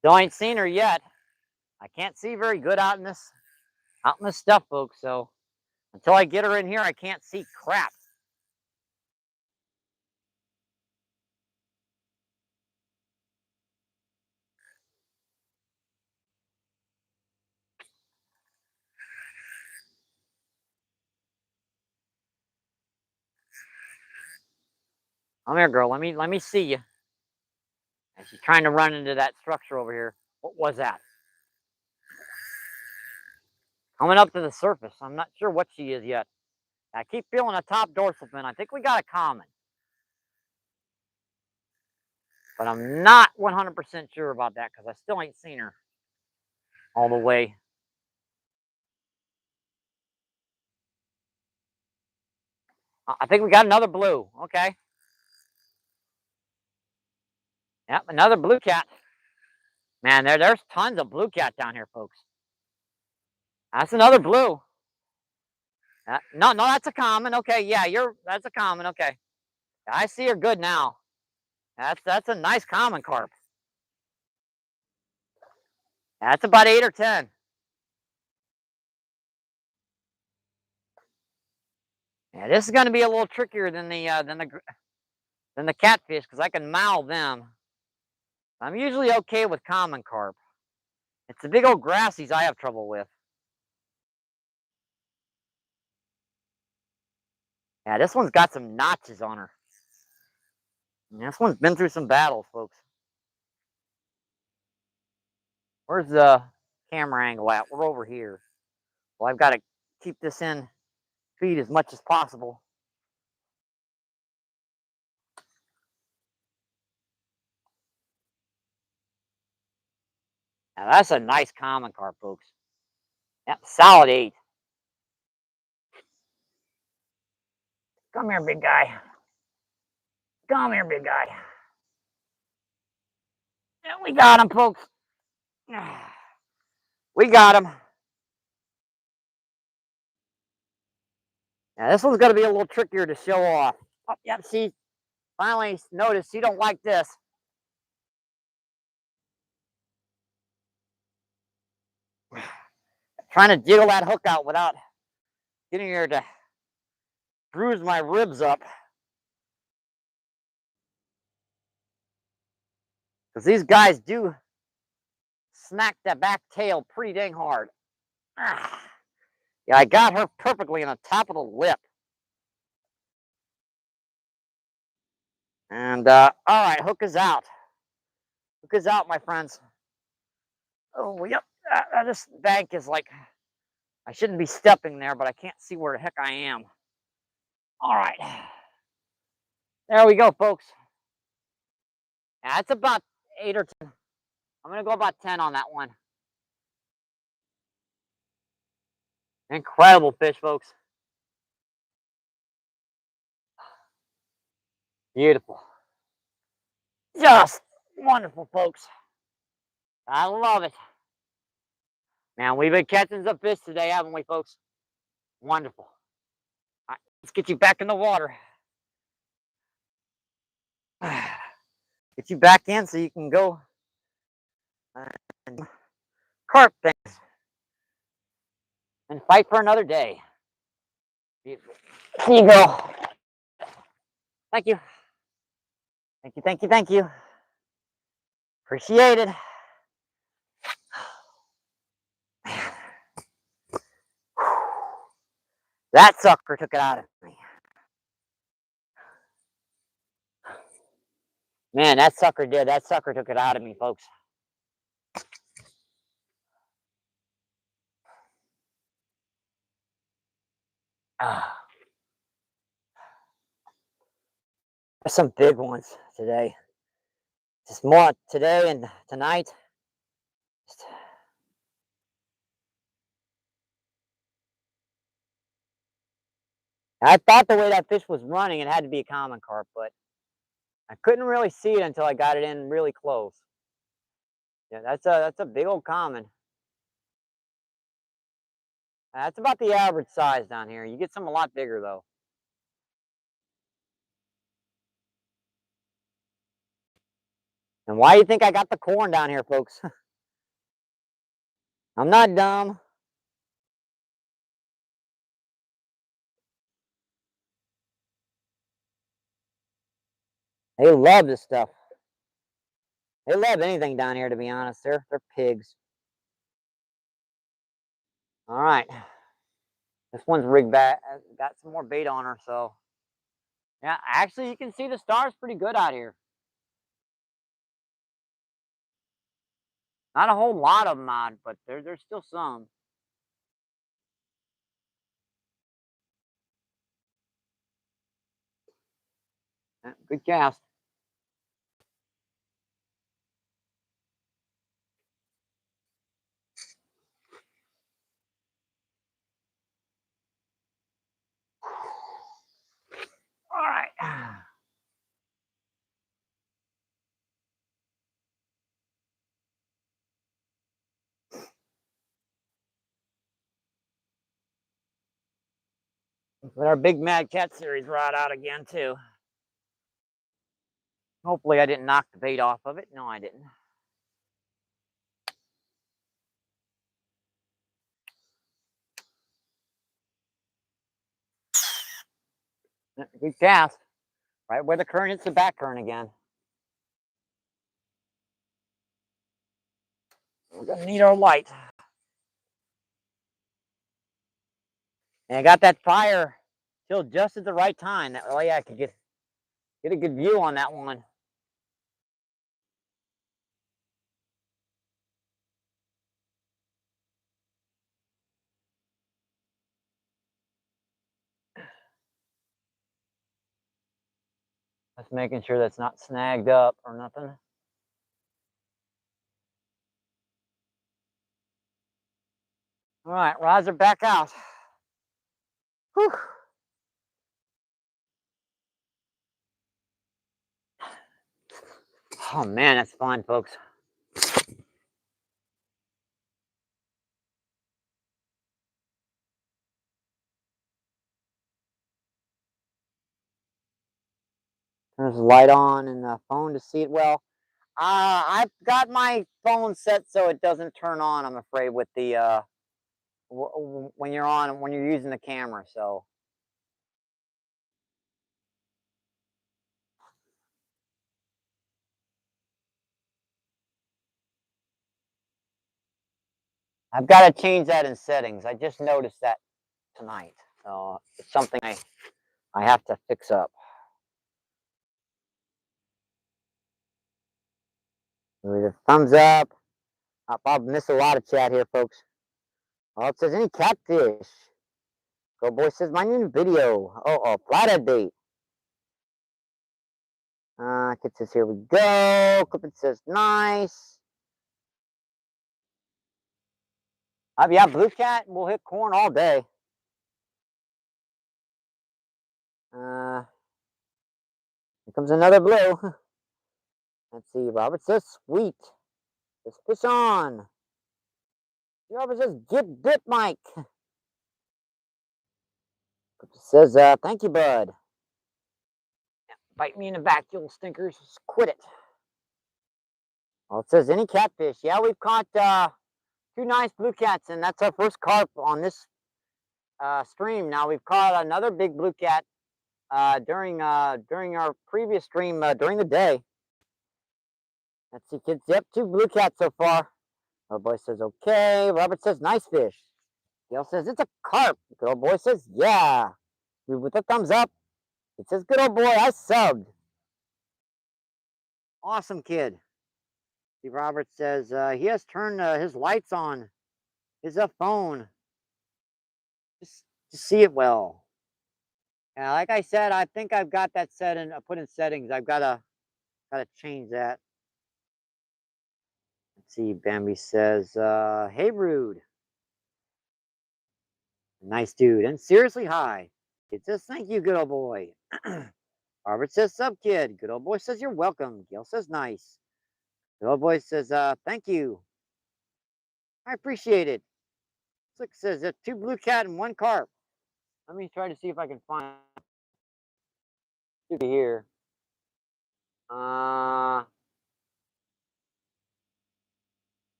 Still ain't seen her yet. I can't see very good out in this stuff, folks. So until I get her in here, I can't see crap. Come here, girl. Let me see you. And she's trying to run into that structure over here. What was that? Coming up to the surface. I'm not sure what she is yet. I keep feeling a top dorsal fin. I think we got a common. But I'm not 100% sure about that because I still ain't seen her all the way. I think we got another blue. Okay. Yep, another blue cat. Man, there's tons of blue cat down here, folks. That's another blue. No, that's a common. Okay, yeah, that's a common. Okay, I see her good now. That's a nice common carp. That's about 8 or 10. Yeah, this is going to be a little trickier than the catfish because I can mouth them. I'm usually okay with common carp. It's the big old grassies I have trouble with. Yeah, this one's got some notches on her. And this one's been through some battles, folks. Where's the camera angle at? We're over here. Well, I've got to keep this in feed as much as possible. Now that's a nice common carp, folks. Yep, solid 8. Come here, big guy. Come here, big guy. Yeah, we got him, folks. We got him. Now this one's going to be a little trickier to show off. Oh, yep, see, finally noticed he don't like this. Trying to jiggle that hook out without getting here to bruise my ribs up. Because these guys do smack that back tail pretty dang hard. Yeah, I got her perfectly in the top of the lip. And, all right, hook is out. Hook is out, my friends. Oh, yep. This bank is like, I shouldn't be stepping there, but I can't see where the heck I am. All right. There we go, folks. Yeah, it's about 8 or 10. I'm going to go about 10 on that one. Incredible fish, folks. Beautiful. Just wonderful, folks. I love it. Man, we've been catching some fish today, haven't we, folks? Wonderful. All right, let's get you back in the water. Get you back in so you can go and carp things and fight for another day. Here you go. Thank you. Thank you, thank you, thank you. Appreciate it. That sucker took it out of me. Man, that sucker did. That sucker took it out of me, folks. There's some big ones today. Just more today and tonight. I thought the way that fish was running, it had to be a common carp, but I couldn't really see it until I got it in really close. Yeah, that's a big old common. That's about the average size down here. You get some a lot bigger though. And why do you think I got the corn down here, folks? I'm not dumb. They love this stuff. They love anything down here, to be honest. They're pigs. All right. This one's rigged back. Got some more bait on her, so yeah. Actually, you can see the stars pretty good out here. Not a whole lot of them out, but there's still some. Yeah, good cast. All right. Let our big Mad Cat series rod out again too. Hopefully I didn't knock the bait off of it. No, I didn't. Good cast. Right where the current hits the back current again. We're gonna need our light. And I got that fire till just at the right time. That way I could get a good view on that one. Just making sure that's not snagged up or nothing. All right, rods are back out. Whew. Oh man, that's fun, folks. There's the light on and the phone to see it well. I've got my phone set so it doesn't turn on, I'm afraid, with the when you're using the camera. So I've got to change that in settings. I just noticed that tonight, so it's something I have to fix up. With a thumbs up. I'll miss a lot of chat here, folks. Oh, it says any catfish. Go boy says my new video. Oh, flathead bait. It says here we go. Clip says nice. Yeah, blue cat will hit corn all day. Here comes another blue. Let's see. Robert says sweet. Just fish on. Robert says get bit, Mike. It says thank you, bud. Bite me in the back, you little stinkers. Just quit it. Well, it says any catfish. Yeah, we've caught 2 nice blue cats, and that's our first carp on this stream. Now we've caught another big blue cat during our previous stream during the day. Let's see, kids. Yep, 2 blue cats so far. Our boy says okay. Robert says nice fish. Gail says it's a carp. Good old boy says yeah. With a thumbs up. It says good old boy. I subbed. Awesome kid. Steve Robert says he has turned his lights on his phone just to see it well. Yeah, like I said, I think I've got that set in put in settings. I've gotta change that. Let's see. Bambi says, "Hey, Rude, nice dude, and seriously hi." It says, "Thank you, good old boy." Robert says, "Sub kid." Good old boy says, "You're welcome." Gail says, "Nice." Good old boy says, "Thank you. I appreciate it." Slick says, "It's 2 blue cat and 1 carp." Let me try to see if I can find it here.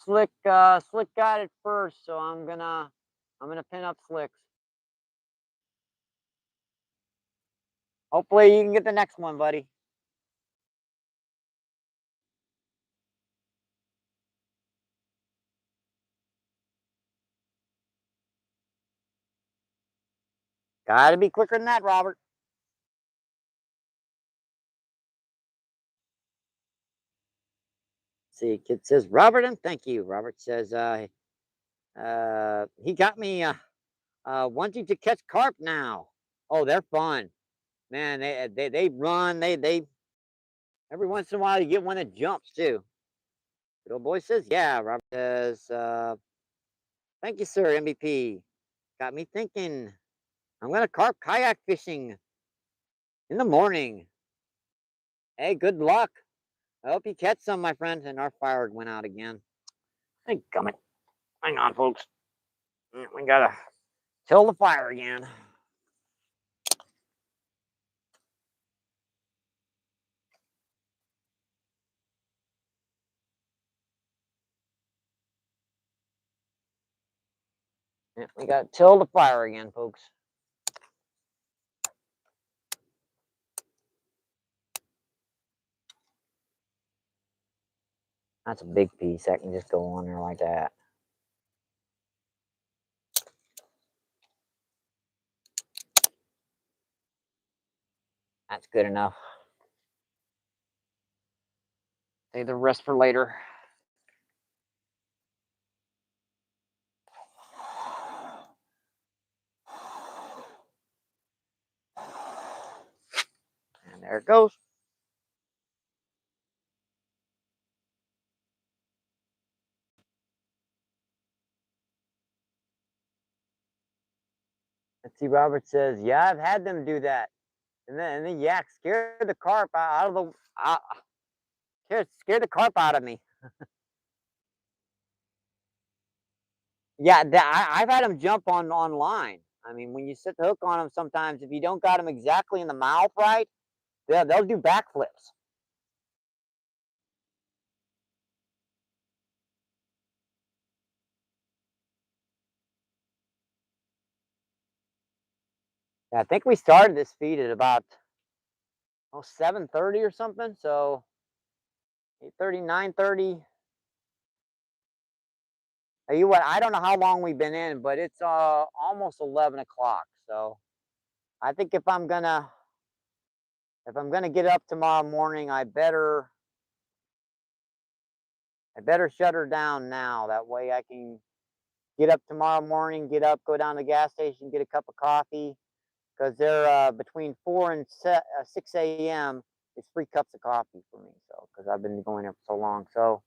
Slick got it first, so I'm gonna pin up Slicks. Hopefully you can get the next one, buddy. Gotta be quicker than that, Robert. See, kid says Robert and thank you. Robert says he got me wanting to catch carp now. Oh, they're fun. Man, they run, they every once in a while you get one that jumps too. Good old boy says, yeah. Robert says, thank you, sir, MVP. Got me thinking. I'm gonna carp kayak fishing in the morning. Hey, good luck. I hope you catch some, my friend. And our fire went out again. Hey, gummit. Hang on, folks. We gotta till the fire again. Yeah, we gotta till the fire again, folks. That's a big piece. That can just go on there like that. That's good enough. Save the rest for later. There it goes. Let's see, Robert says, yeah, I've had them do that. And then yak scared the carp out of the, scared the carp out of me. Yeah, I've had them jump online. I mean, when you set the hook on them, sometimes if you don't got them exactly in the mouth right, they'll do backflips. Yeah, I think we started this feed at about 7:30 or something. So 8:30, 9:30. Tell you what, I don't know how long we've been in, but it's almost 11 o'clock. So I think if I'm gonna get up tomorrow morning, I better shut her down now. That way I can get up tomorrow morning, get up, go down to the gas station, get a cup of coffee, because they're between 4 and 6 a.m. It's 3 cups of coffee for me. So because I've been going there for so long. So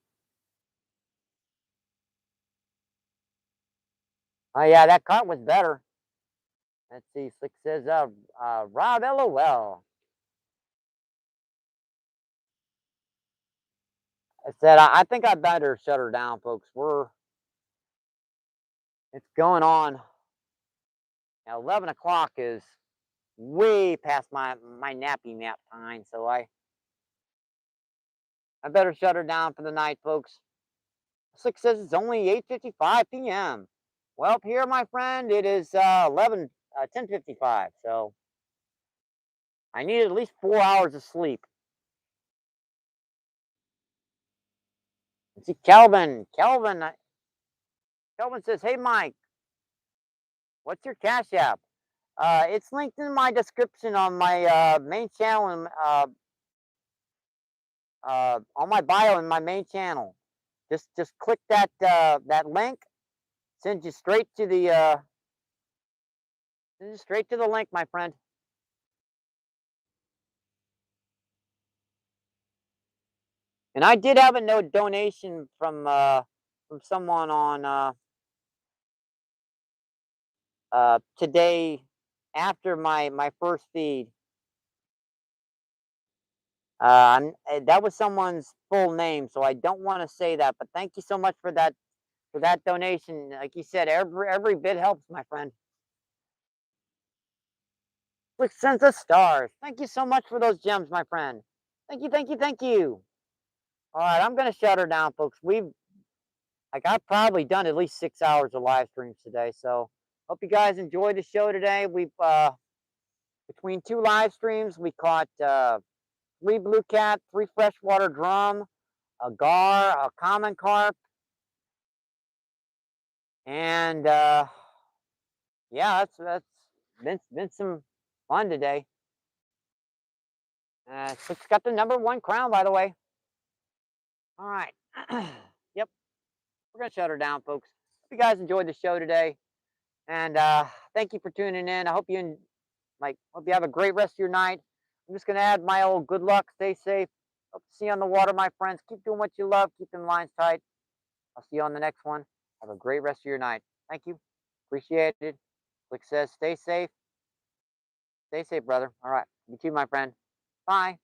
oh yeah, that cut was better. Let's see. Slick says, Rob, LOL. I said, I think I better shut her down, folks. It's going on. Now, 11 o'clock is way past my nappy nap time, so I better shut her down for the night, folks. Slick says it's only 8:55 p.m. Well, up here, my friend, it is 10:55. So I need at least 4 hours of sleep. And see, Kelvin says, "Hey, Mike, what's your Cash App?" It's linked in my description on my main channel and on my bio in my main channel. Just click that link. Sends you straight to the link, my friend. And I did have a no donation from someone on today after my first feed. That was someone's full name, so I don't want to say that. But thank you so much for that donation. Like you said, every bit helps, my friend. Which sends us stars. Thank you so much for those gems, my friend. Thank you, thank you, thank you. All right, I'm gonna shut her down, folks. I've probably done at least 6 hours of live streams today. So hope you guys enjoyed the show today. We've between 2 live streams, we caught 3 blue cat, 3 freshwater drum, a gar, a common carp, and yeah, that's been some fun today. It's got the #1 crown, by the way. All right. Yep, we're gonna shut her down, folks. Hope you guys enjoyed the show today, and thank you for tuning in. I hope hope you have a great rest of your night. I'm just gonna add my old good luck. Stay safe. Hope to see you on the water, my friends. Keep doing what you love. Keep them lines tight. I'll see you on the next one. Have a great rest of your night. Thank you. Appreciate it. Click says, stay safe. Stay safe, brother. All right. You too, my friend. Bye.